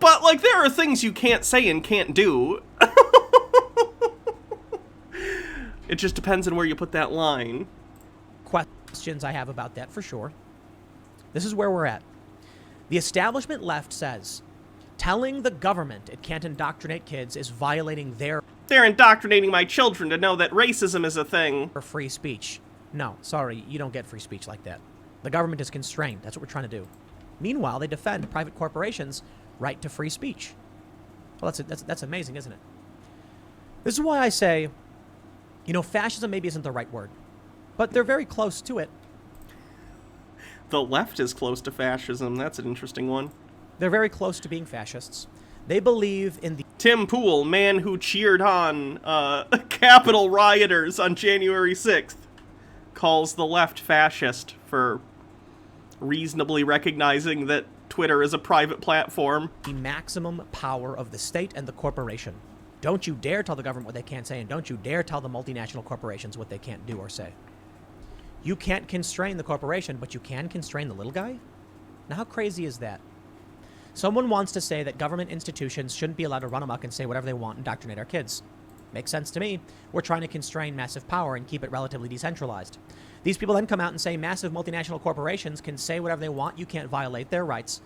but, like, there are things you can't say and can't do. It just depends on where you put that line. Questions I have about that, for sure. This is where we're at. The establishment left says telling the government it can't indoctrinate kids is violating their... They're indoctrinating my children to know that racism is a thing. ...for free speech. No, sorry, you don't get free speech like that. The government is constrained. That's what we're trying to do. Meanwhile, they defend private corporations' right to free speech. Well, that's amazing, isn't it? This is why I say, fascism maybe isn't the right word, but they're very close to it. The left is close to fascism. That's an interesting one. They're very close to being fascists. They believe in the... Tim Pool, man who cheered on Capitol rioters on January 6th, calls the left fascist for reasonably recognizing that Twitter is a private platform. The maximum power of the state and the corporation. Don't you dare tell the government what they can't say, and don't you dare tell the multinational corporations what they can't do or say. You can't constrain the corporation, but you can constrain the little guy? Now, how crazy is that? Someone wants to say that government institutions shouldn't be allowed to run amok and say whatever they want and indoctrinate our kids. Makes sense to me. We're trying to constrain massive power and keep it relatively decentralized. These people then come out and say massive multinational corporations can say whatever they want. You can't violate their rights,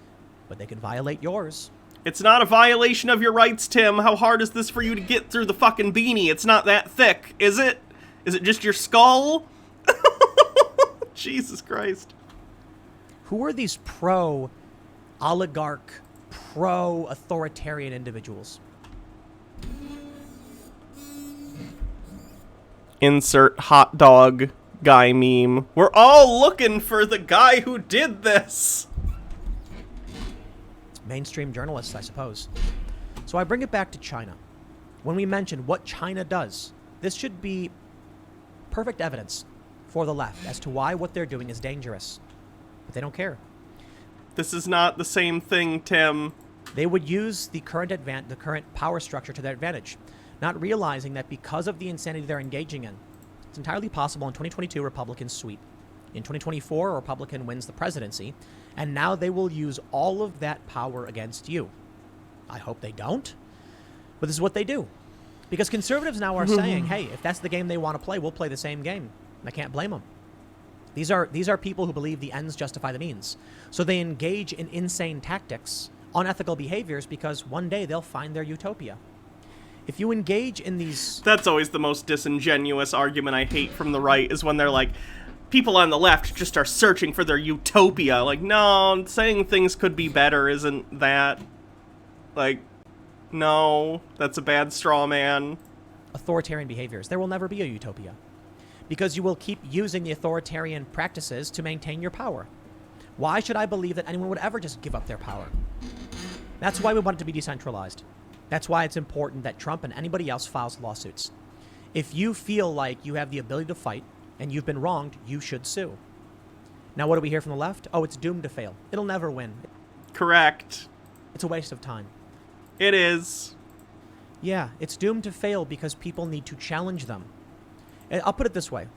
but they can violate yours. It's not a violation of your rights, Tim. How hard is this for you to get through the fucking beanie? It's not that thick, is it? Is it just your skull? Jesus Christ. Who are these pro-oligarch, pro-authoritarian individuals? Insert hot dog guy meme. We're all looking for the guy who did this. Mainstream journalists, I suppose. So I bring it back to China. When we mention what China does, this should be perfect evidence for the left as to why what they're doing is dangerous. But they don't care. This is not the same thing, Tim. They would use the current power structure to their advantage, not realizing that because of the insanity they're engaging in, it's entirely possible in 2022 Republicans sweep. In 2024, a Republican wins the presidency, and now they will use all of that power against you. I hope they don't, but this is what they do. Because conservatives now are saying, hey, if that's the game they want to play, we'll play the same game. And I can't blame them. These are people who believe the ends justify the means. So they engage in insane tactics, unethical behaviors, because one day they'll find their utopia. If you engage in these... That's always the most disingenuous argument I hate from the right, is when they're like, people on the left just are searching for their utopia. Like, no, saying things could be better isn't that. Like, no, that's a bad straw man. Authoritarian behaviors. There will never be a utopia. Because you will keep using the authoritarian practices to maintain your power. Why should I believe that anyone would ever just give up their power? That's why we want it to be decentralized. That's why it's important that Trump and anybody else files lawsuits. If you feel like you have the ability to fight and you've been wronged, you should sue. Now, what do we hear from the left? Oh, it's doomed to fail. It'll never win. Correct. It's a waste of time. It is. Yeah, it's doomed to fail because people need to challenge them. I'll put it this way.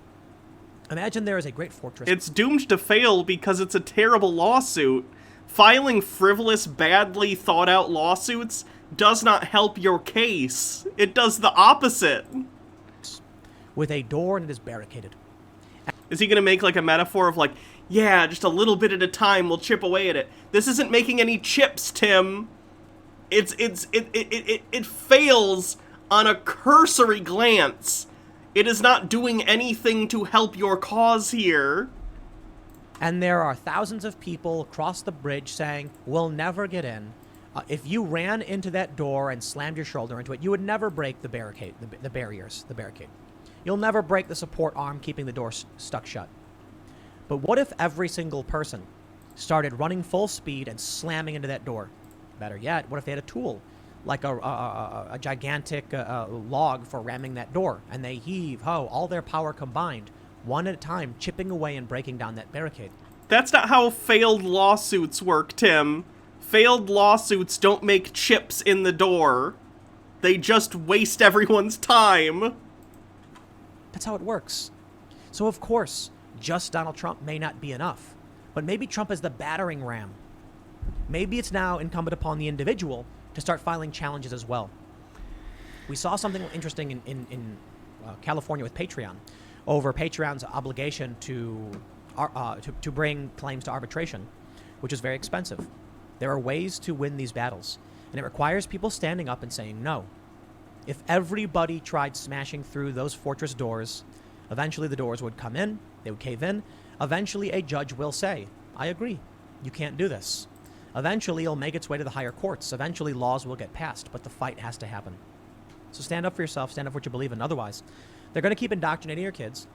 Imagine there is a great fortress. It's doomed to fail because it's a terrible lawsuit. Filing frivolous, badly thought out lawsuits does not help your case. It does the opposite. With a door and it is barricaded. Is he going to make like a metaphor of like, yeah, just a little bit at a time, we'll chip away at it. This isn't making any chips, Tim. It fails on a cursory glance. It is not doing anything to help your cause here. And there are thousands of people across the bridge saying, we'll never get in. If you ran into that door and slammed your shoulder into it, you would never break the barricade, the barricade. You'll never break the support arm keeping the door stuck shut. But what if every single person started running full speed and slamming into that door? Better yet, what if they had a tool, like a gigantic log for ramming that door, and they heave-ho, all their power combined, one at a time, chipping away and breaking down that barricade? That's not how failed lawsuits work, Tim. Failed lawsuits don't make chips in the door. They just waste everyone's time. That's how it works. So of course, just Donald Trump may not be enough, but maybe Trump is the battering ram. Maybe it's now incumbent upon the individual to start filing challenges as well. We saw something interesting in California with Patreon, over Patreon's obligation to bring claims to arbitration, which is very expensive. There are ways to win these battles, and it requires people standing up and saying no. If everybody tried smashing through those fortress doors, Eventually, the doors would come in. They would cave in. Eventually, a judge will say, I agree. You can't do this. Eventually, it'll make its way to the higher courts. Eventually, laws will get passed, but the fight has to happen. So stand up for yourself. Stand up for what you believe in. Otherwise, they're going to keep indoctrinating your kids.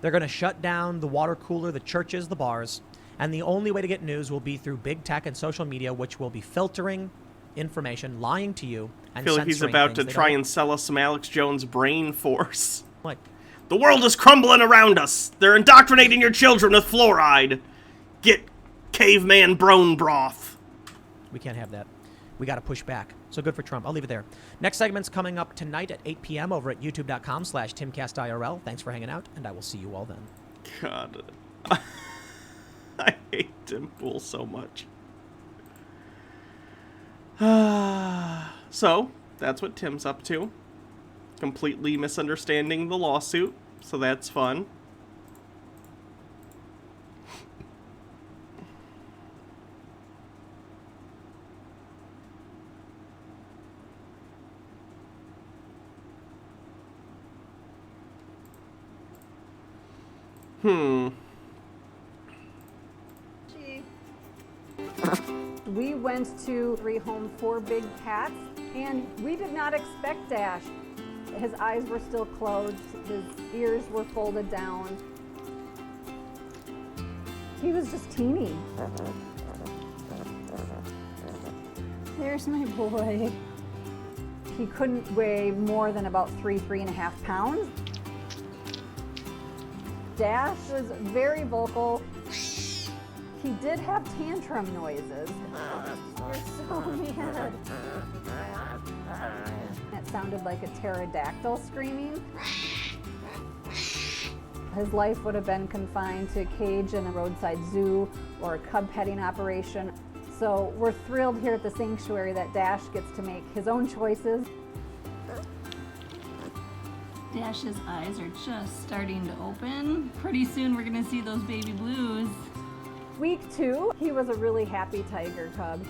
They're going to shut down the water cooler, the churches, the bars. And the only way to get news will be through big tech and social media, which will be filtering information, lying to you, and I feel like he's censoring about to things they try don't and sell us some Alex Jones brain force. like. The world is crumbling around us. They're indoctrinating your children with fluoride. Get caveman bone broth. We can't have that. We got to push back. So good for Trump. I'll leave it there. Next segment's coming up tonight at 8 p.m. over at youtube.com/TimCastIRL. Thanks for hanging out, and I will see you all then. God. I hate Tim Pool so much. So, that's what Tim's up to. Completely misunderstanding the lawsuit, so that's fun. We went to rehome 4 big cats, and we did not expect Dash. His eyes were still closed, his ears were folded down. He was just teeny. There's my boy. He couldn't weigh more than about 3.5 pounds. Dash was very vocal. He did have tantrum noises. You're so mad. It sounded like a pterodactyl screaming. His life would have been confined to a cage in a roadside zoo or a cub petting operation. So we're thrilled here at the sanctuary that Dash gets to make his own choices. Dash's eyes are just starting to open. Pretty soon we're gonna see those baby blues. Week 2, he was a really happy tiger cub.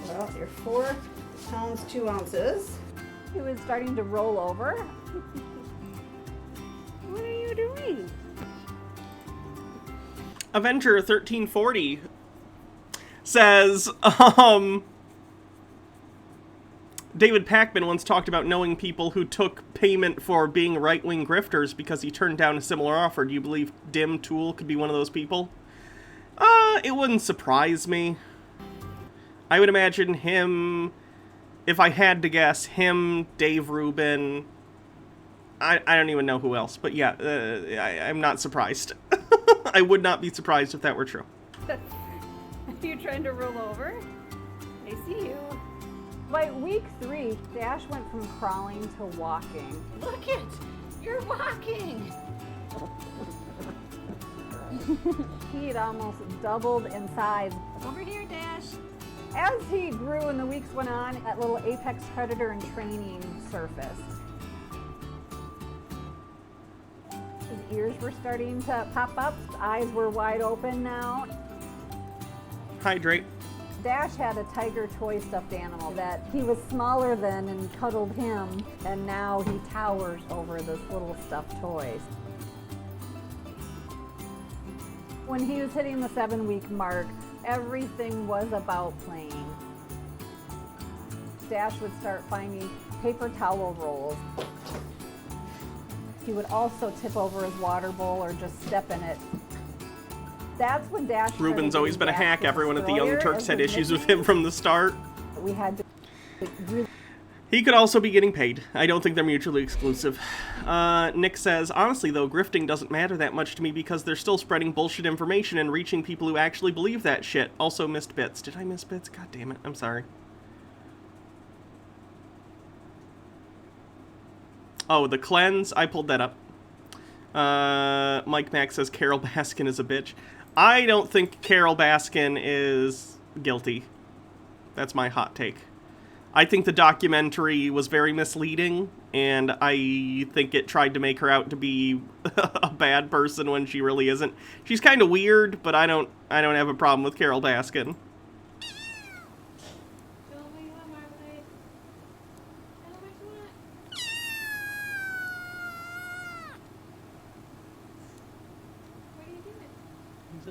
Well, you're 4 pounds 2 ounces. He was starting to roll over. What are you doing? Avenger 1340 says, David Pakman once talked about knowing people who took payment for being right-wing grifters because he turned down a similar offer. Do you believe Dim Tool could be one of those people? It wouldn't surprise me. I would imagine him, if I had to guess, him, Dave Rubin, I don't even know who else, but yeah, I'm not surprised. I would not be surprised if that were true. Are you trying to roll over? I see you. By week 3, Dash went from crawling to walking. Look it! You're walking! He had almost doubled in size. Over here, Dash. As he grew and the weeks went on, that little apex predator in training surfaced. His ears were starting to pop up. His eyes were wide open now. Hydrate. Dash had a tiger toy stuffed animal that he was smaller than and cuddled him, and now he towers over this little stuffed toy. When he was hitting the 7-week mark, everything was about playing. Dash would start finding paper towel rolls. He would also tip over his water bowl or just step in it. That's when Dash. Ruben's always been a hack. Everyone at the Young Turks had issues with him from the start. We had to really. He could also be getting paid. I don't think they're mutually exclusive. Nick says, honestly though, grifting doesn't matter that much to me because they're still spreading bullshit information and reaching people who actually believe that shit. Also missed bits. Did I miss bits? God damn it. I'm sorry. Oh, the cleanse. I pulled that up. Mike Mack says Carol Baskin is a bitch. I don't think Carol Baskin is guilty. That's my hot take. I think the documentary was very misleading, and I think it tried to make her out to be a bad person when she really isn't. She's kind of weird, but I don't have a problem with Carol Baskin.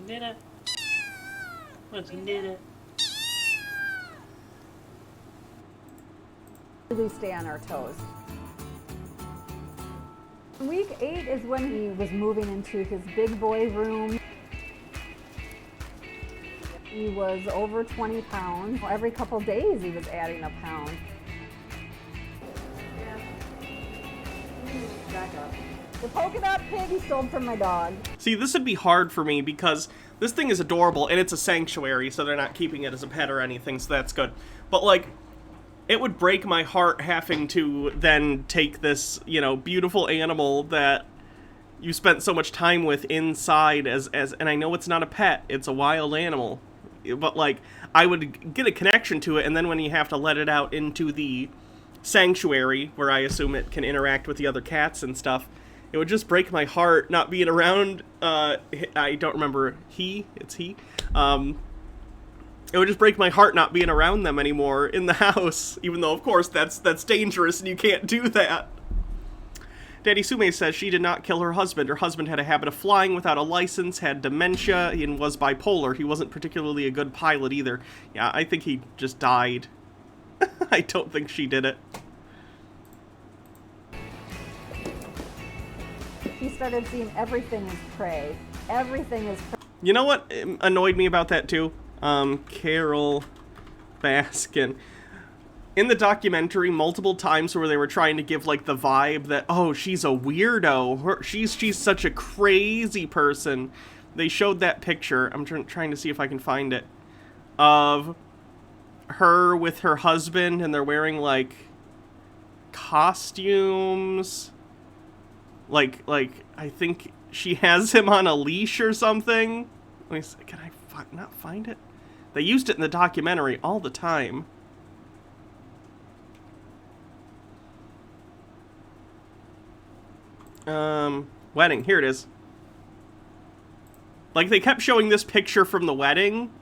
in dinner? What's in dinner? Really stay on our toes. Week 8 is when he was moving into his big boy room. He was over 20 pounds. Every couple days he was adding a pound. Back up. The polka dot pig he stole from my dog. See, this would be hard for me because this thing is adorable and it's a sanctuary, so they're not keeping it as a pet or anything, so that's good. But, like, it would break my heart having to then take this, you know, beautiful animal that you spent so much time with inside and I know it's not a pet, it's a wild animal. But, like, I would get a connection to it, and then when you have to let it out into the sanctuary, where I assume it can interact with the other cats and stuff, it would just break my heart not being around, I don't remember, it's he, it would just break my heart not being around them anymore in the house, even though, of course, that's dangerous and you can't do that. Daddy Sume says she did not kill her husband. Her husband had a habit of flying without a license, had dementia, and was bipolar. He wasn't particularly a good pilot either. Yeah, I think he just died. I don't think she did it. He started seeing everything as prey. Everything is prey. You know what annoyed me about that too? Carol Baskin. In the documentary, multiple times where they were trying to give, like, the vibe that, oh, she's a weirdo. She's such a crazy person. They showed that picture. I'm trying to see if I can find it. Of her with her husband, and they're wearing, like, costumes. Like, I think she has him on a leash or something. Let me see. Can I not find it? They used it in the documentary all the time. Wedding. Here it is. Like, they kept showing this picture from the wedding,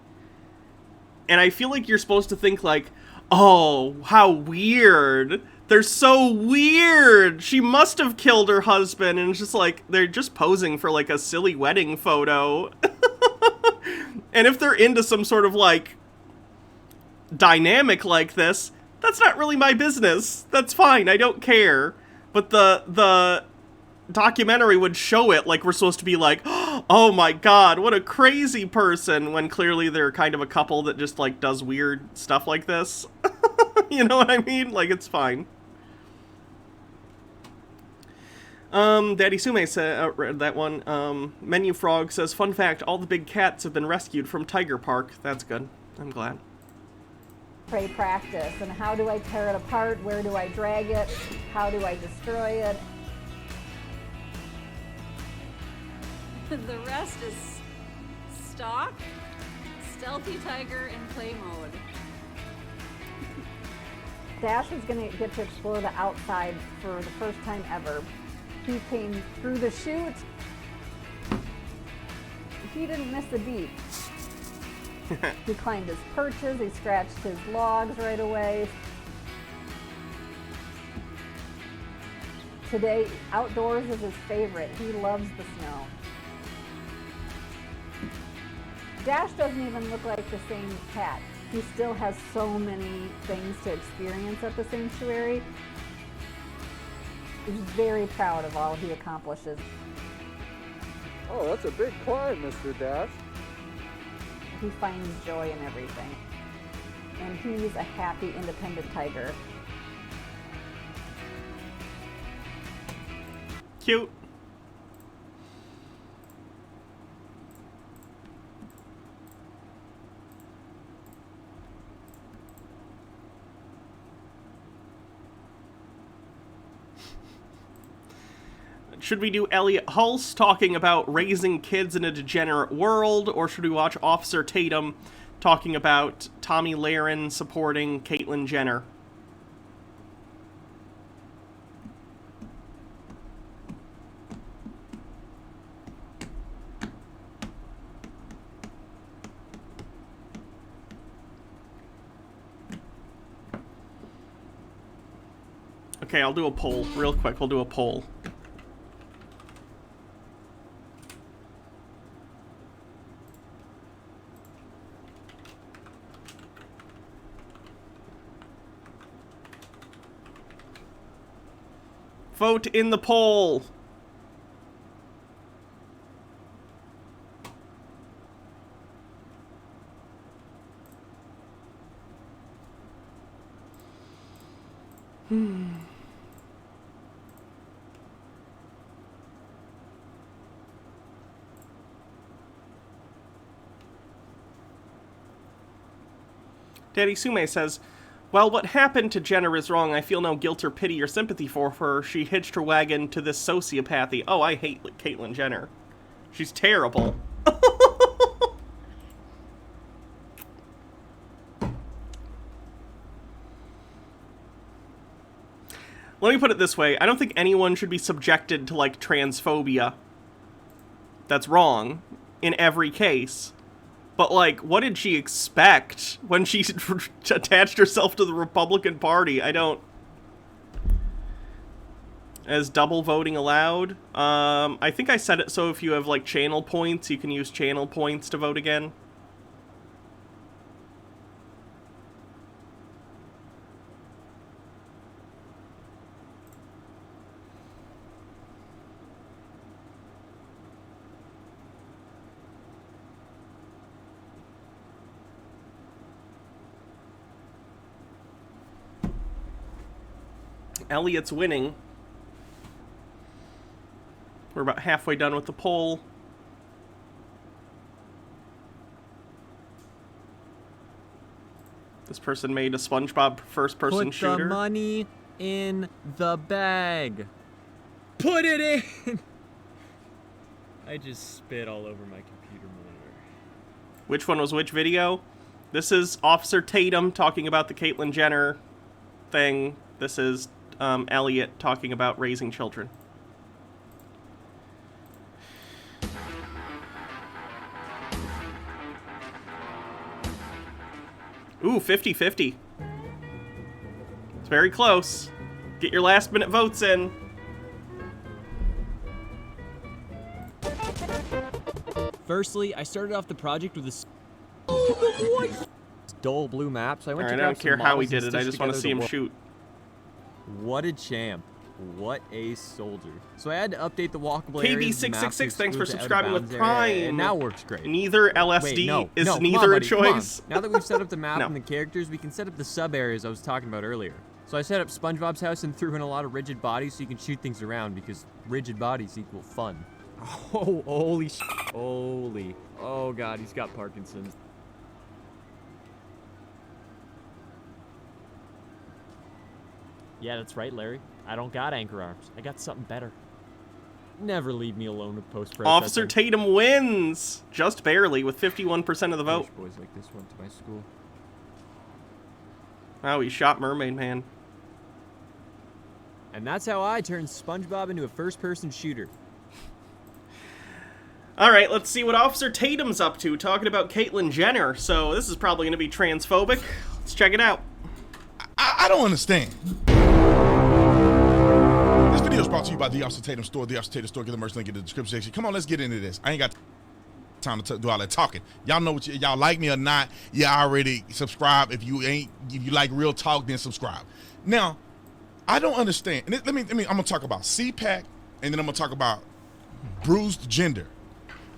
and I feel like you're supposed to think, like, oh, how weird. They're so weird. She must have killed her husband, and it's just like, they're just posing for, like, a silly wedding photo. And if they're into some sort of, like, dynamic like this, that's not really my business. That's fine. I don't care. But the documentary would show it like we're supposed to be like, oh my god, what a crazy person, when clearly they're kind of a couple that just, like, does weird stuff like this. You know what I mean? Like, it's fine. Daddy Sume said, read that one. Menu Frog says, fun fact, all the big cats have been rescued from Tiger Park. That's good. I'm glad. Prey practice. And how do I tear it apart? Where do I drag it? How do I destroy it? The rest is stalk, stealthy tiger, and play mode. Dash was going to get to explore the outside for the first time ever. He came through the chute. He didn't miss a beat. He climbed his perches, he scratched his logs right away. Today, outdoors is his favorite. He loves the snow. Dash doesn't even look like the same cat. He still has so many things to experience at the sanctuary. He's very proud of all he accomplishes. Oh, that's a big climb, Mr. Dash. He finds joy in everything. And he's a happy, independent tiger. Cute. Should we do Elliot Hulse talking about raising kids in a degenerate world, or should we watch Officer Tatum talking about Tommy Lahren supporting Caitlyn Jenner? Okay, I'll do a poll real quick. We'll do a poll. Vote in the poll. Daddy Sume says, "Well, what happened to Jenner is wrong. I feel no guilt or pity or sympathy for her. She hitched her wagon to this sociopathy." Oh, I hate Caitlyn Jenner. She's terrible. Let me put it this way. I don't think anyone should be subjected to, like, transphobia. That's wrong in every case. But, like, what did she expect when she attached herself to the Republican Party? I don't... As double voting allowed? I think I said it so if you have, like, channel points, you can use channel points to vote again. Elliot's winning. We're about halfway done with the poll. This person made a SpongeBob first-person shooter. Put the money in the bag. Put it in! I just spit all over my computer monitor. Which one was which video? This is Officer Tatum talking about the Caitlyn Jenner thing. This is Elliot talking about raising children. Ooh, 50-50. It's very close. Get your last minute votes in. Firstly, I started off the project with this dull blue map, so I went to I grab don't care some how he models did and it. I stitched just want to together see the him world. shoot. What a champ. What a soldier. So I had to update the walkable areas of the map to KB666, thanks for exclude the subscribing with out-of-bounds area, Prime. and now works great. Neither LSD Wait, no, is no, come neither on, a buddy, come on. choice. Now that we've set up the map No. and the characters, we can set up the sub-areas I was talking about earlier. So I set up SpongeBob's house and threw in a lot of rigid bodies so you can shoot things around, because rigid bodies equal fun. Oh, holy sh... Holy. Oh, God, he's got Parkinson's. Yeah, that's right, Larry. I don't got anchor arms. I got something better. Never leave me alone with post-processing. Officer Tatum wins! Just barely, with 51% of the vote. Boys like this went to my school. Wow, he shot Mermaid Man. And that's how I turned SpongeBob into a first-person shooter. Alright, let's see what Officer Tatum's up to, talking about Caitlyn Jenner. So, this is probably going to be transphobic. Let's check it out. I don't understand. This video is brought to you by the Officer Tatum Store. The Officer Tatum Store. Get the merch link in the description section. Come on, let's get into this. I ain't got time to do all that talking. Y'all know what y'all like me or not. You already subscribe. If you like real talk, then subscribe. Now, I don't understand. And let me. I'm gonna talk about CPAC, and then I'm gonna talk about bruised gender.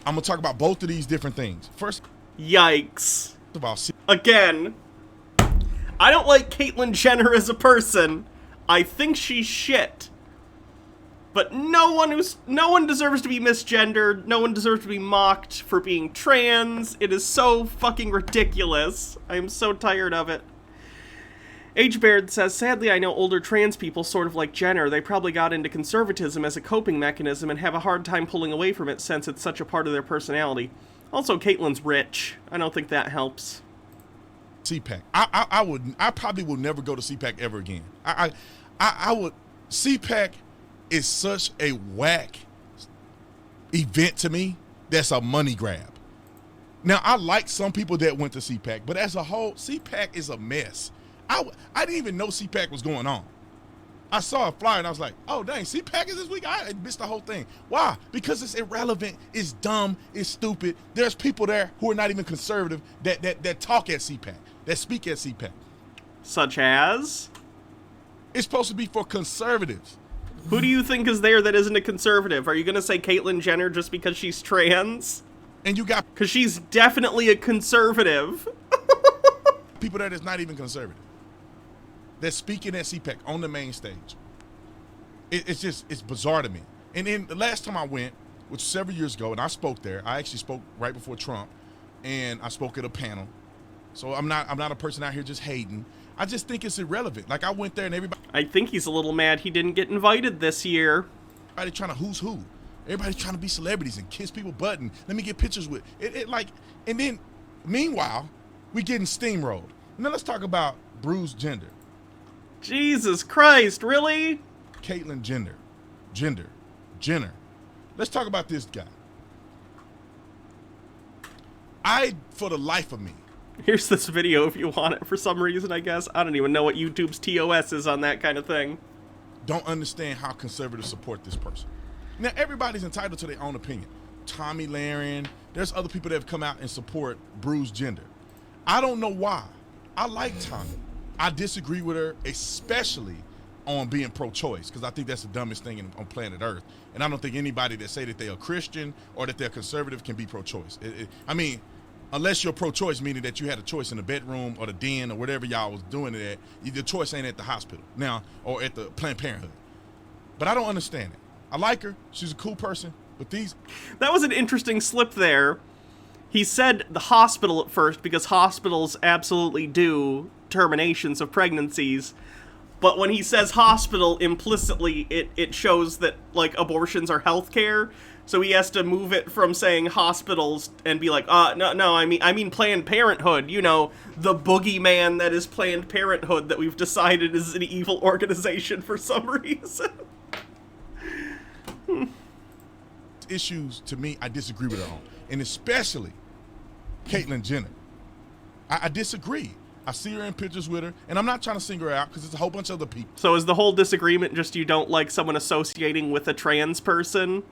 I'm gonna talk about both of these different things. First, yikes. About again. I don't like Caitlyn Jenner as a person. I think she's shit. But no one deserves to be misgendered. No one deserves to be mocked for being trans. It is so fucking ridiculous. I am so tired of it. H. Baird says, sadly, I know older trans people sort of like Jenner. They probably got into conservatism as a coping mechanism and have a hard time pulling away from it since it's such a part of their personality. Also, Caitlyn's rich. I don't think that helps. CPAC. I probably will never go to CPAC ever again. I would. CPAC is such a whack event to me. That's a money grab. Now, I like some people that went to CPAC, but as a whole, CPAC is a mess. I didn't even know CPAC was going on. I saw a flyer and I was like, oh, dang, CPAC is this week? I missed the whole thing. Why? Because it's irrelevant, it's dumb, it's stupid. There's people there who are not even conservative that talk at CPAC, that speak at CPAC. Such as? It's supposed to be for conservatives. Who do you think is there that isn't a conservative? Are you going to say Caitlyn Jenner just because she's trans? And you got... Because she's definitely a conservative. people that is not even conservative. They're speaking at CPAC on the main stage. It's bizarre to me. And then the last time I went, which was several years ago, and I spoke there. I actually spoke right before Trump, and I spoke at a panel. So I'm not a person out here just hating. I just think it's irrelevant. Like, I went there and everybody... I think he's a little mad he didn't get invited this year. Everybody trying to who's who. Everybody's trying to be celebrities and kiss people butt and let me get pictures with it. And then, meanwhile, we getting steamrolled. Now let's talk about bruised gender. Jesus Christ, really? Caitlyn Jenner. Let's talk about this guy. For the life of me. Here's this video if you want it for some reason, I guess. I don't even know what YouTube's TOS is on that kind of thing. Don't understand how conservatives support this person. Now, everybody's entitled to their own opinion. Tommy Lahren, there's other people that have come out and support bruised gender. I don't know why. I like Tommy. I disagree with her, especially on being pro-choice, because I think that's the dumbest thing on planet Earth. And I don't think anybody that say that they're a Christian or that they're conservative can be pro-choice. I mean, unless you're pro-choice, meaning that you had a choice in the bedroom or the den or whatever y'all was doing it at, the choice ain't at the hospital now or at the Planned Parenthood. But I don't understand it. I like her. She's a cool person. But these... That was an interesting slip there. He said the hospital at first because hospitals absolutely do terminations of pregnancies. But when he says hospital, implicitly it shows that, like, abortions are healthcare. So he has to move it from saying hospitals and be like, no, I mean Planned Parenthood. You know, the boogeyman that is Planned Parenthood that we've decided is an evil organization for some reason. Issues, to me, I disagree with her on. And especially Caitlyn Jenner. I disagree. I see her in pictures with her, and I'm not trying to single her out because it's a whole bunch of other people. So is the whole disagreement just you don't like someone associating with a trans person?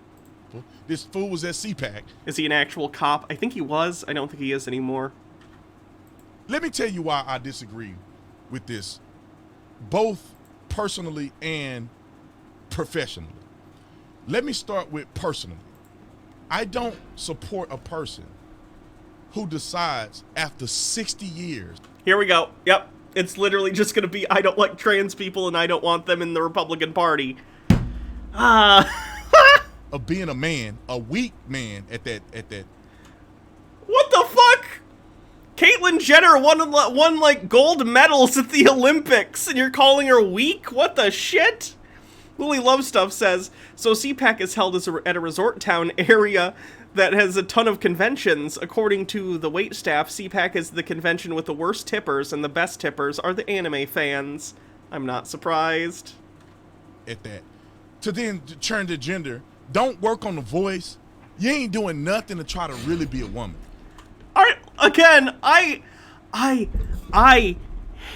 This fool was at CPAC. Is he an actual cop? I think he was. I don't think he is anymore. Let me tell you why I disagree with this, both personally and professionally. Let me start with personally. I don't support a person who decides after 60 years. Here we go. Yep. It's literally just going to be, I don't like trans people and I don't want them in the Republican Party. Of being a man, a weak man at that. What the fuck? Caitlyn Jenner won like gold medals at the Olympics and you're calling her weak? What the shit? Lily Love Stuff says, so CPAC is held at a resort town area that has a ton of conventions. According to the waitstaff, CPAC is the convention with the worst tippers, and the best tippers are the anime fans. I'm not surprised. At that. To then turn to gender, don't work on the voice. You ain't doing nothing to try to really be a woman. Again, I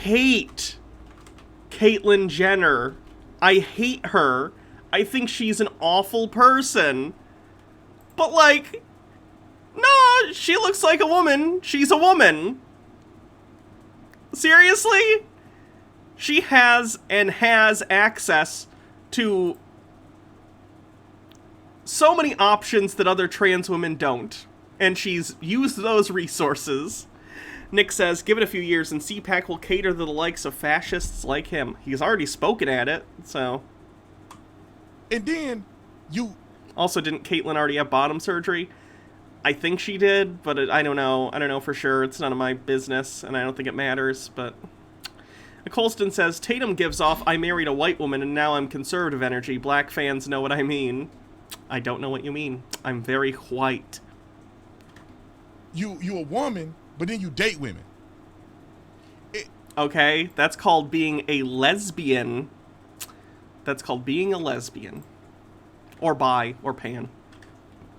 hate Caitlyn Jenner. I hate her. I think she's an awful person. But, like, no, she looks like a woman. She's a woman. Seriously? She has access to so many options that other trans women don't. And she's used those resources. Nick says, give it a few years and CPAC will cater to the likes of fascists like him. He's already spoken at it, so. And then you... Also, didn't Caitlyn already have bottom surgery? I think she did, but I don't know. I don't know for sure. It's none of my business, and I don't think it matters, but... Colston says, Tatum gives off, I married a white woman and now I'm conservative energy. Black fans know what I mean. I don't know what you mean. I'm very white. You a woman, but then you date women. Okay, that's called being a lesbian. That's called being a lesbian. Or bi, or pan.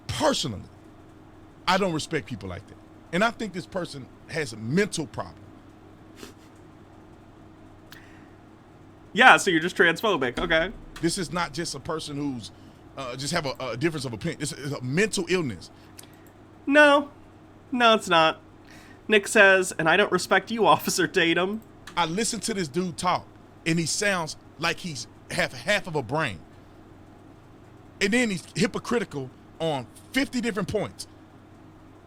Personally, I don't respect people like that. And I think this person has a mental problem. Yeah, so you're just transphobic, okay. This is not just a person who's just have a difference of opinion. This is a mental illness. No, it's not. Nick says, and I don't respect you, Officer Tatum. I listened to this dude talk, and he sounds like he's half of a brain. And then he's hypocritical on 50 different points.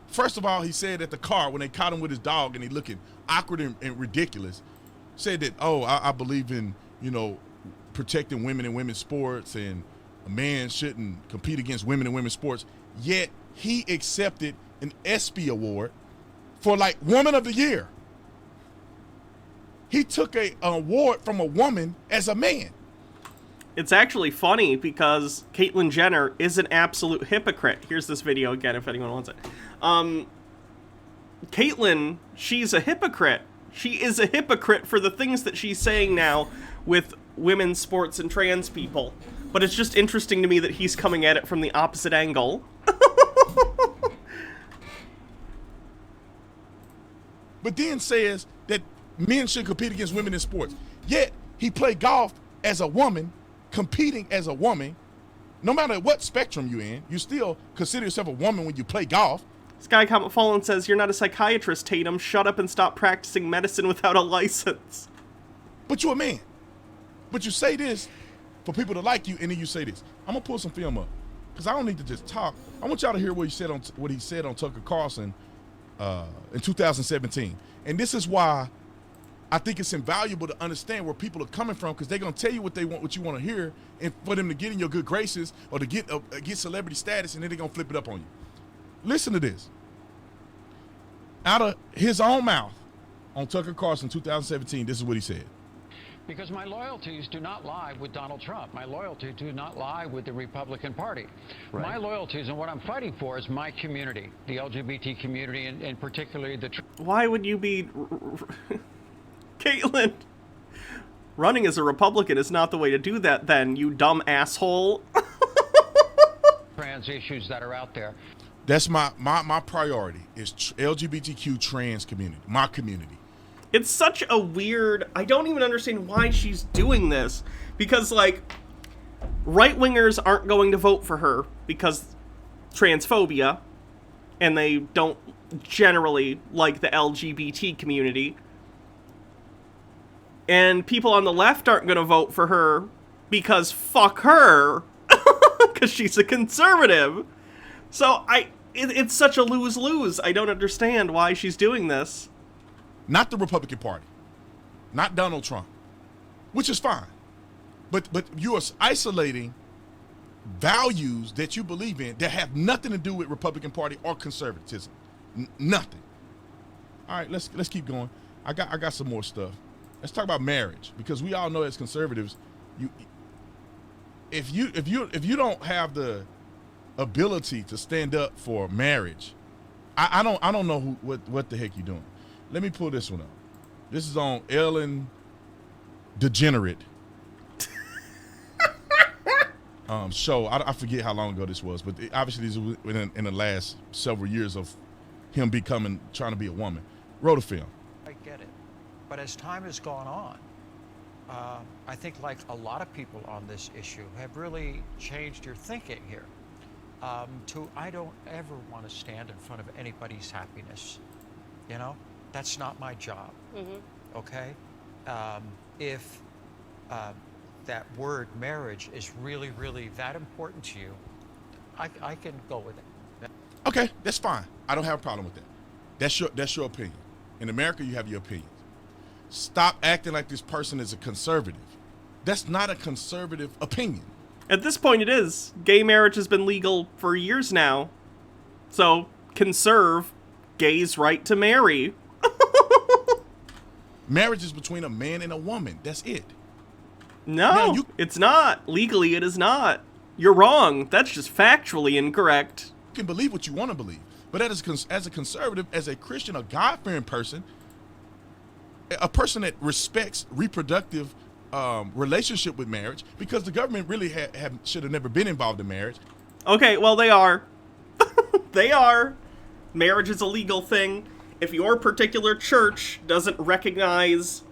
First of all, he said at the car when they caught him with his dog and he looking awkward and ridiculous, said that, I believe in, protecting women in women's sports and a man shouldn't compete against women in women's sports. Yet he accepted an ESPY award for like Woman of the Year. He took an award from a woman as a man. It's actually funny because Caitlyn Jenner is an absolute hypocrite. Here's this video again if anyone wants it. Caitlyn, she's a hypocrite. She is a hypocrite for the things that she's saying now with women's sports and trans people. But it's just interesting to me that he's coming at it from the opposite angle. But then says that men should compete against women in sports. Yet he played golf as a woman, competing as a woman. No matter what spectrum you're in, you still consider yourself a woman when you play golf. Sky Comet Fallen says, "You're not a psychiatrist, Tatum. Shut up and stop practicing medicine without a license." But you're a man. But you say this for people to like you, and then you say this. I'm gonna pull some film up because I don't need to just talk. I want y'all to hear what he said on Tucker Carlson in 2017. And this is why I think it's invaluable to understand where people are coming from, because they're gonna tell you what they want, what you want to hear, and for them to get in your good graces or to get celebrity status, and then they're gonna flip it up on you. Listen to this. Out of his own mouth on Tucker Carlson 2017, this is what he said. Because my loyalties do not lie with Donald Trump. My loyalties do not lie with the Republican Party. Right. My loyalties and what I'm fighting for is my community, the LGBT community, and particularly the... Why would you be... Caitlyn, running as a Republican is not the way to do that then, you dumb asshole. Trans issues that are out there. That's my priority is LGBTQ trans community, my community. It's such a weird... I don't even understand why she's doing this. Because, like, right-wingers aren't going to vote for her because transphobia, and they don't generally like the LGBT community. And people on the left aren't going to vote for her because fuck her, because she's a conservative. So it's such a lose-lose. I don't understand why she's doing this. Not the Republican Party, not Donald Trump, which is fine. But you are isolating values that you believe in that have nothing to do with Republican Party or conservatism. Nothing. All right, let's keep going. I got some more stuff. Let's talk about marriage, because we all know as conservatives, if you don't have the ability to stand up for marriage, I don't know what the heck you're doing. Let me pull this one up. This is on Ellen DeGenerate show. I forget how long ago this was, but obviously this was in the last several years of him trying to be a woman. Wrote a film. I get it. But as time has gone on, I think like a lot of people on this issue have really changed your thinking here. I don't ever want to stand in front of anybody's happiness. You know? That's not my job. Mm-hmm. Okay? If that word marriage is really, really that important to you, I can go with it. Okay, that's fine. I don't have a problem with that. That's your opinion. In America, you have your opinions. Stop acting like this person is a conservative. That's not a conservative opinion. At this point, it is. Gay marriage has been legal for years now. So, conserve gays' right to marry. Marriage is between a man and a woman. That's it. No, it's not. Legally, it is not. You're wrong. That's just factually incorrect. You can believe what you want to believe. But as a conservative, as a Christian, a God-fearing person, a person that respects reproductive relationship with marriage, because the government really should have never been involved in marriage. Okay, well, they are. They are. Marriage is a legal thing. If your particular church doesn't recognize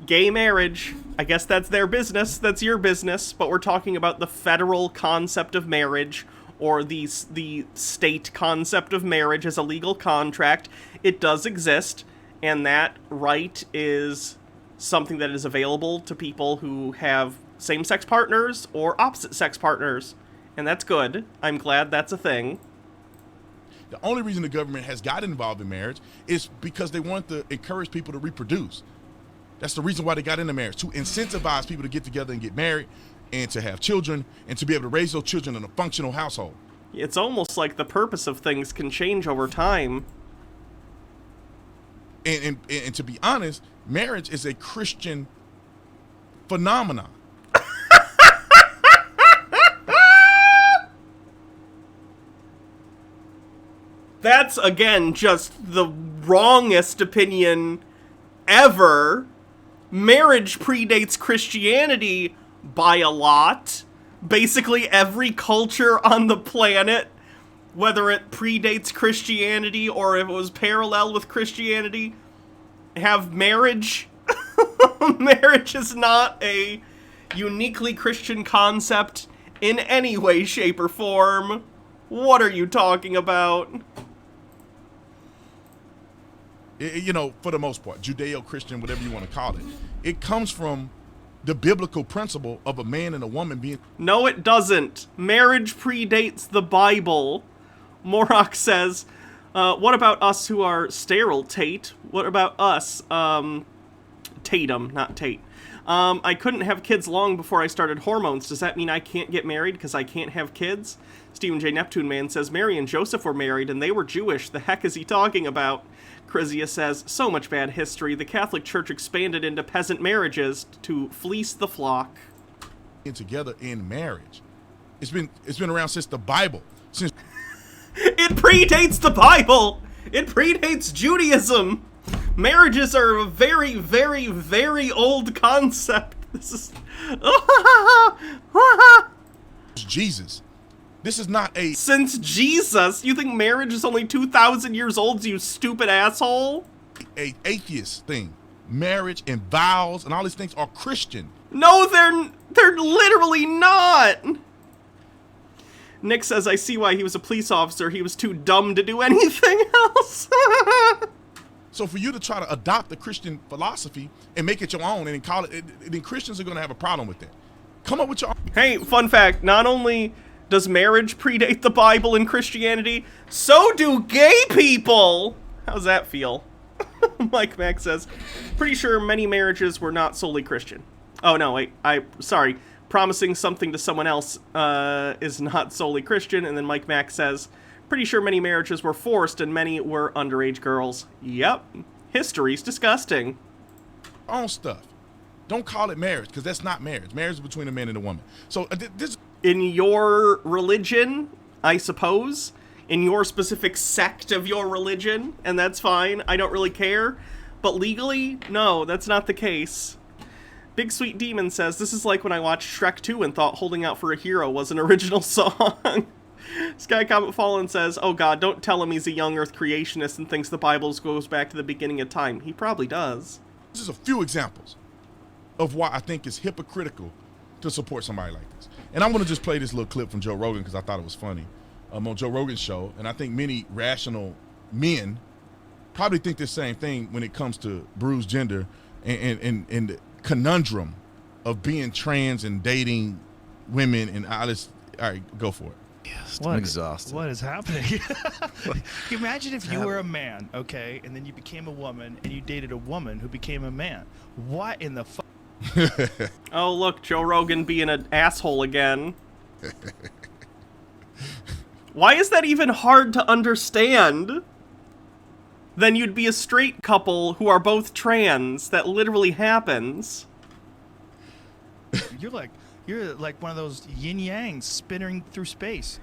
gay marriage, I guess that's their business. That's your business. But we're talking about the federal concept of marriage, or the state concept of marriage as a legal contract. It does exist, and that right is something that is available to people who have same-sex partners or opposite-sex partners. And that's good. I'm glad that's a thing. The only reason the government has got involved in marriage is because they want to encourage people to reproduce. That's the reason why they got into marriage, to incentivize people to get together and get married and to have children and to be able to raise those children in a functional household. It's almost like the purpose of things can change over time. And to be honest, marriage is a Christian phenomenon. That's, again, just the wrongest opinion ever. Marriage predates Christianity by a lot. Basically, every culture on the planet, whether it predates Christianity or if it was parallel with Christianity, have marriage. Marriage is not a uniquely Christian concept in any way, shape, or form. What are you talking about? You know, for the most part, Judeo-Christian, whatever you want to call it, it comes from the biblical principle of a man and a woman being... No, it doesn't. Marriage predates the Bible. Morok says, what about us who are sterile, Tate? What about us? Tatum, not Tate. I couldn't have kids long before I started hormones. Does that mean I can't get married because I can't have kids? Stephen J. Neptune Man says, Mary and Joseph were married and they were Jewish. The heck is he talking about? Chrysia says, so much bad history. The Catholic Church expanded into peasant marriages to fleece the flock. Together in marriage. It's been around since the Bible. Since it predates the Bible. It predates Judaism. Marriages are a very, very, very old concept. This is Jesus. This is not a... Since Jesus? You think marriage is only 2,000 years old, you stupid asshole? A atheist thing. Marriage and vows and all these things are Christian. No, they're literally not. Nick says, I see why he was a police officer. He was too dumb to do anything else. So for you to try to adopt the Christian philosophy and make it your own and call it, then Christians are going to have a problem with that. Come up with your own. Hey, fun fact, not only does marriage predate the Bible in Christianity, so do gay people! How's that feel? Mike Mack says, pretty sure many marriages were not solely Christian. Oh no, wait, sorry. Promising something to someone else is not solely Christian, and then Mike Mack says, pretty sure many marriages were forced and many were underage girls. Yep, history's disgusting. Own stuff. Don't call it marriage, because that's not marriage. Marriage is between a man and a woman. So this... In your religion, I suppose, in your specific sect of your religion, and that's fine, I don't really care, but legally, no, that's not the case. Big Sweet Demon says, this is like when I watched Shrek 2 and thought Holding Out for a Hero was an original song. Sky Comet Fallen says, oh god, don't tell him he's a young earth creationist and thinks the Bible goes back to the beginning of time. He probably does. This is a few examples of why I think it's hypocritical to support somebody like this. And I'm going to just play this little clip from Joe Rogan because I thought it was funny on Joe Rogan's show. And I think many rational men probably think the same thing when it comes to bruised gender and the conundrum of being trans and dating women. And all right, go for it. Yes, I'm exhausted. What is happening? Imagine if you were a man, okay, and then you became a woman and you dated a woman who became a man. What in the fuck? Oh, look, Joe Rogan being an asshole again. Why is that even hard to understand? Then you'd be a straight couple who are both trans. That literally happens. You're like one of those yin yangs spinning through space.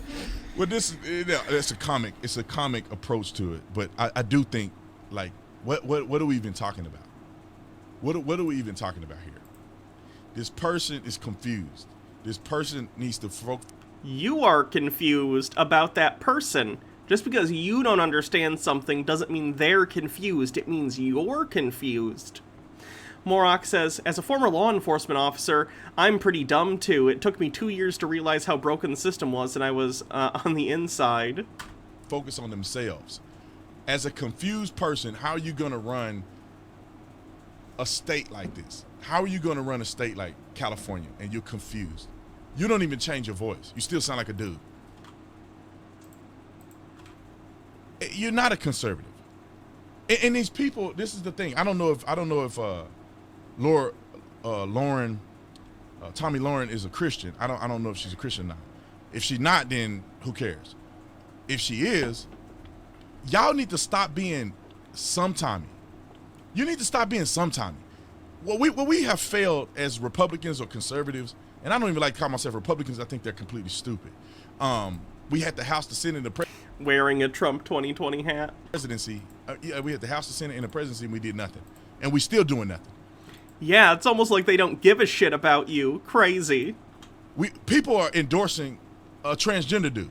Well, it's a comic. It's a comic approach to it, but I do think, like, what are we even talking about? What are we even talking about here? This person is confused. This person needs to focus. You are confused about that person. Just because you don't understand something doesn't mean they're confused. It means you're confused. Morok says, as a former law enforcement officer, I'm pretty dumb too. It took me 2 years to realize how broken the system was, and I was on the inside. Focus on themselves. As a confused person, how are you going to run a state like this? How are you going to run a state like California and you're confused? You don't even change your voice. You still sound like a dude. You're not a conservative. And these people, this is the thing. I don't know if Tommy Lauren is a Christian. I don't know if she's a Christian now. If she's not, then who cares? If she is, y'all need to stop being sometimey. You need to stop being sometimey. What we have failed as Republicans or conservatives, and I don't even like to call myself Republicans. I think they're completely stupid. We had the House, the Senate, and the wearing a Trump 2020 hat. Presidency. We had the House, the Senate, and the presidency, and we did nothing. And we still doing nothing. Yeah, it's almost like they don't give a shit about you. Crazy. People are endorsing a transgender dude.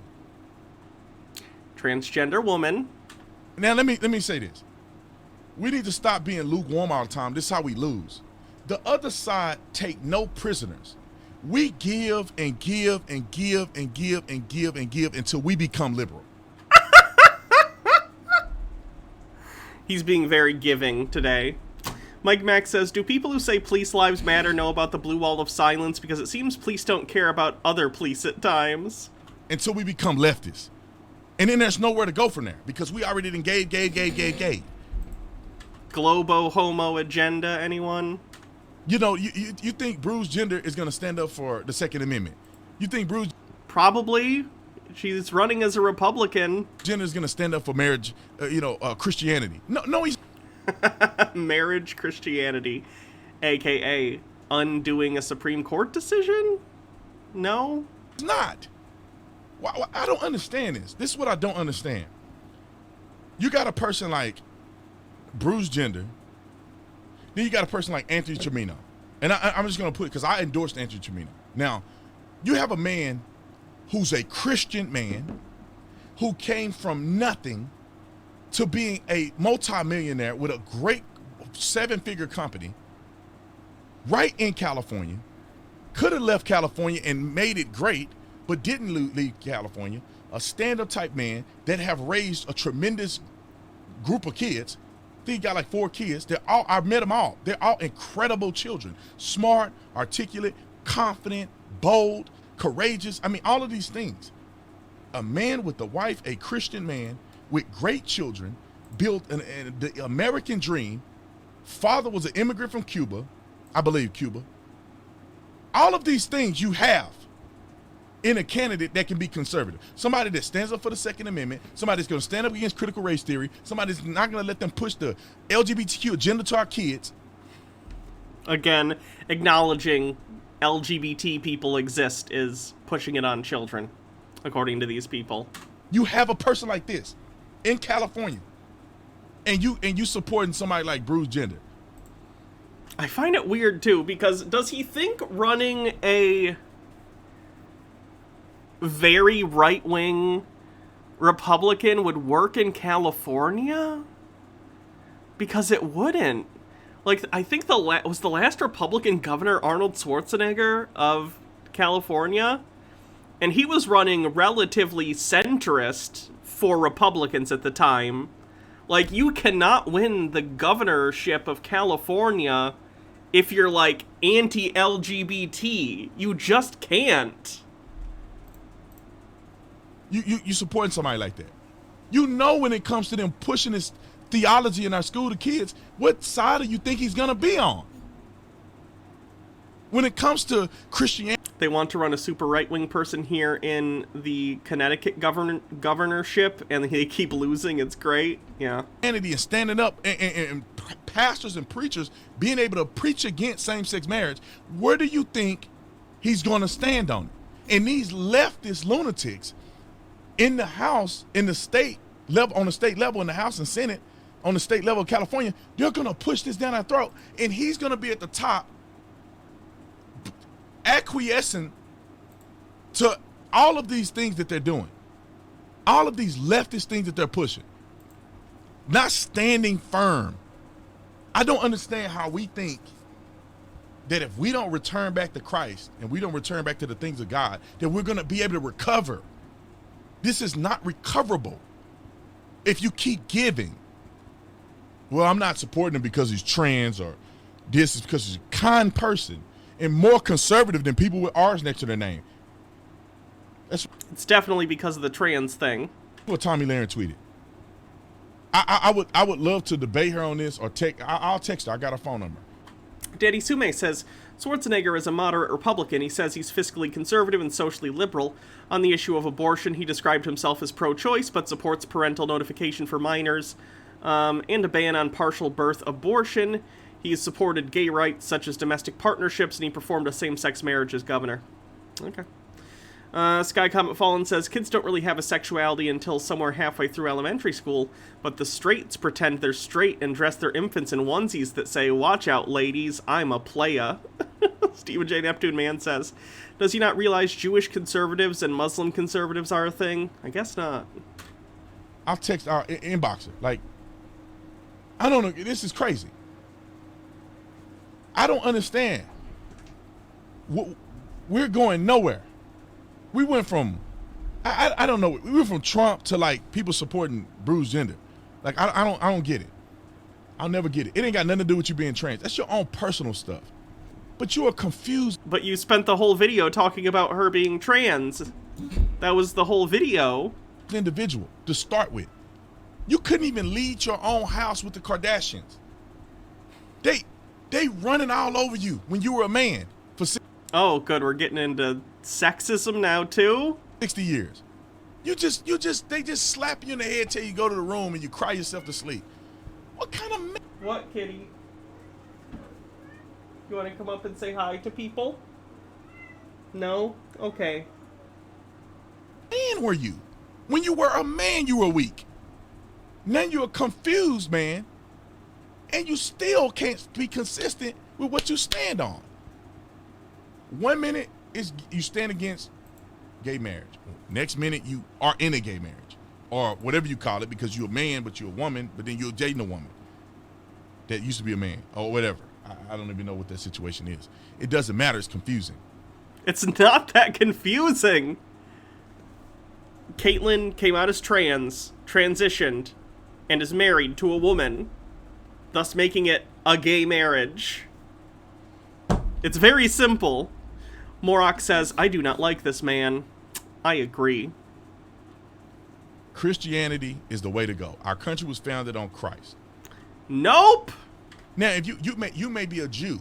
Transgender woman. Now let me say this. We need to stop being lukewarm all the time. This is how we lose. The other side take no prisoners. We give and give and give and give and give and give until we become liberal. He's being very giving today. Mike Mack says, do people who say police lives matter know about the blue wall of silence? Because it seems police don't care about other police at times. Until we become leftists. And then there's nowhere to go from there. Because we already done gay. Globo homo agenda, anyone? You know, you think Bruce Jenner is going to stand up for the Second Amendment? You think Bruce... Probably. She's running as a Republican. Jenner is going to stand up for marriage, Christianity. No, he's... Marriage Christianity, a.k.a. undoing a Supreme Court decision? No? It's not. I don't understand this. This is what I don't understand. You got a person like Bruce Jenner. Then you got a person like Anthony Chimino. And I'm just going to put it because I endorsed Anthony Chimino. Now, you have a man who's a Christian man who came from nothing to being a multimillionaire with a great 7-figure company right in California. Could have left California and made it great, but didn't leave California. A stand-up type man that have raised a tremendous group of kids. I think he got like 4 kids. I met them all. They're all incredible children. Smart, articulate, confident, bold, courageous. I mean, all of these things. A man with a wife, a Christian man with great children, built the American dream. Father was an immigrant from Cuba, I believe Cuba. All of these things you have in a candidate that can be conservative. Somebody that stands up for the Second Amendment, somebody that's going to stand up against critical race theory, somebody that's not going to let them push the LGBTQ agenda to our kids. Again, acknowledging LGBT people exist is pushing it on children, according to these people. You have a person like this in California, and you supporting somebody like Bruce Jenner. I find it weird too, because does he think running a very right-wing Republican would work in California? Because it wouldn't. Like, I think was the last Republican governor Arnold Schwarzenegger of California, and he was running relatively centrist for Republicans at the time. Like, you cannot win the governorship of California if you're, like, anti-LGBT. You just can't. You supporting somebody like that. You know when it comes to them pushing this theology in our school to kids, what side do you think he's going to be on? When it comes to Christianity. They want to run a super right-wing person here in the Connecticut governorship, and they keep losing. It's great. Yeah. And standing up, and pastors and preachers being able to preach against same-sex marriage. Where do you think he's going to stand on it? And these leftist lunatics in the House, in the state level, on the state level, in the House and Senate, on the state level of California, they're going to push this down our throat, and he's going to be at the top, acquiescing to all of these things that they're doing, all of these leftist things that they're pushing, not standing firm. I don't understand how we think that if we don't return back to Christ and we don't return back to the things of God, that we're going to be able to recover. This is not recoverable if you keep giving. Well, I'm not supporting him because he's trans, or this is because he's a kind person and more conservative than people with R's next to their name. It's definitely because of the trans thing. What Tommy Lahren tweeted. I would love to debate her on this, or I'll text her. I got her phone number. Daddy Sume says, Schwarzenegger is a moderate Republican. He says he's fiscally conservative and socially liberal. On the issue of abortion, he described himself as pro-choice, but supports parental notification for minors and a ban on partial birth abortion. He's supported gay rights such as domestic partnerships, and he performed a same-sex marriage as governor. Okay. Sky Comet Fallen says, kids don't really have a sexuality until somewhere halfway through elementary school, but the straights pretend they're straight and dress their infants in onesies that say, watch out, ladies, I'm a playa. Stephen J. Neptune Man says, does he not realize Jewish conservatives and Muslim conservatives are a thing? I guess not. I'll text our inboxer. Like, I don't know. This is crazy. I don't understand. We're going nowhere. We went from, I don't know. We went from Trump to like people supporting Bruce Jenner. Like I don't get it. I'll never get it. It ain't got nothing to do with you being trans. That's your own personal stuff. But you are confused. But you spent the whole video talking about her being trans. That was the whole video. Individual to start with. You couldn't even lead your own house with the Kardashians. They running all over you when you were a man for Oh, good. We're getting into sexism now too. 60 years. They just slap you in the head till you go to the room and you cry yourself to sleep. What kind of man? What, kitty? You want to come up and say hi to people? No? Okay. Man were you? When you were a man, you were weak. Now you're a confused man, and you still can't be consistent with what you stand on. 1 minute is you stand against gay marriage. Next minute you are in a gay marriage, or whatever you call it, because you're a man but you're a woman, but then you're dating a woman that used to be a man or whatever. I don't even know what that situation is. It doesn't matter. It's confusing. It's not that confusing. Caitlyn came out as trans, transitioned, and is married to a woman, thus making it a gay marriage. It's very simple. Morok says, I do not like this man. I agree. Christianity is the way to go. Our country was founded on Christ. Nope. Now, if you may be a Jew,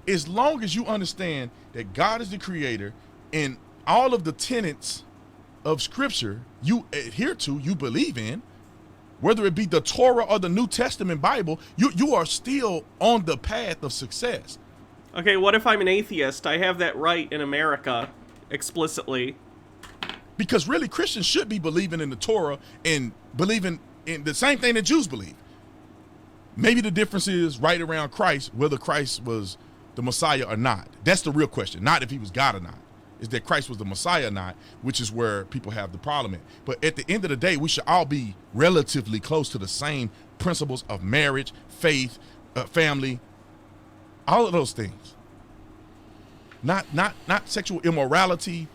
as long as you understand that God is the creator and all of the tenets of Scripture you adhere to, you believe in, whether it be the Torah or the New Testament Bible, you are still on the path of success. Okay, what if I'm an atheist? I have that right in America, explicitly. Because really, Christians should be believing in the Torah and believing in the same thing that Jews believe. Maybe the difference is right around Christ, whether Christ was the Messiah or not. That's the real question, not if he was God or not. Is that Christ was the Messiah or not, which is where people have the problem in. But at the end of the day, we should all be relatively close to the same principles of marriage, faith, family, all of those things. Not sexual immorality,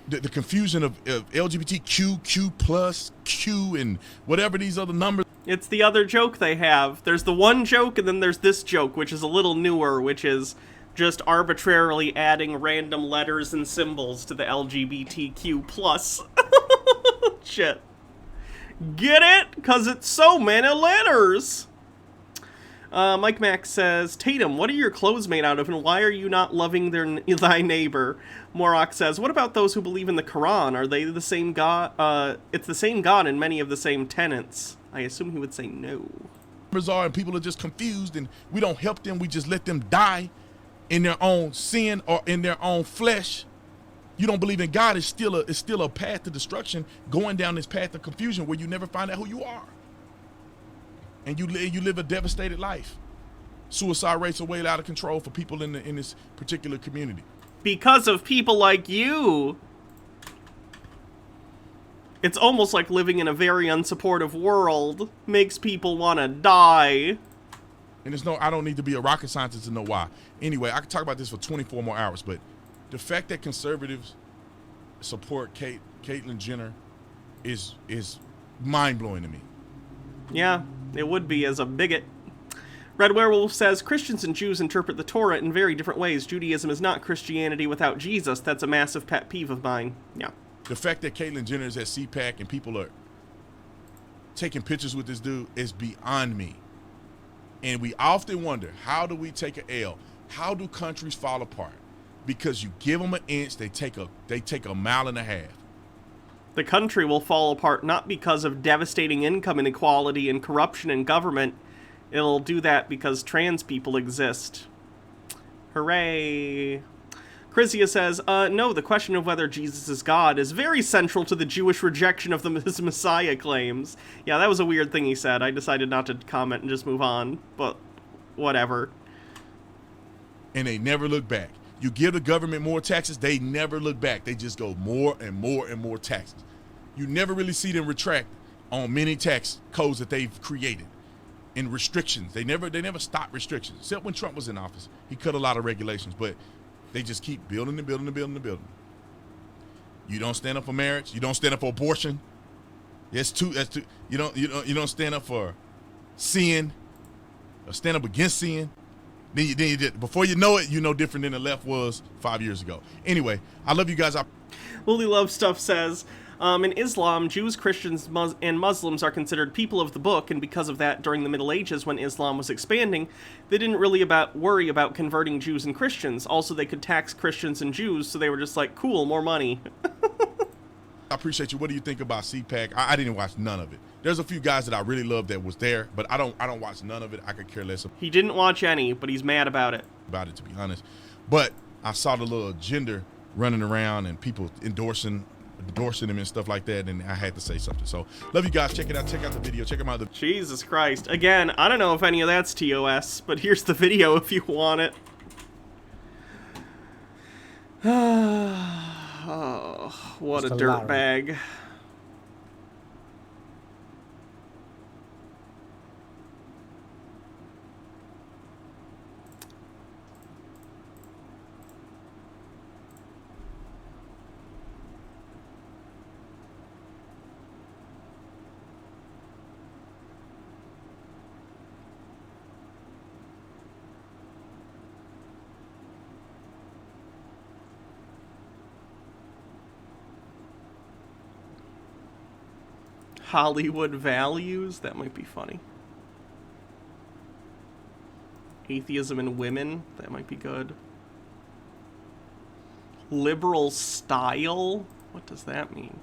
the confusion of LGBTQ, Q plus, Q, and whatever these other numbers. It's the other joke they have. There's the one joke, and then there's this joke, which is a little newer, which is just arbitrarily adding random letters and symbols to the LGBTQ plus. Shit. Get it? Because it's so many letters. Mike Max says, Tatum, what are your clothes made out of, and why are you not loving thy neighbor? Morok says, what about those who believe in the Quran? Are they the same God? It's the same God and many of the same tenets. I assume he would say no. And people are just confused, and we don't help them. We just let them die in their own sin or in their own flesh. You don't believe in God, it's still a path to destruction, going down this path of confusion where you never find out who you are. And you live a devastated life. Suicide rates are way out of control for people in this particular community. Because of people like you. It's almost like living in a very unsupportive world makes people want to die. And I don't need to be a rocket scientist to know why. Anyway, I could talk about this for 24 more hours, but the fact that conservatives support Caitlyn Jenner is mind-blowing to me. Yeah, it would be as a bigot. Red Werewolf says, Christians and Jews interpret the Torah in very different ways. Judaism is not Christianity without Jesus. That's a massive pet peeve of mine. Yeah. The fact that Caitlyn Jenner is at CPAC and people are taking pictures with this dude is beyond me. And we often wonder, how do we take an L? How do countries fall apart? Because you give them an inch, they take a mile and a half. The country will fall apart not because of devastating income inequality and corruption in government. It'll do that because trans people exist. Hooray. Chrysia says, no, the question of whether Jesus is God is very central to the Jewish rejection of his Messiah claims. Yeah, that was a weird thing he said. I decided not to comment and just move on, but whatever. And they never look back. You give the government more taxes, they never look back. They just go more and more and more taxes. You never really see them retract on many tax codes that they've created and restrictions. They never stop restrictions. Except when Trump was in office. He cut a lot of regulations, but they just keep building and building and building and building. You don't stand up for marriage. You don't stand up for abortion. That's too. You don't stand up for sin or stand up against sin. Then you did. Before you know it, you know different than the left was 5 years ago. Anyway, I love you guys. Lily Love Stuff says, in Islam, Jews, Christians, and Muslims are considered people of the book, and because of that, during the Middle Ages when Islam was expanding, they didn't really worry about converting Jews and Christians. Also, they could tax Christians and Jews, so they were just like, cool, more money. I appreciate you. What do you think about CPAC? I didn't watch none of it. There's a few guys that I really love that was there, but I don't watch none of it. I could care less. He didn't watch any, but he's mad about it. To be honest. But I saw the little agenda running around and people endorsing him and stuff like that, and I had to say something. So love you guys. Check it out. Check out the video. Check them out. Jesus Christ. Again, I don't know if any of that's TOS, but here's the video if you want it. Oh, what just a dirtbag. Hollywood values? That might be funny. Atheism in women? That might be good. Liberal style? What does that mean?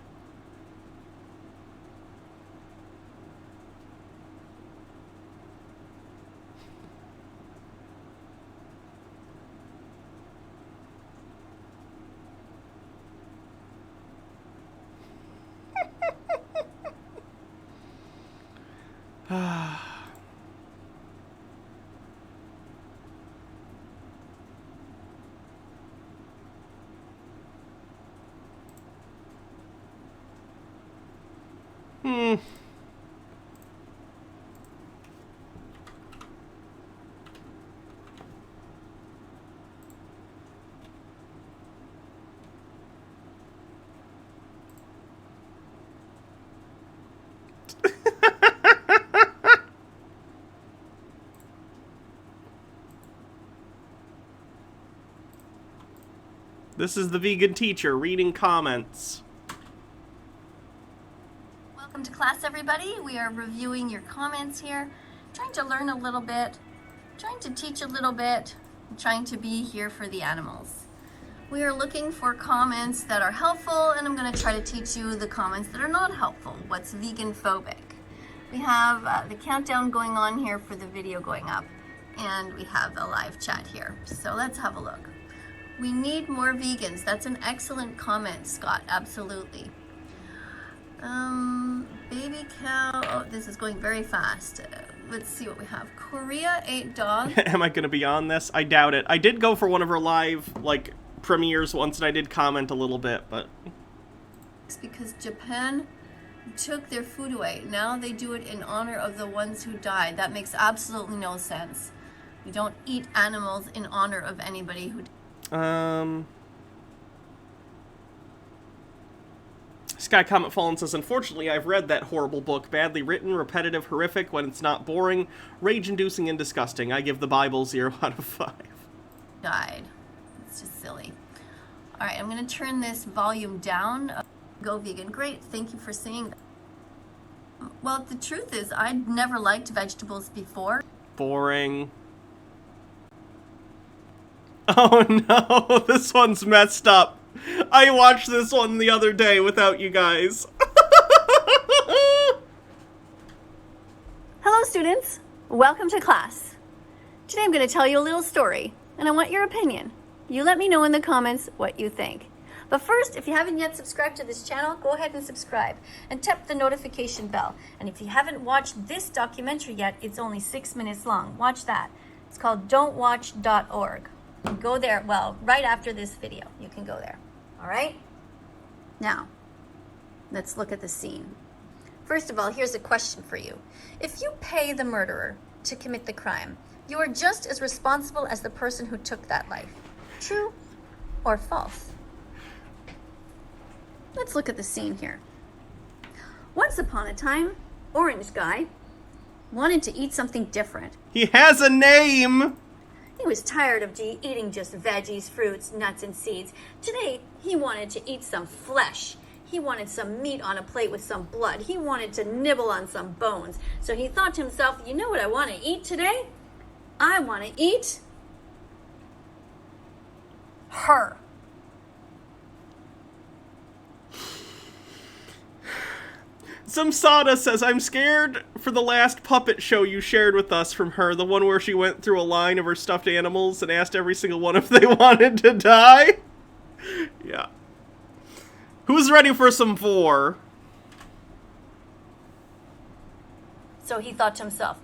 This is the vegan teacher reading comments. Welcome to class, everybody. We are reviewing your comments here, trying to learn a little bit, trying to teach a little bit, trying to be here for the animals. We are looking for comments that are helpful, and I'm going to try to teach you the comments that are not helpful. What's vegan phobic? We have the countdown going on here for the video going up, and we have a live chat here. So let's have a look. We need more vegans. That's an excellent comment, Scott. Absolutely. Baby cow. Oh, this is going very fast. Let's see what we have. Korea ate dog. Am I going to be on this? I doubt it. I did go for one of her live, premieres once, and I did comment a little bit, but... It's because Japan took their food away. Now they do it in honor of the ones who died. That makes absolutely no sense. We don't eat animals in honor of anybody who... Sky Comet Fallen says, unfortunately, I've read that horrible book. Badly written, repetitive, horrific when it's not boring, rage-inducing, and disgusting. I give the Bible 0 out of 5. Died. It's just silly. All right, I'm going to turn this volume down. Go vegan. Great. Thank you for saying that. Well, the truth is, I'd never liked vegetables before. Boring. Oh no, this one's messed up. I watched this one the other day without you guys. Hello, students. Welcome to class. Today I'm going to tell you a little story, and I want your opinion. You let me know in the comments what you think. But first, if you haven't yet subscribed to this channel, go ahead and subscribe and tap the notification bell. And if you haven't watched this documentary yet, it's only 6 minutes long. Watch that. It's called don'twatch.org. Go there, well, right after this video, you can go there. All right? Now, let's look at the scene. First of all, here's a question for you. If you pay the murderer to commit the crime, you are just as responsible as the person who took that life. True or false? Let's look at the scene here. Once upon a time, Orange Guy wanted to eat something different. He has a name! He was tired of eating just veggies, fruits, nuts, and seeds. Today, he wanted to eat some flesh. He wanted some meat on a plate with some blood. He wanted to nibble on some bones. So he thought to himself, you know what I want to eat today? I want to eat her. Some Sawdust says, I'm scared for the last puppet show you shared with us from her, the one where she went through a line of her stuffed animals and asked every single one if they wanted to die. Yeah. Who's ready for some vor? So he thought to himself,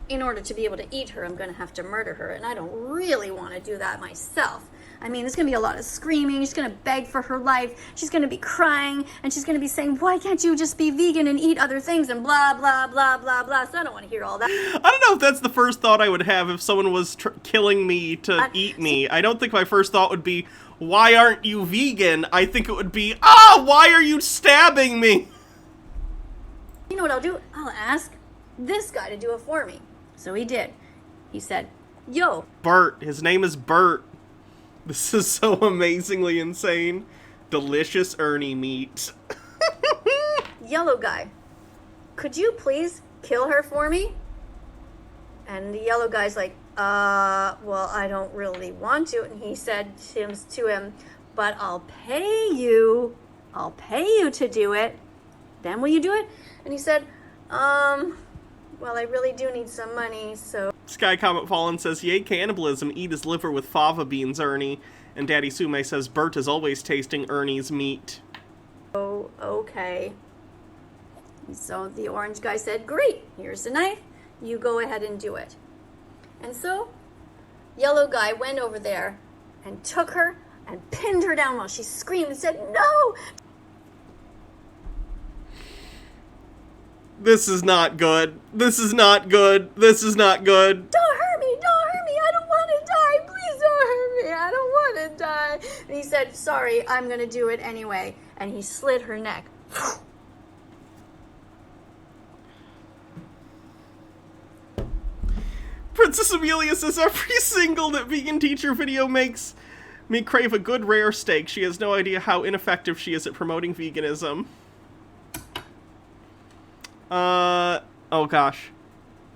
in order to be able to eat her, I'm going to have to murder her, and I don't really want to do that myself. I mean, there's going to be a lot of screaming. She's going to beg for her life. She's going to be crying, and she's going to be saying, why can't you just be vegan and eat other things, and blah, blah, blah, blah, blah. So I don't want to hear all that. I don't know if that's the first thought I would have if someone was killing me to eat me. I don't think my first thought would be, why aren't you vegan? I think it would be, why are you stabbing me? You know what I'll do? I'll ask this guy to do it for me. So he did. He said, yo. Bert. His name is Bert. This is so amazingly insane. Delicious Ernie meat. Yellow guy, could you please kill her for me? And the yellow guy's like, well, I don't really want to. And he said to him, but I'll pay you. I'll pay you to do it. Then will you do it? And he said, well, I really do need some money, so... Sky Comet Fallen says, yay, cannibalism, eat his liver with fava beans, Ernie. And Daddy Sume says, Bert is always tasting Ernie's meat. Oh, okay. So the orange guy said, great, here's the knife. You go ahead and do it. And so, yellow guy went over there and took her and pinned her down while she screamed and said, no! This is not good. This is not good. This is not good. Don't hurt me! Don't hurt me! I don't want to die! Please don't hurt me! I don't want to die! And he said, sorry, I'm going to do it anyway. And he slit her neck. Princess Amelia says, every single That Vegan Teacher video makes me crave a good rare steak. She has no idea how ineffective she is at promoting veganism. Oh gosh.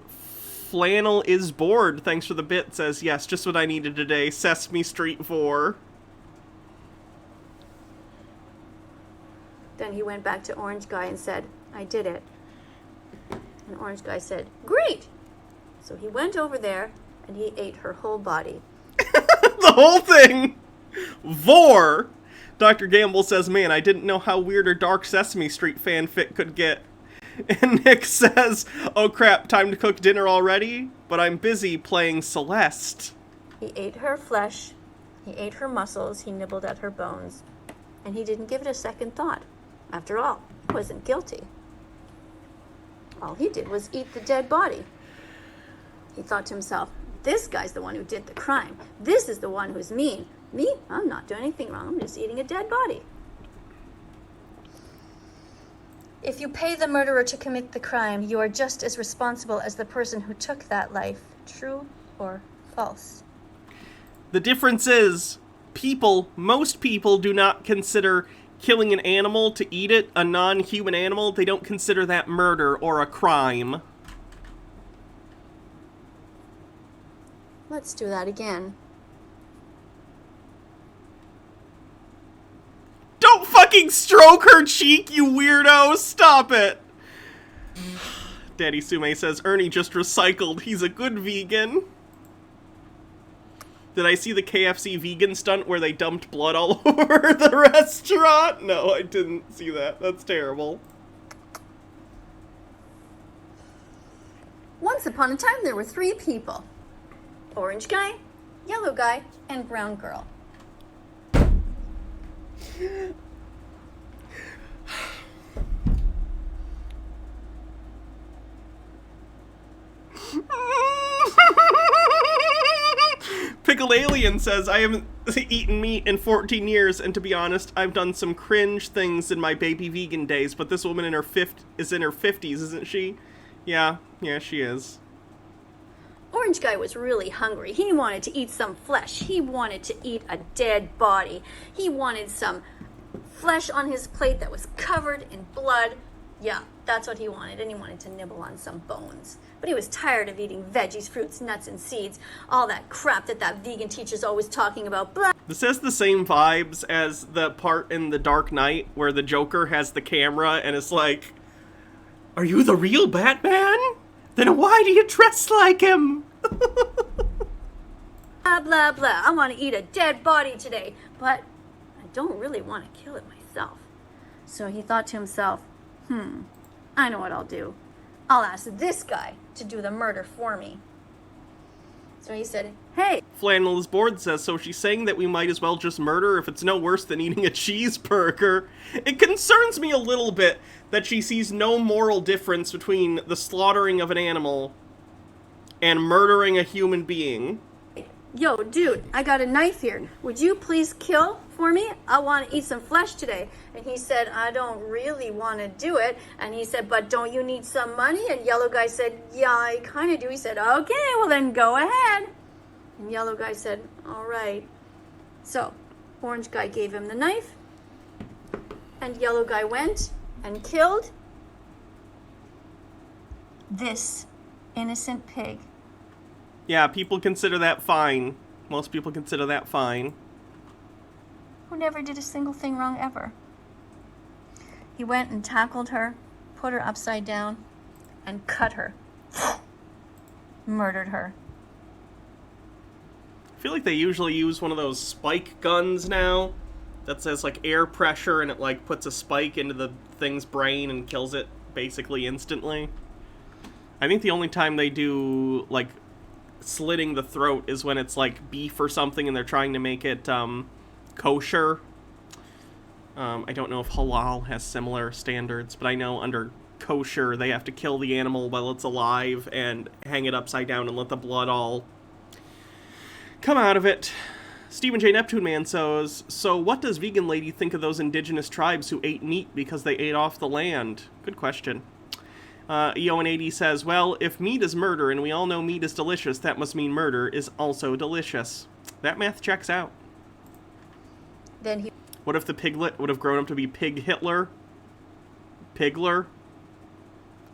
Flannel is bored. Thanks for the bit. Says, yes, just what I needed today. Sesame Street 4. Then he went back to Orange Guy and said, I did it. And Orange Guy said, great! So he went over there and he ate her whole body. The whole thing! Vor! Dr. Gamble says, man, I didn't know how weird or dark Sesame Street fanfic could get. And Nick says, oh crap, time to cook dinner already? But I'm busy playing Celeste. He ate her flesh, he ate her muscles, he nibbled at her bones, and he didn't give it a second thought. After all, he wasn't guilty. All he did was eat the dead body. He thought to himself, this guy's the one who did the crime. This is the one who's mean. Me? I'm not doing anything wrong. I'm just eating a dead body. If you pay the murderer to commit the crime, you are just as responsible as the person who took that life. True or false? The difference is, most people do not consider killing an animal to eat it, a non-human animal, they don't consider that murder or a crime. Let's do that again. Don't fucking stroke her cheek, you weirdo! Stop it! Daddy Sume says, Ernie just recycled. He's a good vegan. Did I see the KFC vegan stunt where they dumped blood all over the restaurant? No, I didn't see that. That's terrible. Once upon a time, there were 3 people. Orange guy, yellow guy, and brown girl. Pickled Alien says, I haven't eaten meat in 14 years, and to be honest, I've done some cringe things in my baby vegan days, but this woman is in her 50s, isn't she? Yeah, she is. Orange guy was really hungry. He wanted to eat some flesh. He wanted to eat a dead body. He wanted some flesh on his plate that was covered in blood. Yeah, that's what he wanted, and he wanted to nibble on some bones. But he was tired of eating veggies, fruits, nuts, and seeds. All that crap that vegan teacher's always talking about. Blah. This has the same vibes as the part in The Dark Knight where the Joker has the camera and is like, are you the real Batman? Then why do you dress like him? Blah, blah, blah. I want to eat a dead body today, but I don't really want to kill it myself. So he thought to himself, I know what I'll do. I'll ask this guy to do the murder for me. So he said, hey. Flannel is bored says, so she's saying that we might as well just murder if it's no worse than eating a cheeseburger. It concerns me a little bit that she sees no moral difference between the slaughtering of an animal and murdering a human being. Yo, dude, I got a knife here. Would you please kill for me? I want to eat some flesh today. And he said, I don't really want to do it. And he said, but don't you need some money? And yellow guy said, yeah, I kind of do. He said, okay, well then go ahead. And yellow guy said, all right. So orange guy gave him the knife. And yellow guy went and killed this innocent pig. Yeah, people consider that fine. Most people consider that fine. Who never did a single thing wrong ever. He went and tackled her, put her upside down, and cut her. Murdered her. I feel like they usually use one of those spike guns now that says like air pressure and it like puts a spike into the thing's brain and kills it basically instantly. I think the only time they do like slitting the throat is when it's like beef or something and they're trying to make it kosher. I don't know if halal has similar standards, but I know under kosher they have to kill the animal while it's alive and hang it upside down and let the blood all come out of it. Stephen J. Neptune Man says, so what does vegan lady think of those indigenous tribes who ate meat because they ate off the land? Good question. EO80 says, well, if meat is murder and we all know meat is delicious, that must mean murder is also delicious. That math checks out. Then he... What if the piglet would have grown up to be Pig Hitler? Pigler?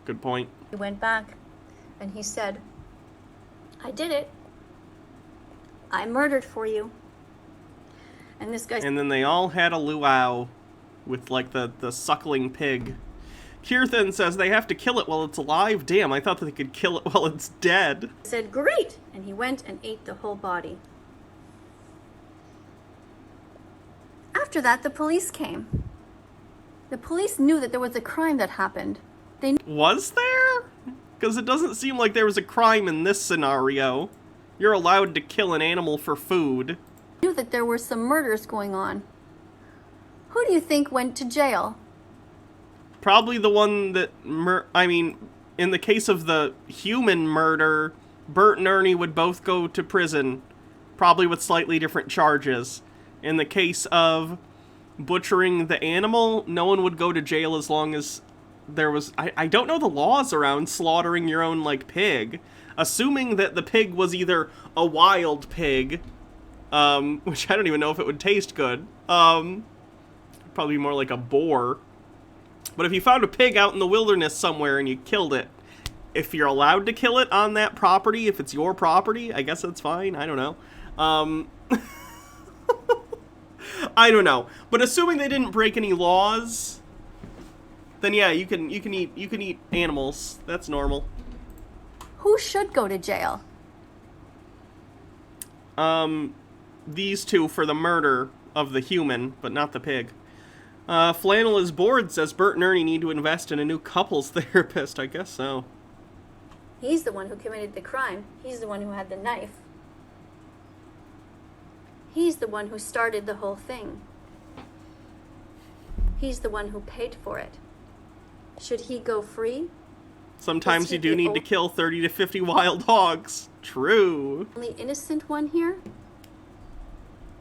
Good point. He went back and he said, I did it. I murdered for you. And this guy... And then they all had a luau with like the suckling pig. Kirthan says they have to kill it while it's alive. Damn, I thought that they could kill it while it's dead. Said, great! And he went and ate the whole body. After that, the police came. The police knew that there was a crime that happened. Was there? Because it doesn't seem like there was a crime in this scenario. You're allowed to kill an animal for food. Knew that there were some murders going on. Who do you think went to jail? Probably the one that, in the case of the human murder, Bert and Ernie would both go to prison, probably with slightly different charges. In the case of butchering the animal, no one would go to jail as long as there was... I don't know the laws around slaughtering your own, pig. Assuming that the pig was either a wild pig, which I don't even know if it would taste good, probably probably more like a boar. But if you found a pig out in the wilderness somewhere and you killed it, if you're allowed to kill it on that property, if it's your property, I guess that's fine. I don't know. I don't know. But assuming they didn't break any laws, then yeah, you can eat animals. That's normal. Who should go to jail? These two for the murder of the human, but not the pig. Flannel is bored, says Bert and Ernie need to invest in a new couples therapist. I guess so. He's the one who committed the crime. He's the one who had the knife. He's the one who started the whole thing. He's the one who paid for it. Should he go free? Sometimes you do need to kill 30 to 50 wild hogs. True. Only innocent one here?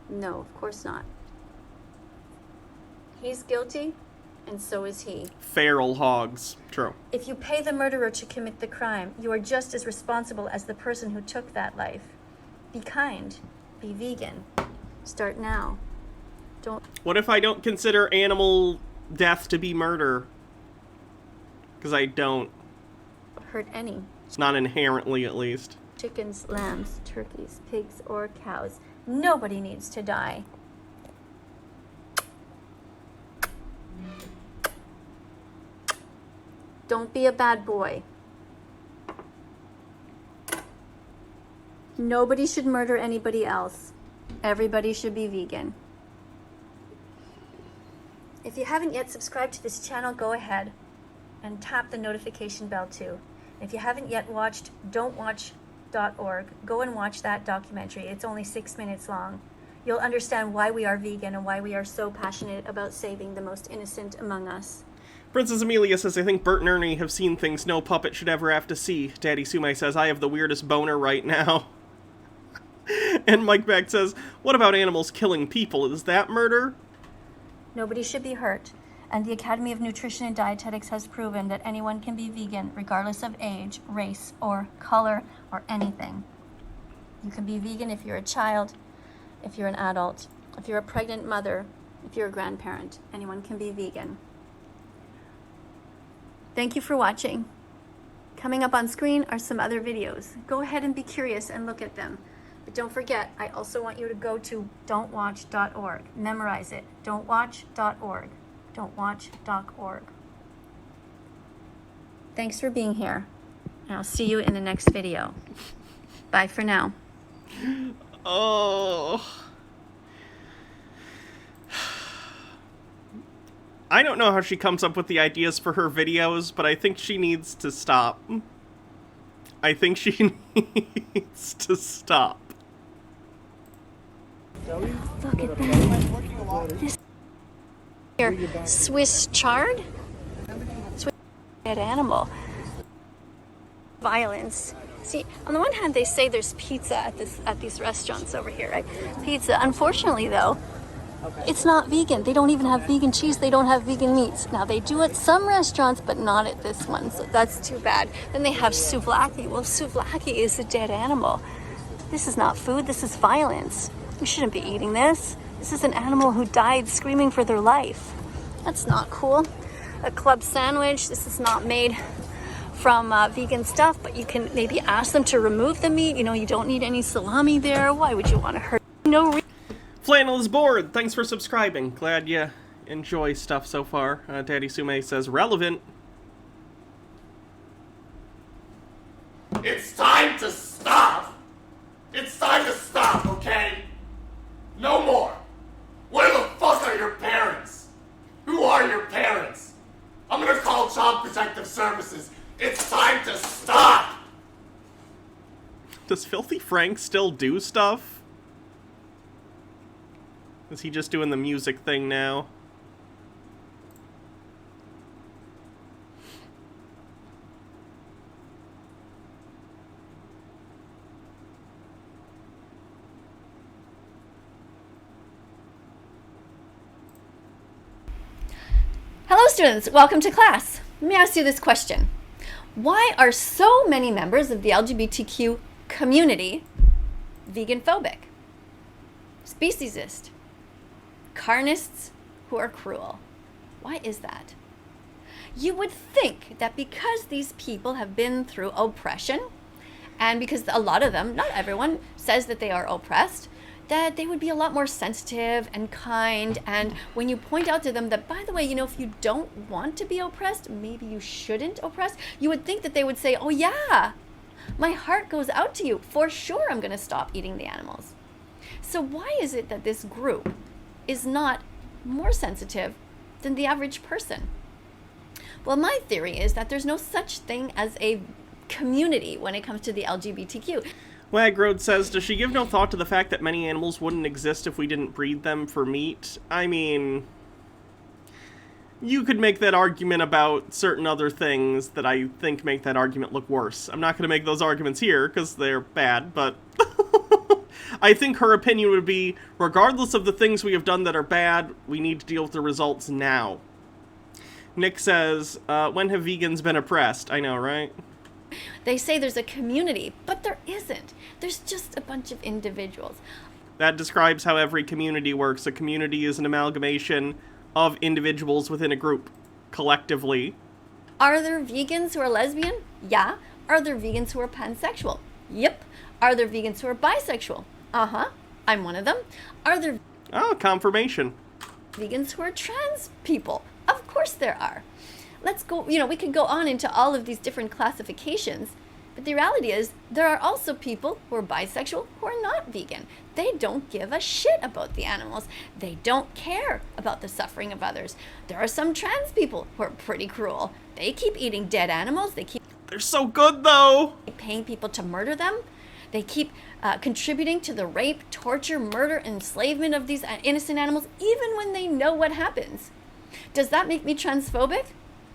No, of course not. He's guilty, and so is he. Feral hogs. True. If you pay the murderer to commit the crime, you are just as responsible as the person who took that life. Be kind. Be vegan. Start now. Don't. What if I don't consider animal death to be murder? Because I don't. Hurt any. Not inherently, at least. Chickens, lambs, turkeys, pigs, or cows. Nobody needs to die. Don't be a bad boy. Nobody should murder anybody else. Everybody should be vegan. If you haven't yet subscribed to this channel, go ahead and tap the notification bell too. If you haven't yet watched don'twatch.org, go and watch that documentary. It's only 6 minutes long. You'll understand why we are vegan and why we are so passionate about saving the most innocent among us. Princess Amelia says, I think Bert and Ernie have seen things no puppet should ever have to see. Daddy Sume says, I have the weirdest boner right now. And Mike Beck says, what about animals killing people? Is that murder? Nobody should be hurt. And the Academy of Nutrition and Dietetics has proven that anyone can be vegan regardless of age, race, or color, or anything. You can be vegan if you're a child, if you're an adult, if you're a pregnant mother, if you're a grandparent. Anyone can be vegan. Thank you for watching. Coming up on screen are some other videos. Go ahead and be curious and look at them. But don't forget, I also want you to go to don'twatch.org. Memorize it. Don'twatch.org. Don'twatch.org. Thanks for being here. And I'll see you in the next video. Bye for now. Oh. I don't know how she comes up with the ideas for her videos, but I think she needs to stop. I think she needs to stop. Look at that. This here, Swiss chard? Swiss dead animal. Violence. See, on the one hand, they say there's pizza at these restaurants over here, right? Pizza. Unfortunately, though, it's not vegan. They don't even have vegan cheese. They don't have vegan meats. Now, they do at some restaurants, but not at this one, so that's too bad. Then they have souvlaki. Well, souvlaki is a dead animal. This is not food. This is violence. We shouldn't be eating this. This is an animal who died screaming for their life. That's not cool. A club sandwich. This is not made from vegan stuff, but you can maybe ask them to remove the meat. You know, you don't need any salami there. Why would you want to hurt? No. Flannel is bored. Thanks for subscribing. Glad you enjoy stuff so far. Daddy Sume says, relevant. It's time to stop. It's time to stop, okay? No more. Where the fuck are your parents? Who are your parents? I'm gonna call Child Protective Services. It's time to stop. Does Filthy Frank still do stuff? Is he just doing the music thing now? Hello students, welcome to class. Let me ask you this question. Why are so many members of the LGBTQ community vegan phobic, speciesist, carnists, who are cruel. Why is that? You would think that because these people have been through oppression, and because a lot of them, not everyone, says that they are oppressed, that they would be a lot more sensitive and kind. And when you point out to them that, by the way, you know, if you don't want to be oppressed, maybe you shouldn't oppress, you would think that they would say, oh yeah, my heart goes out to you. For sure, I'm going to stop eating the animals. So why is it that this group is not more sensitive than the average person? Well, my theory is that there's no such thing as a community when it comes to the LGBTQ. Wagroad says, does she give no thought to the fact that many animals wouldn't exist if we didn't breed them for meat? I mean, you could make that argument about certain other things that I think make that argument look worse. I'm not going to make those arguments here because they're bad, but I think her opinion would be, regardless of the things we have done that are bad, we need to deal with the results now. Nick says, when have vegans been oppressed? I know, right? They say there's a community, but there isn't. There's just a bunch of individuals. That describes how every community works. A community is an amalgamation of individuals within a group, collectively. Are there vegans who are lesbian? Yeah. Are there vegans who are pansexual? Yep. Are there vegans who are bisexual? Uh-huh. I'm one of them. Are there confirmation. Vegans who are trans people? Of course there are. Let's go, we could go on into all of these different classifications, but the reality is there are also people who are bisexual who are not vegan. They don't give a shit about the animals. They don't care about the suffering of others. There are some trans people who are pretty cruel. They keep eating dead animals. They're so good, though. Paying people to murder them. They keep contributing to the rape, torture, murder, enslavement of these innocent animals, even when they know what happens. Does that make me transphobic?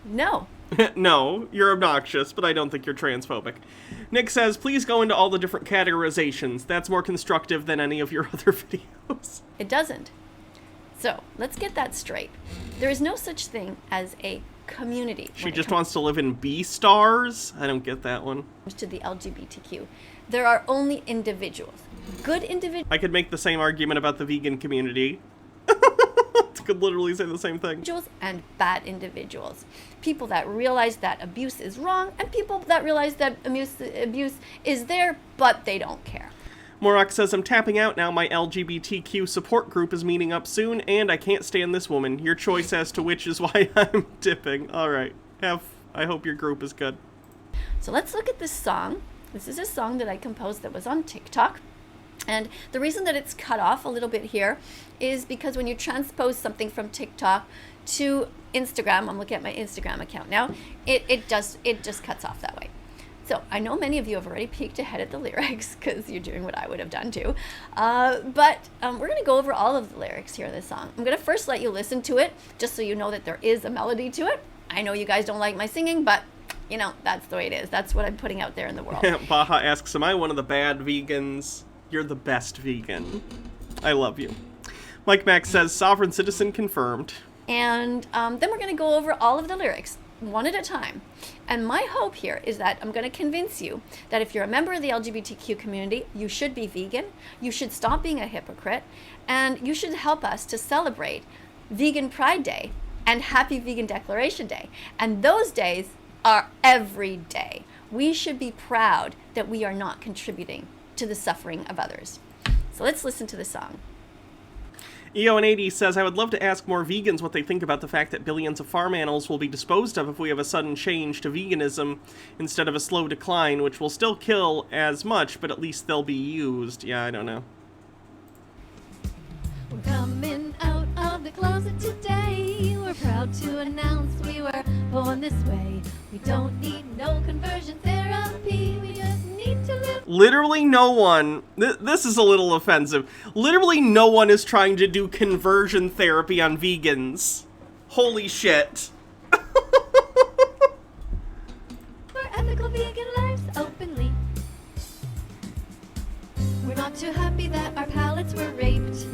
No. No, you're obnoxious, but I don't think you're transphobic. Nick says, please go into all the different categorizations. That's more constructive than any of your other videos. It doesn't. So, let's get that straight. There is no such thing as a community. She just wants to live in B-stars? I don't get that one. To the LGBTQ. There are only individuals. Good individuals. I could make the same argument about the vegan community. Could literally say the same thing. Individuals and bad individuals. People that realize that abuse is wrong, and people that realize that abuse is there, but they don't care. Morak says, I'm tapping out now. My LGBTQ support group is meeting up soon, and I can't stand this woman. Your choice as to which is why I'm dipping. All right. I hope your group is good. So let's look at this song. This is a song that I composed that was on TikTok. And the reason that it's cut off a little bit here is because when you transpose something from TikTok to Instagram, I'm looking at my Instagram account now, it just cuts off that way. So I know many of you have already peeked ahead at the lyrics because you're doing what I would have done too. But we're going to go over all of the lyrics here in this song. I'm going to first let you listen to it just so you know that there is a melody to it. I know you guys don't like my singing, but that's the way it is. That's what I'm putting out there in the world. Baha asks, am I one of the bad vegans? You're the best vegan. I love you. Mike Max says, sovereign citizen confirmed. And then we're going to go over all of the lyrics, one at a time. And my hope here is that I'm going to convince you that if you're a member of the LGBTQ community, you should be vegan, you should stop being a hypocrite, and you should help us to celebrate Vegan Pride Day and Happy Vegan Declaration Day. And those days are every day. We should be proud that we are not contributing to the suffering of others. So let's listen to the song. EO80 says, I would love to ask more vegans what they think about the fact that billions of farm animals will be disposed of if we have a sudden change to veganism instead of a slow decline, which will still kill as much, but at least they'll be used. Yeah, I don't know. We're coming out of the closet today. We're proud to announce we were born this way. We don't need no conversion therapy. We just need to live. Literally no one, this is a little offensive, literally no one is trying to do conversion therapy on vegans. Holy shit. For ethical vegan lives openly. We're not too happy that our palates were raped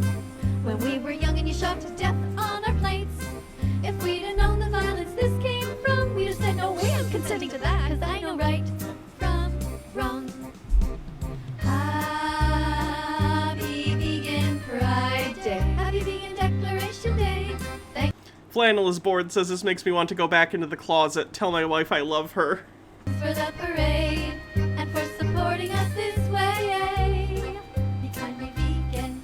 when we were young and you shoved death on our plates. If we'd have known the violence this came from, we'd have said no way I'm consenting to that, cause I know right from wrong. Happy Vegan Pride Day, Happy Vegan Declaration Day. Flannel is bored, says this makes me want to go back into the closet, tell my wife I love her. For the parade and for supporting us this way. Be kindly vegan.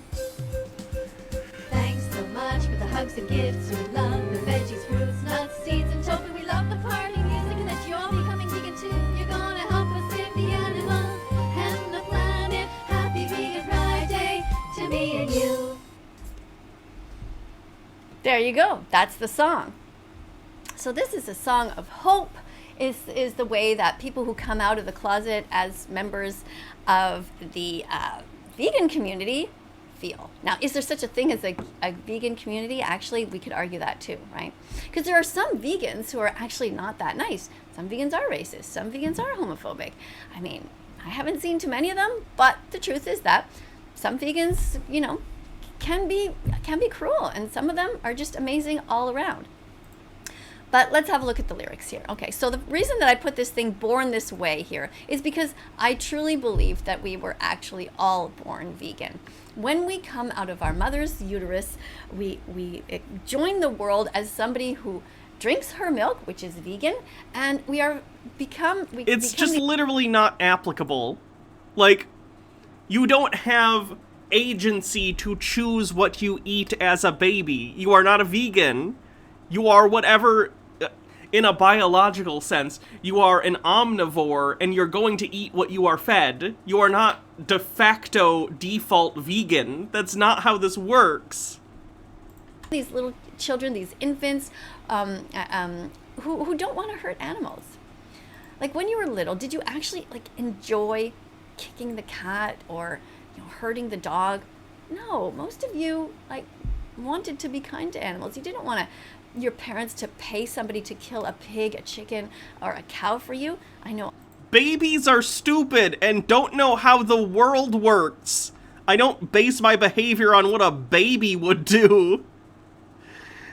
Thanks so much for the hugs and gifts. We love the veggies, fruits, nuts, seeds, and tofu. We love the party music and that you're all becoming vegan too. You're gonna help us save the animals and the planet. Happy Vegan Friday to me and you. There you go. That's the song. So this is a song of hope. Is the way that people who come out of the closet as members of the vegan community feel. Now, is there such a thing as a vegan community? Actually, we could argue that too, right? Because there are some vegans who are actually not that nice. Some vegans are racist. Some vegans are homophobic. I mean, I haven't seen too many of them, but the truth is that some vegans, you know, can be cruel, and some of them are just amazing all around. But let's have a look at the lyrics here. Okay, so the reason that I put this thing Born This Way here is because I truly believe that we were actually all born vegan. When we come out of our mother's uterus, we join the world as somebody who drinks her milk, which is vegan, and it's just literally not applicable. Like, you don't have agency to choose what you eat as a baby. You are not a vegan. You are whatever, in a biological sense, you are an omnivore and you're going to eat what you are fed. You are not de facto default vegan. That's not how this works. These little children, these infants, who don't want to hurt animals. Like, when you were little, did you actually enjoy kicking the cat or hurting the dog? No, most of you wanted to be kind to animals. You didn't want your parents to pay somebody to kill a pig, a chicken, or a cow for you. I know. Babies are stupid and don't know how the world works. I don't base my behavior on what a baby would do.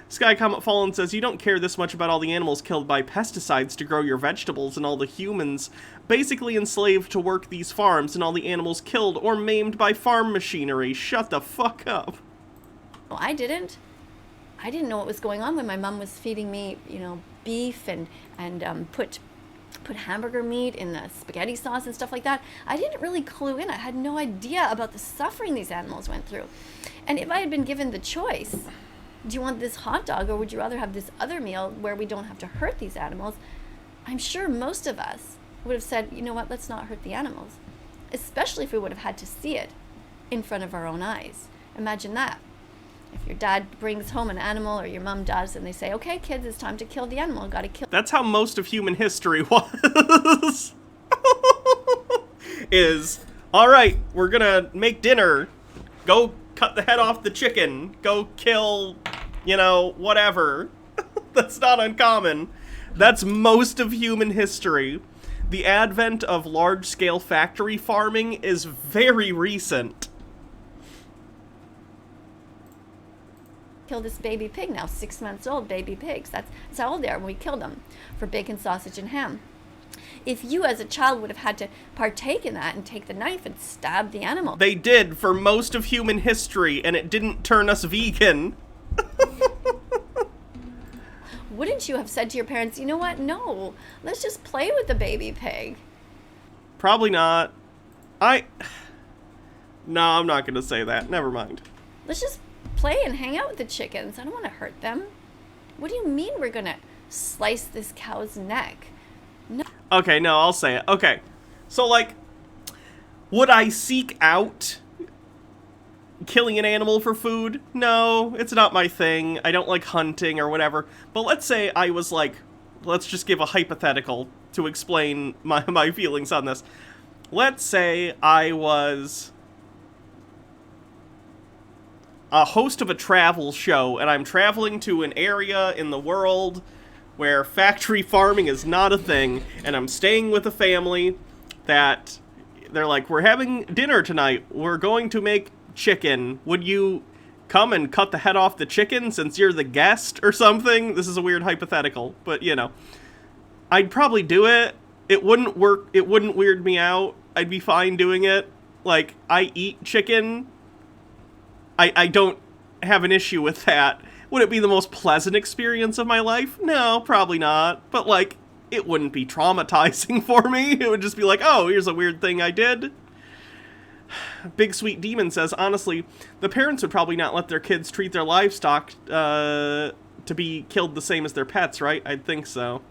Sky Comet Fallen says, you don't care this much about all the animals killed by pesticides to grow your vegetables and all the humans basically enslaved to work these farms and all the animals killed or maimed by farm machinery. Shut the fuck up. Well, I didn't know what was going on when my mom was feeding me, beef and put hamburger meat in the spaghetti sauce and stuff like that. I didn't really clue in. I had no idea about the suffering these animals went through. And if I had been given the choice, do you want this hot dog or would you rather have this other meal where we don't have to hurt these animals? I'm sure most of us would have said, you know what, let's not hurt the animals. Especially if we would have had to see it in front of our own eyes. Imagine that. If your dad brings home an animal or your mom does and they say, okay, kids, it's time to kill the animal. Gotta kill. That's how most of human history was. Is, all right, we're gonna make dinner. Go cut the head off the chicken. Go kill, whatever. That's not uncommon. That's most of human history. The advent of large-scale factory farming is very recent. Kill this baby pig now, 6 months old baby pigs. That's how old they are when we killed them for bacon, sausage, and ham. If you as a child would have had to partake in that and take the knife and stab the animal. They did for most of human history, and it didn't turn us vegan. Wouldn't you have said to your parents, you know what, no, let's just play with the baby pig? Probably not. No, I'm not going to say that. Never mind. Let's just play and hang out with the chickens. I don't want to hurt them. What do you mean we're going to slice this cow's neck? No. Okay, no, I'll say it. Okay. So, would I seek out killing an animal for food? No, it's not my thing. I don't like hunting or whatever. But let's say I was let's just give a hypothetical to explain my feelings on this. Let's say I was a host of a travel show, and I'm traveling to an area in the world where factory farming is not a thing, and I'm staying with a family that they're like, we're having dinner tonight, we're going to make chicken, would you come and cut the head off the chicken since you're the guest or something? This is a weird hypothetical, but I'd probably do it. It wouldn't work, it wouldn't weird me out, I'd be fine doing it. I eat chicken. I don't have an issue with that. Would it be the most pleasant experience of my life? No, probably not. But, like, it wouldn't be traumatizing for me. It would just be like, oh, here's a weird thing I did. Big Sweet Demon says, honestly, the parents would probably not let their kids treat their livestock to be killed the same as their pets, right? I'd think so.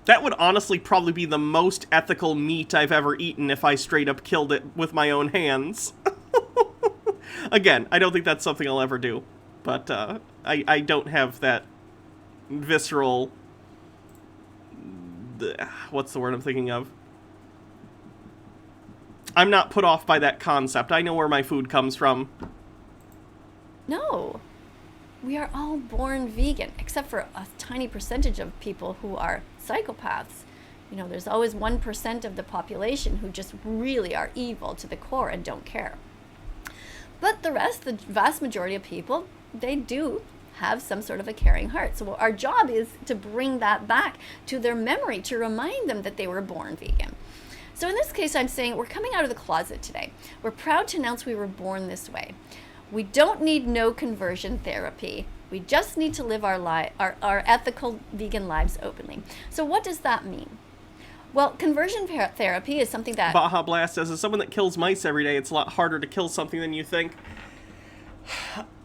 That would honestly probably be the most ethical meat I've ever eaten if I straight up killed it with my own hands. Again, I don't think that's something I'll ever do. But I don't have that visceral... what's the word I'm thinking of? I'm not put off by that concept. I know where my food comes from. No. We are all born vegan, except for a tiny percentage of people who are psychopaths. You know, there's always 1% of the population who just really are evil to the core and don't care. But the rest, the vast majority of people, they do have some sort of a caring heart. So our job is to bring that back to their memory, to remind them that they were born vegan. So in this case, I'm saying we're coming out of the closet today. We're proud to announce we were born this way. We don't need no conversion therapy. We just need to live our ethical vegan lives openly. So what does that mean? Well, conversion therapy is something that... Baja Blast says, as someone that kills mice every day, it's a lot harder to kill something than you think.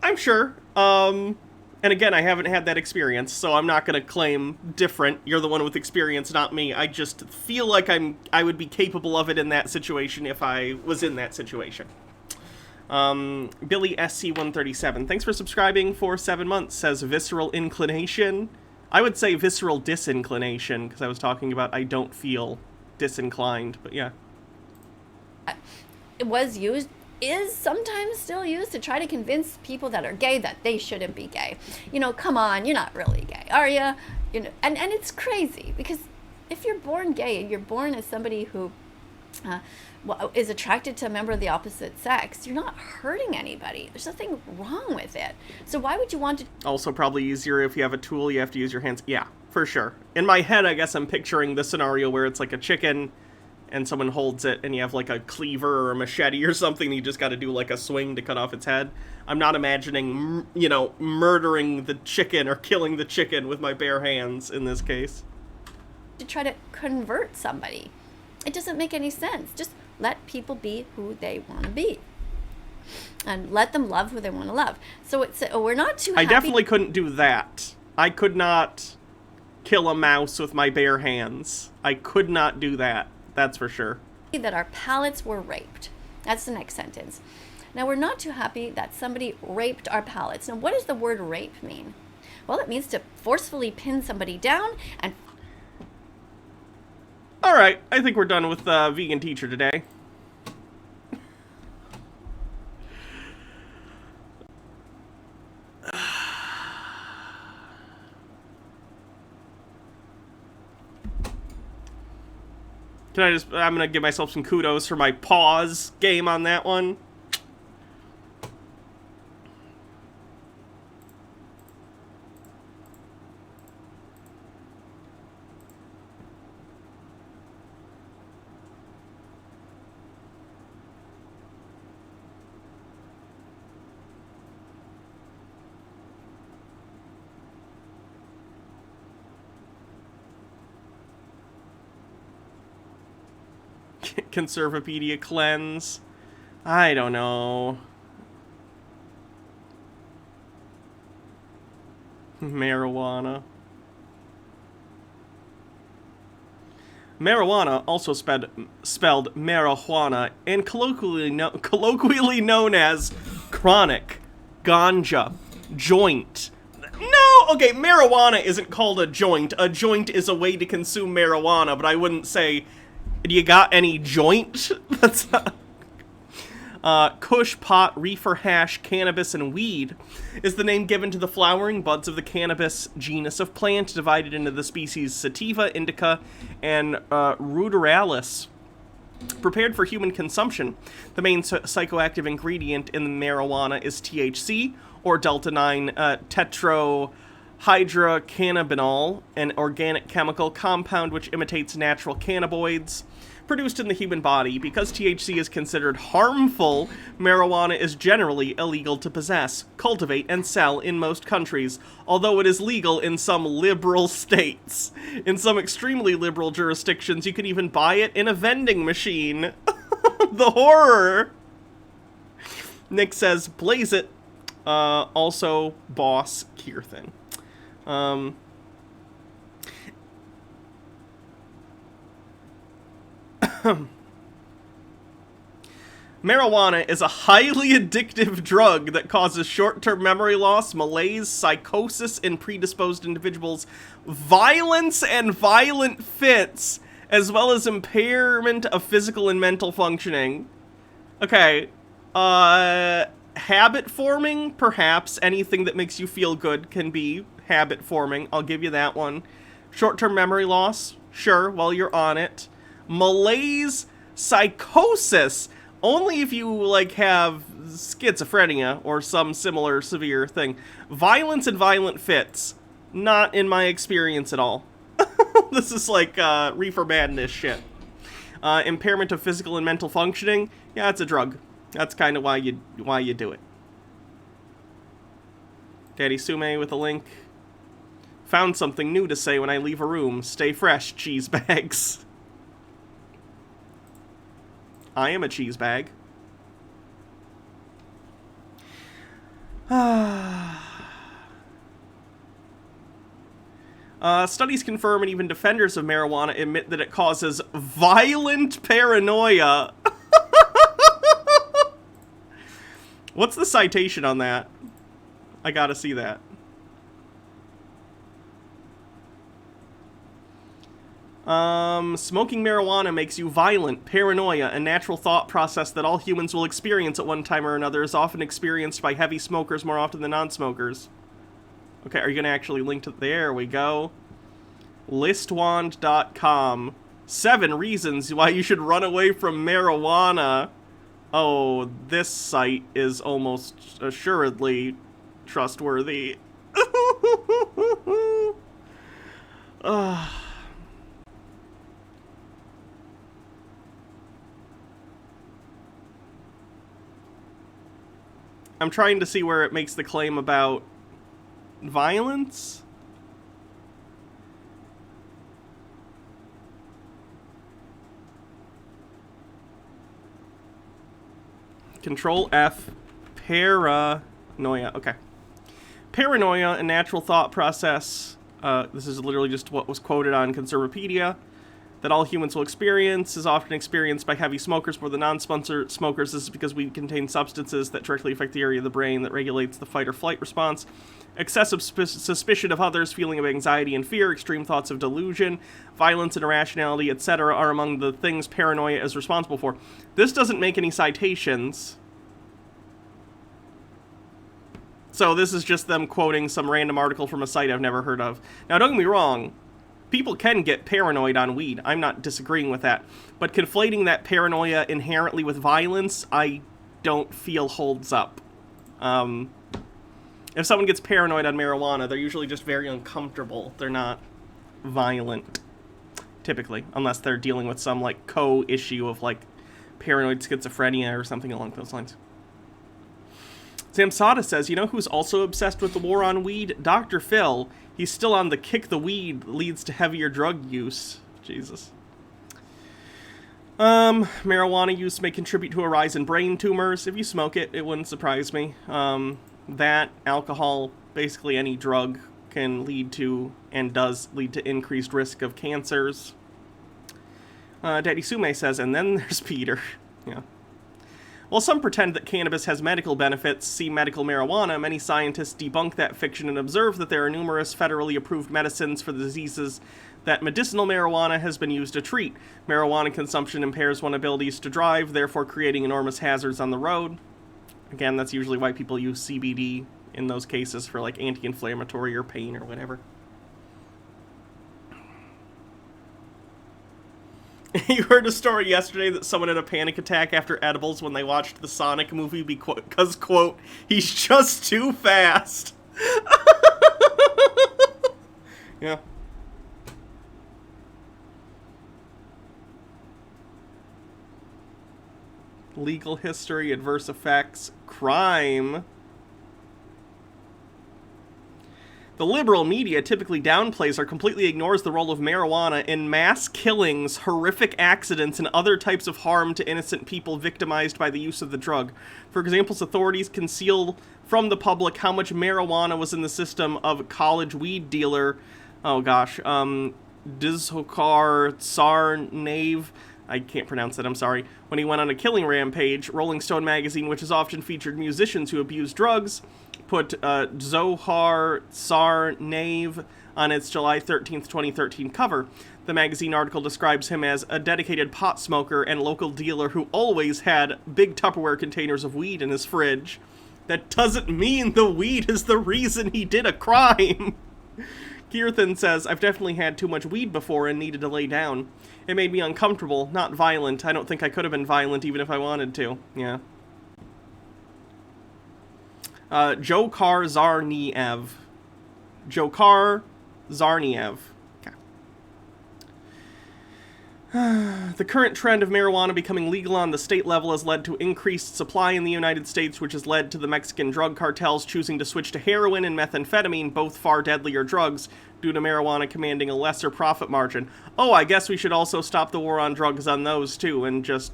I'm sure. And again, I haven't had that experience, so I'm not going to claim different. You're the one with experience, not me. I just feel like I would be capable of it in that situation if I was in that situation. Billy SC137, thanks for subscribing for 7 months, says visceral inclination. I would say visceral disinclination, because I was talking about I don't feel disinclined, but yeah. It was used, is sometimes still used to try to convince people that are gay that they shouldn't be gay. You know, come on, you're not really gay, are you? You know, and it's crazy, because if you're born gay, you're born as somebody who is attracted to a member of the opposite sex, you're not hurting anybody. There's nothing wrong with it. So why would you want to... Also probably easier if you have a tool, you have to use your hands. Yeah, for sure. In my head, I guess I'm picturing the scenario where it's like a chicken and someone holds it and you have like a cleaver or a machete or something. You just got to do like a swing to cut off its head. I'm not imagining, you know, murdering the chicken or killing the chicken with my bare hands in this case. To try to convert somebody. It doesn't make any sense. Just let people be who they want to be. And let them love who they want to love. So it's we're not too happy. I definitely couldn't do that. I could not kill a mouse with my bare hands. I could not do that. That's for sure. That our palates were raped. That's the next sentence. Now, we're not too happy that somebody raped our palates. Now, what does the word rape mean? Well, it means to forcefully pin somebody down and... All right, I think we're done with Vegan Teacher today. I'm going to give myself some kudos for my pause game on that one. Conservapedia cleanse. I don't know. Marijuana. Marijuana, also spelled marijuana, and colloquially known as chronic, ganja, joint. No, okay, marijuana isn't called a joint. A joint is a way to consume marijuana, but I wouldn't say, do you got any joint? That's not... Kush, pot, reefer, hash, cannabis, and weed is the name given to the flowering buds of the cannabis genus of plant, divided into the species sativa, indica, and ruderalis. Prepared for human consumption, the main psychoactive ingredient in the marijuana is THC, or delta-9 hydrocannabinol, an organic chemical compound which imitates natural cannabinoids produced in the human body. Because THC is considered harmful, marijuana is generally illegal to possess, cultivate, and sell in most countries, although it is legal in some liberal states. In some extremely liberal jurisdictions, you can even buy it in a vending machine. The horror! Nick says, blaze it. Also, boss Kirthan. Marijuana is a highly addictive drug that causes short-term memory loss, malaise, psychosis in predisposed individuals, violence and violent fits, as well as impairment of physical and mental functioning. Okay, habit forming, perhaps. Anything that makes you feel good can be habit forming. I'll give you that one. Short-term memory loss, sure, while you're on it. Malaise, psychosis, only if you, like, have schizophrenia or some similar severe thing. Violence and violent fits, not in my experience at all. This is like reefer madness shit. Impairment of physical and mental functioning, yeah, it's a drug. That's kind of why you do it. Daddy Sume with a link. Found something new to say when I leave a room. Stay fresh, cheese bags. I am a cheese bag. Studies confirm, and even defenders of marijuana admit that it causes violent paranoia. What's the citation on that? I gotta see that. Smoking marijuana makes you violent. Paranoia, a natural thought process that all humans will experience at one time or another, is often experienced by heavy smokers more often than non-smokers. Okay, are you gonna actually link to... There we go. Listwand.com. 7 reasons why you should run away from marijuana. Oh, this site is almost assuredly trustworthy. I'm trying to see where it makes the claim about violence. Control F. Paranoia. Okay. Paranoia, a natural thought process. This is literally just what was quoted on Conservapedia. That all humans will experience, is often experienced by heavy smokers more than non-smokers. This is because we contain substances that directly affect the area of the brain that regulates the fight or flight response. Excessive suspicion of others, feeling of anxiety and fear, extreme thoughts of delusion, violence and irrationality, etc. are among the things paranoia is responsible for. This doesn't make any citations. So this is just them quoting some random article from a site I've never heard of. Now, don't get me wrong. People can get paranoid on weed. I'm not disagreeing with that. But conflating that paranoia inherently with violence, I don't feel holds up. If someone gets paranoid on marijuana, they're usually just very uncomfortable. They're not violent, typically. Unless they're dealing with some, like, co-issue of, like, paranoid schizophrenia or something along those lines. Sam Sada says, you know who's also obsessed with the war on weed? Dr. Phil. He's still on the kick the weed leads to heavier drug use. Jesus. Marijuana use may contribute to a rise in brain tumors. If you smoke it, it wouldn't surprise me. That, alcohol, basically any drug can lead to, and does lead to, increased risk of cancers. Daddy Sume says, and then there's Peter. Yeah. While some pretend that cannabis has medical benefits, see medical marijuana, many scientists debunk that fiction and observe that there are numerous federally approved medicines for the diseases that medicinal marijuana has been used to treat. Marijuana consumption impairs one's abilities to drive, therefore creating enormous hazards on the road. Again, that's usually why people use CBD in those cases for, like, anti-inflammatory or pain or whatever. You heard a story yesterday that someone had a panic attack after edibles when they watched the Sonic movie because, quote, he's just too fast. Yeah. Legal history, adverse effects, crime. The liberal media typically downplays or completely ignores the role of marijuana in mass killings, horrific accidents, and other types of harm to innocent people victimized by the use of the drug. For example, authorities conceal from the public how much marijuana was in the system of a college weed dealer, Dzhokhar Tsarnaev, I can't pronounce that, I'm sorry, when he went on a killing rampage. Rolling Stone magazine, which has often featured musicians who abuse drugs, put Dzhokhar Tsarnaev on its July 13th, 2013 cover. The magazine article describes him as a dedicated pot smoker and local dealer who always had big Tupperware containers of weed in his fridge. That doesn't mean the weed is the reason he did a crime. Kirthan says, I've definitely had too much weed before and needed to lay down. It made me uncomfortable, not violent. I don't think I could have been violent even if I wanted to. Yeah. Dzhokhar Tsarnaev. Dzhokhar Tsarnaev. Okay. The current trend of marijuana becoming legal on the state level has led to increased supply in the United States, which has led to the Mexican drug cartels choosing to switch to heroin and methamphetamine, both far deadlier drugs, due to marijuana commanding a lesser profit margin. Oh, I guess we should also stop the war on drugs on those, too, and just,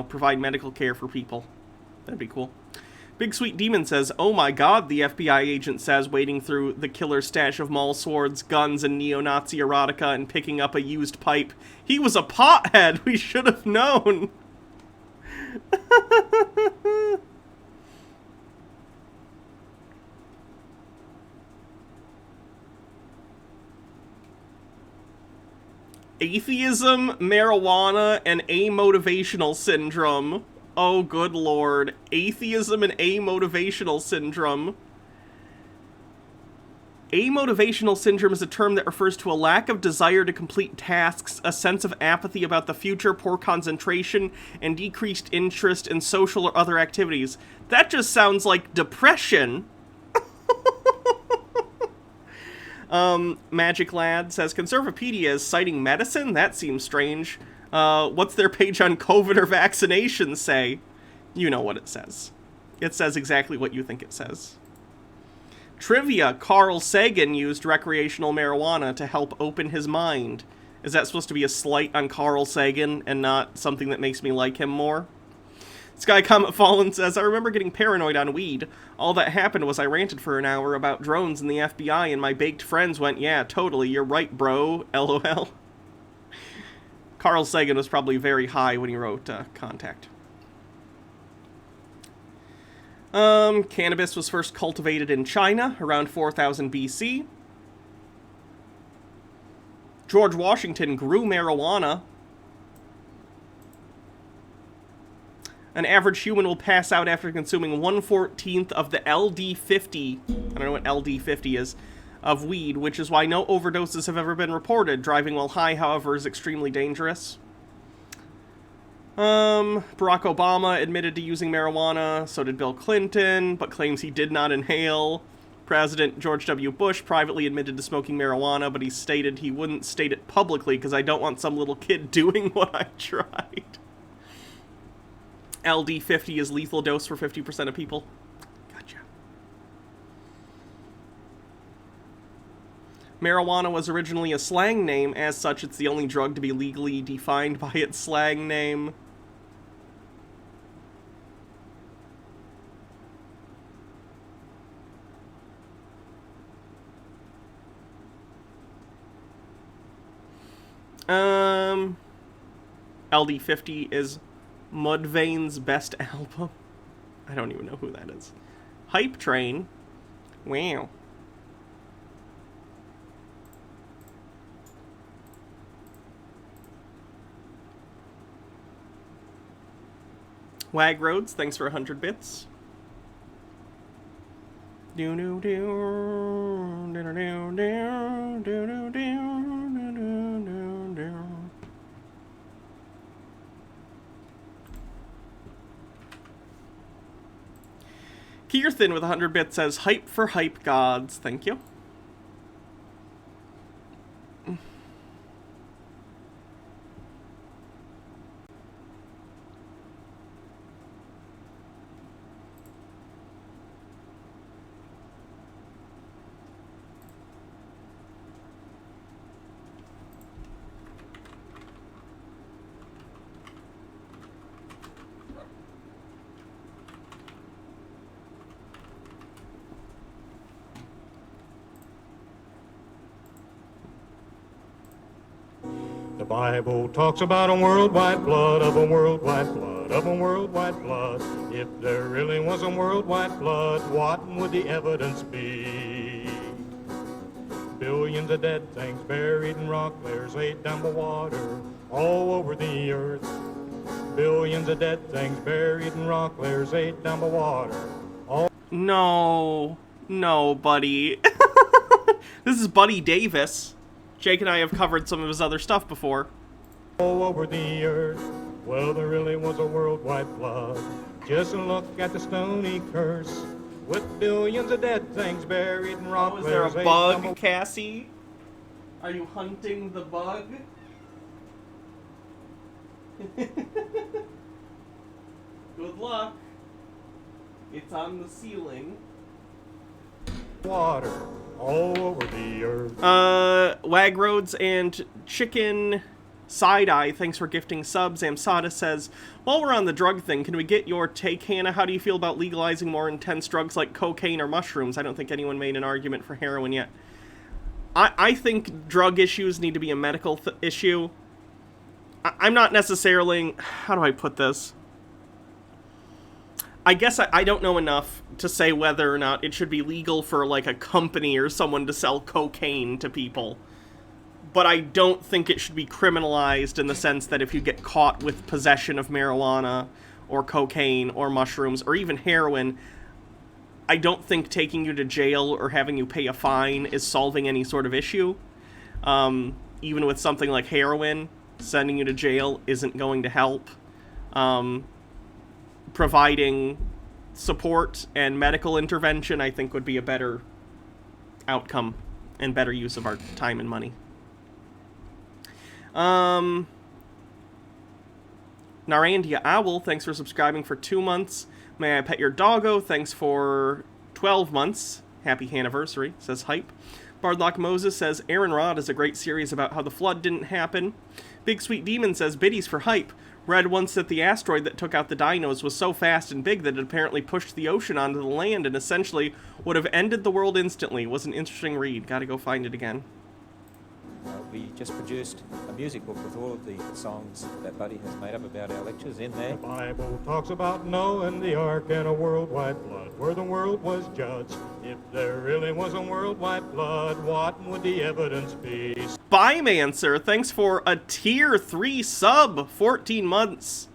provide medical care for people. That'd be cool. Big Sweet Demon says, oh my god, the FBI agent says, wading through the killer's stash of mall swords, guns, and neo-Nazi erotica and picking up a used pipe. He was a pothead! We should have known! Atheism, marijuana, and amotivational syndrome. Oh, good lord. Atheism and amotivational syndrome. Amotivational syndrome is a term that refers to a lack of desire to complete tasks, a sense of apathy about the future, poor concentration, and decreased interest in social or other activities. That just sounds like depression. Magic Lad says, Conservapedia is citing medicine? That seems strange. What's their page on COVID or vaccinations say? You know what it says. It says exactly what you think it says. Trivia, Carl Sagan used recreational marijuana to help open his mind. Is that supposed to be a slight on Carl Sagan and not something that makes me like him more? Sky Comet Fallen says, I remember getting paranoid on weed. All that happened was I ranted for an hour about drones and the FBI, and my baked friends went, yeah, totally, you're right, bro, LOL. Carl Sagan was probably very high when he wrote Contact. Cannabis was first cultivated in China around 4000 BC. George Washington grew marijuana. An average human will pass out after consuming 1/14 of the LD50, I don't know what LD50 is, of weed, which is why no overdoses have ever been reported. Driving while high, however, is extremely dangerous. Barack Obama admitted to using marijuana, so did Bill Clinton, but claims he did not inhale. President George W. Bush privately admitted to smoking marijuana, but he stated he wouldn't state it publicly because I don't want some little kid doing what I tried. LD50 is lethal dose for 50% of people. Gotcha. Marijuana was originally a slang name. As such, it's the only drug to be legally defined by its slang name. LD50 is Mudvayne's best album. I don't even know who that is. Hype Train. Wow. Wag Roads, thanks for 100 bits. Do do do do do do do do do do do. Kirthan with 100 bits says, hype for hype gods. Thank you. The Bible talks about a worldwide flood, of a worldwide flood, of a worldwide flood. If there really was a worldwide flood, what would the evidence be? Billions of dead things buried in rock layers laid down by water all over the earth. Billions of dead things buried in rock layers laid down by water. No, Buddy. This is Buddy Davis. Jake and I have covered some of his other stuff before. All over the earth. Well, there really was a worldwide flood. Just look at the stony curse. With billions of dead things buried in rock Is there a layers. bug, Cassie? Are you hunting the bug? Good luck. It's on the ceiling. Water all over the earth. Wagroads and Chicken Side-Eye, thanks for gifting subs. Amsada says, while we're on the drug thing, can we get your take, Hannah? How do you feel about legalizing more intense drugs like cocaine or mushrooms? I don't think anyone made an argument for heroin yet. I think drug issues need to be a medical issue. I'm not necessarily... How do I put this? I guess I don't know enough to say whether or not it should be legal for, like, a company or someone to sell cocaine to people. But I don't think it should be criminalized in the sense that if you get caught with possession of marijuana or cocaine or mushrooms or even heroin, I don't think taking you to jail or having you pay a fine is solving any sort of issue. Even with something like heroin, sending you to jail isn't going to help. Providing support and medical intervention, I think, would be a better outcome and better use of our time and money. Narandia Owl, thanks for subscribing for 2 months. May I pet your doggo? Thanks for 12 months. Happy anniversary, says Hype. Bardlock Moses says, Aaron Rod is a great series about how the flood didn't happen. Big Sweet Demon says, biddies for Hype. Read once that the asteroid that took out the dinos was so fast and big that it apparently pushed the ocean onto the land and essentially would have ended the world instantly. Was an interesting read. Gotta go find it again. We just produced a music book with all of the songs that Buddy has made up about our lectures in there. The Bible talks about Noah and the ark and a worldwide flood where the world was judged. If there really was a worldwide flood, what would the evidence be? Spymancer, thanks for a tier 3 sub, 14 months.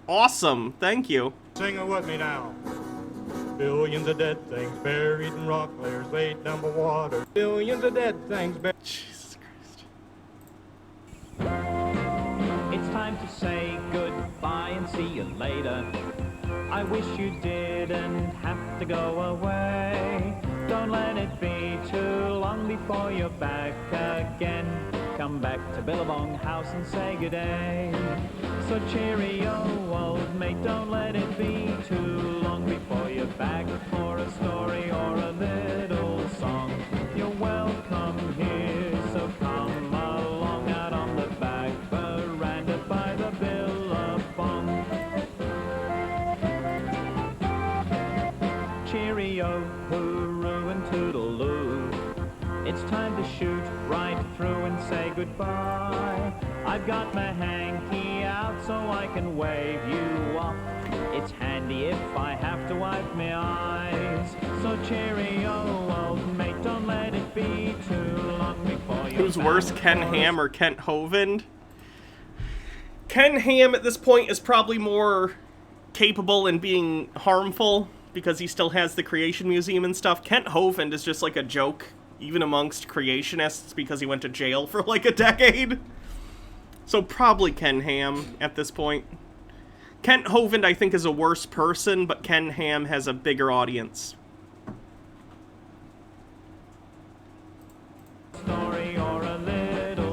Awesome, thank you. Sing it with me now. Billions of dead things buried in rock layers laid down by water. Billions of dead things buried. Jesus Christ. It's time to say goodbye and see you later. I wish you didn't have to go away. Don't let it be too long before you're back again. Come back to Billabong House and say good day. So cheerio, old mate, don't let it be too long before you're back for a story or a little song. You're welcome here, so come along out on the back veranda by the Billabong. Cheerio, hooroo and toodaloo. It's time to shoot right through and say goodbye. I've got my hanky out so I can wave you off. It's handy if I have to wipe my eyes. So cheerio, old mate, don't let it be too long before you. Who's worse, Ken Ham or Kent Hovind? Ken Ham at this point is probably more capable in being harmful because he still has the Creation Museum and stuff. Kent Hovind is just like a joke, even amongst creationists, because he went to jail for like a decade. So probably Ken Ham at this point. Kent Hovind, I think, is a worse person, but Ken Ham has a bigger audience. Story or a little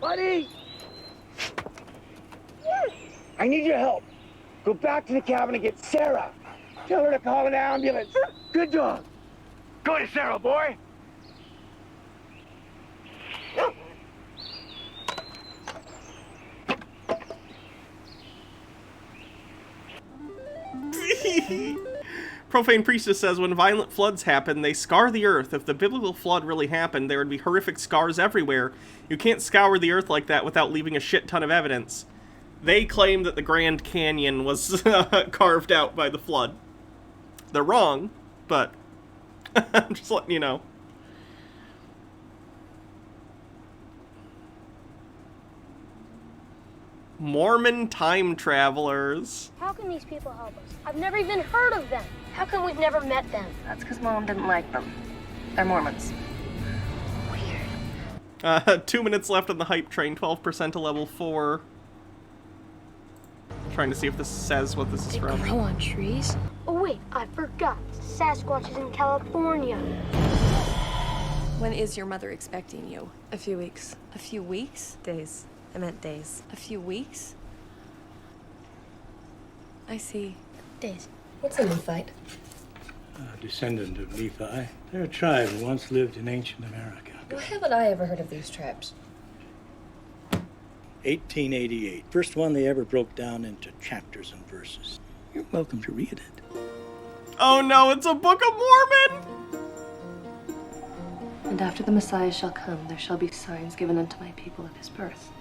Buddy! I need your help. Go back to the cabin and get Sarah. Tell her to call an ambulance. Good dog. Go to Sarah, boy. Profane Priestess says, when violent floods happen, they scar the earth. If the biblical flood really happened, there would be horrific scars everywhere. You can't scour the earth like that without leaving a shit ton of evidence. They claim that the Grand Canyon was carved out by the flood. They're wrong, but I'm just letting you know. Mormon time travelers. How can these people help us? I've never even heard of them. How come we've never met them? That's because Mom didn't like them. They're Mormons. 2 minutes left on the hype train, 12% to level 4. Trying to see if this says what this is from. Grow on trees? Oh wait, I forgot. Sasquatch is in California. When is your mother expecting you? A few weeks. A few weeks? Days. I meant days. A few weeks? I see. Days. What's a Nephite? A descendant of Nephi. They're a tribe who once lived in ancient America. Why haven't I ever heard of these tribes? 1888. First one they ever broke down into chapters and verses. You're welcome to read it. Oh no, it's a Book of Mormon! And after the Messiah shall come, there shall be signs given unto my people of his birth,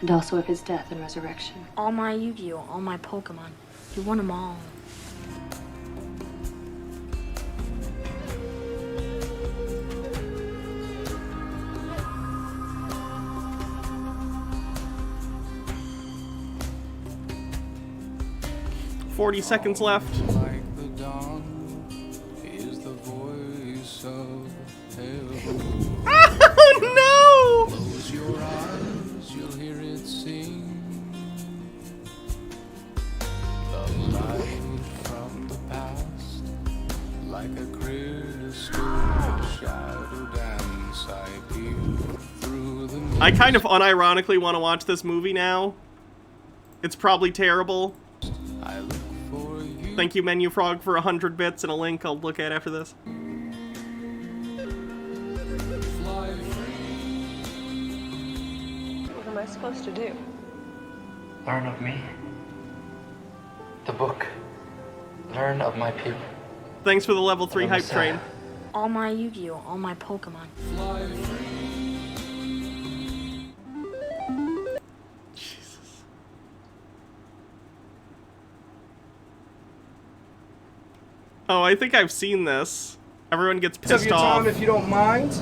and also of his death and resurrection. All my Yu-Gi-Oh, all my Pokemon. You won them all. $40 seconds left. Like the dawn is the voice of heaven. Oh no! Close your eyes, you'll hear it sing. The light from the past, like a crystal shadow dance, I peer through the I kind of unironically want to watch this movie now. It's probably terrible. I look for you. Thank you, Menu Frog, for 100 bits and a link I'll look at after this. Fly free. What am I supposed to do? Learn of me. The book. Learn of my people. Thanks for the level 3 hype train. All my Yu-Gi-Oh, all my Pokemon. Fly free. Oh, I think I've seen this. Everyone gets Take pissed your off. time if you don't mind.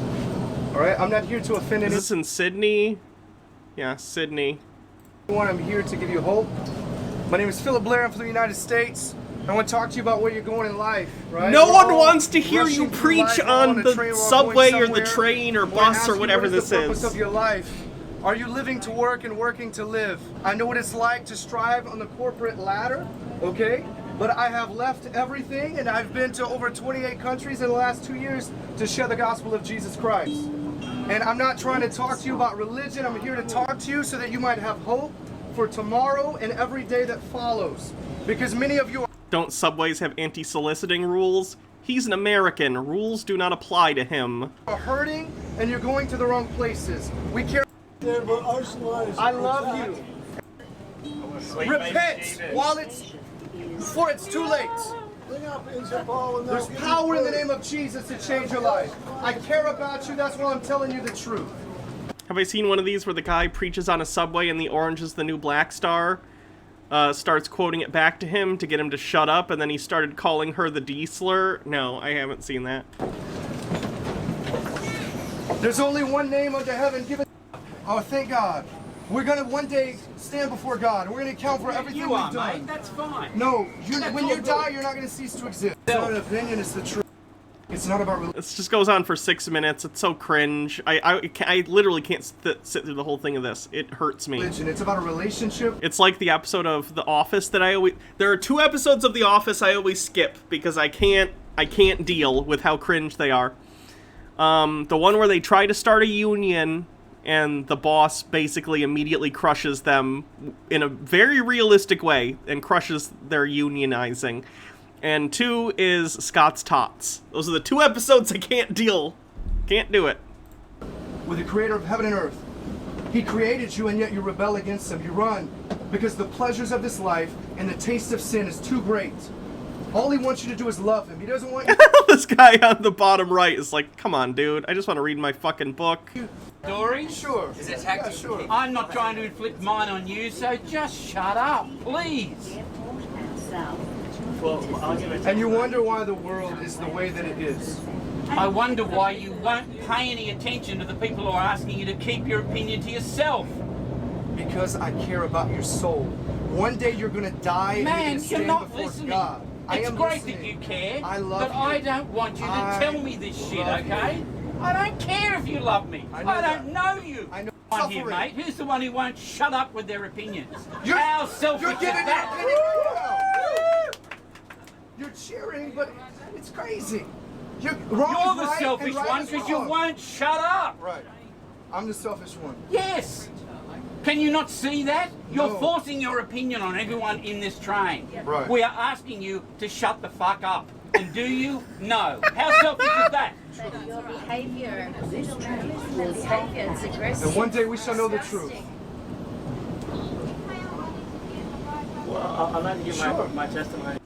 All right, I'm not here to offend Is anyone. this in Sydney? Yeah, Sydney. I'm here to give you hope. My name is Philip Blair. I'm from the United States. I want to talk to you about where you're going in life, right? No We're one all wants to hear rushing you through preach life, on a the train, we're all subway going or the somewhere. train or I wanna bus ask or you, whatever what is this the purpose is. of your life? Are you living to work and working to live? I know what it's like to strive on the corporate ladder, okay? But I have left everything and I've been to over 28 countries in the last 2 years to share the gospel of Jesus Christ. And I'm not trying to talk to you about religion. I'm here to talk to you so that you might have hope for tomorrow and every day that follows. Because many of you Don't subways have anti-soliciting rules? He's an American. Rules do not apply to him. are hurting and you're going to the wrong places. We care. I love you. Repent while before it's too late. There's power in the name of Jesus to change your life. I care about you. That's why I'm telling you the truth. Have I seen one of these where the guy preaches on a subway and the orange is the new black star? Starts quoting it back to him to get him to shut up, and then he started calling her the D-slur? No, I haven't seen that. There's only one name under heaven given. Oh, thank God. We're gonna one day stand before God. We're gonna account for everything we've done. Mate, that's fine. No, That's when all you good. die, you're not gonna cease to exist. It's not an opinion, it's the truth. It's not about religion. This just goes on for 6 minutes. It's so cringe. I literally can't sit through the whole thing of this. It hurts me. It's about a relationship. It's like the episode of The Office that I always... There are 2 episodes of The Office I always skip because I can't deal with how cringe they are. The one where they try to start a union and the boss basically immediately crushes them in a very realistic way and crushes their unionizing. And 2 is Scott's Tots. Those are the 2 episodes I can't deal. Can't do it. With the creator of heaven and earth. He created you and yet you rebel against him. You run because the pleasures of this life and the taste of sin is too great. All he wants you to do is love him. He doesn't want you... This guy on the bottom right is like, come on, dude. I just want to read my fucking book. Story? Sure. Is it tactic? Yeah, sure. I'm not trying to inflict mine on you, so just shut up, please. Well, and you wonder why the world is the way that it is. I wonder why you won't pay any attention to the people who are asking you to keep your opinion to yourself. Because I care about your soul. One day you're gonna die and Man, you're gonna stand you're not before listening. God. It's great that you care, I love but you. I don't want you to tell me this shit, okay? I don't care if you love me. I don't know you. I know. One here, mate. Who's the one who won't shut up with their opinions? How selfish is that? You're cheering, but it's crazy. You're the right, selfish right one is because you wrong. won't shut up. Right. I'm the selfish one. Yes. Can you not see that? You're No. forcing your opinion on everyone in this train. Right. We are asking you to shut the fuck up. And do you? No. How selfish is that? Your behavior is behavior. It's aggressive. And one day we shall know the truth. Well, I'd like to give my testimony.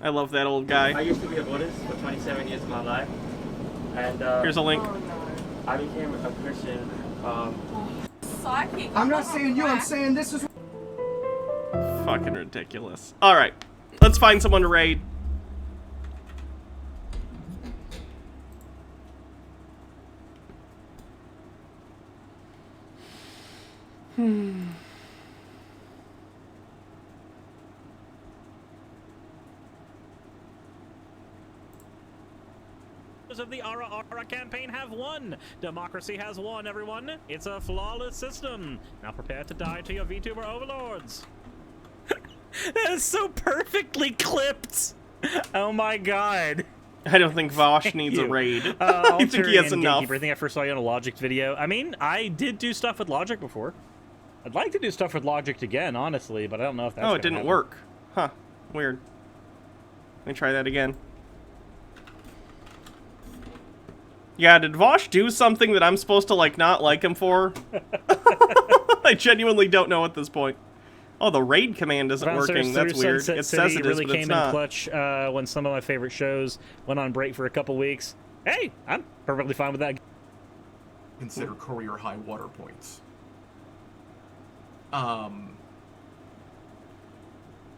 I love that old guy. I used to be a Buddhist for 27 years of my life. And here's a link. I became a Christian. I'm not saying you, I'm saying this is... Fucking ridiculous. Alright, let's find someone to raid. Of the Ara Ara campaign have won. Democracy has won, everyone. It's a flawless system. Now prepare to die to your VTuber overlords. That is so perfectly clipped. Oh my god. I don't think Vosh needs a raid. I think he has enough. I think I first saw you on a Logic video. I mean, I did do stuff with Logic before. I'd like to do stuff with Logic again, honestly, but I don't know if that's Oh, it didn't work. Huh. Weird. Let me try that again. Yeah, did Vosh do something that I'm supposed to, like, not like him for? I genuinely don't know at this point. Oh, the raid command isn't working. That's weird. Sunset It City says it is, really but it's came in not. clutch when some of my favorite shows went on break for a couple weeks. Hey, I'm perfectly fine with that. Consider career high water points.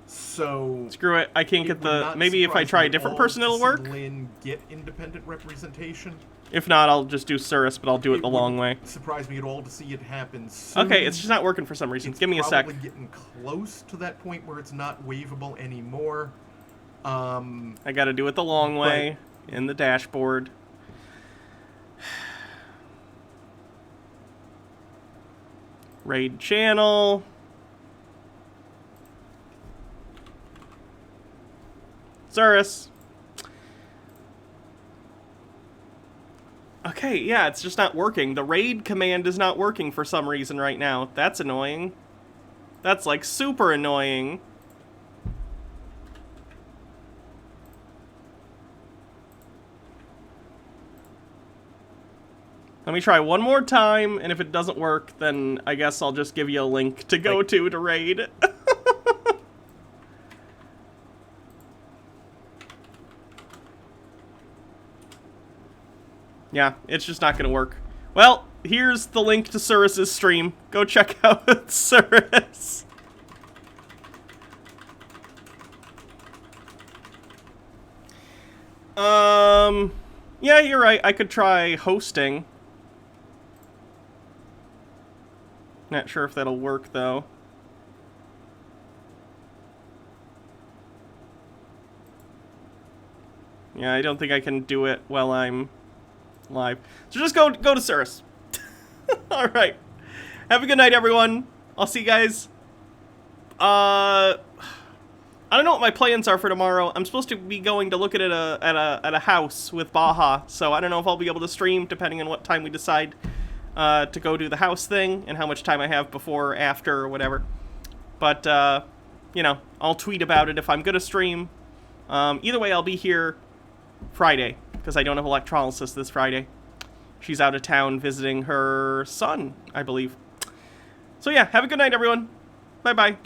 So screw it. I can't get the. Maybe if I try a different person, it'll work. Lynn get independent representation. If not, I'll just do Surus, but I'll do it the long way. Surprise me at all to see it happen soon. Okay, it's just not working for some reason. Give me a sec. Probably getting close to that point where it's not waivable anymore. I got to do it the long way in the dashboard. Raid channel. Surus. Okay, yeah, it's just not working. The raid command is not working for some reason right now. That's annoying. That's, like, super annoying. Let me try one more time, and if it doesn't work, then I guess I'll just give you a link to go to raid. Yeah, it's just not gonna work. Well, here's the link to Surus's stream. Go check out Surus. Yeah, you're right. I could try hosting. Not sure if that'll work, though. Yeah, I don't think I can do it while I'm live. So just go to Surus. Alright. Have a good night, everyone. I'll see you guys. I don't know what my plans are for tomorrow. I'm supposed to be going to look at a house with Baja, so I don't know if I'll be able to stream, depending on what time we decide to go do the house thing, and how much time I have before, after, or whatever. But, you know, I'll tweet about it if I'm gonna stream. Either way, I'll be here Friday, because I don't have electrolysis this Friday. She's out of town visiting her son, I believe. So yeah, have a good night, everyone. Bye-bye.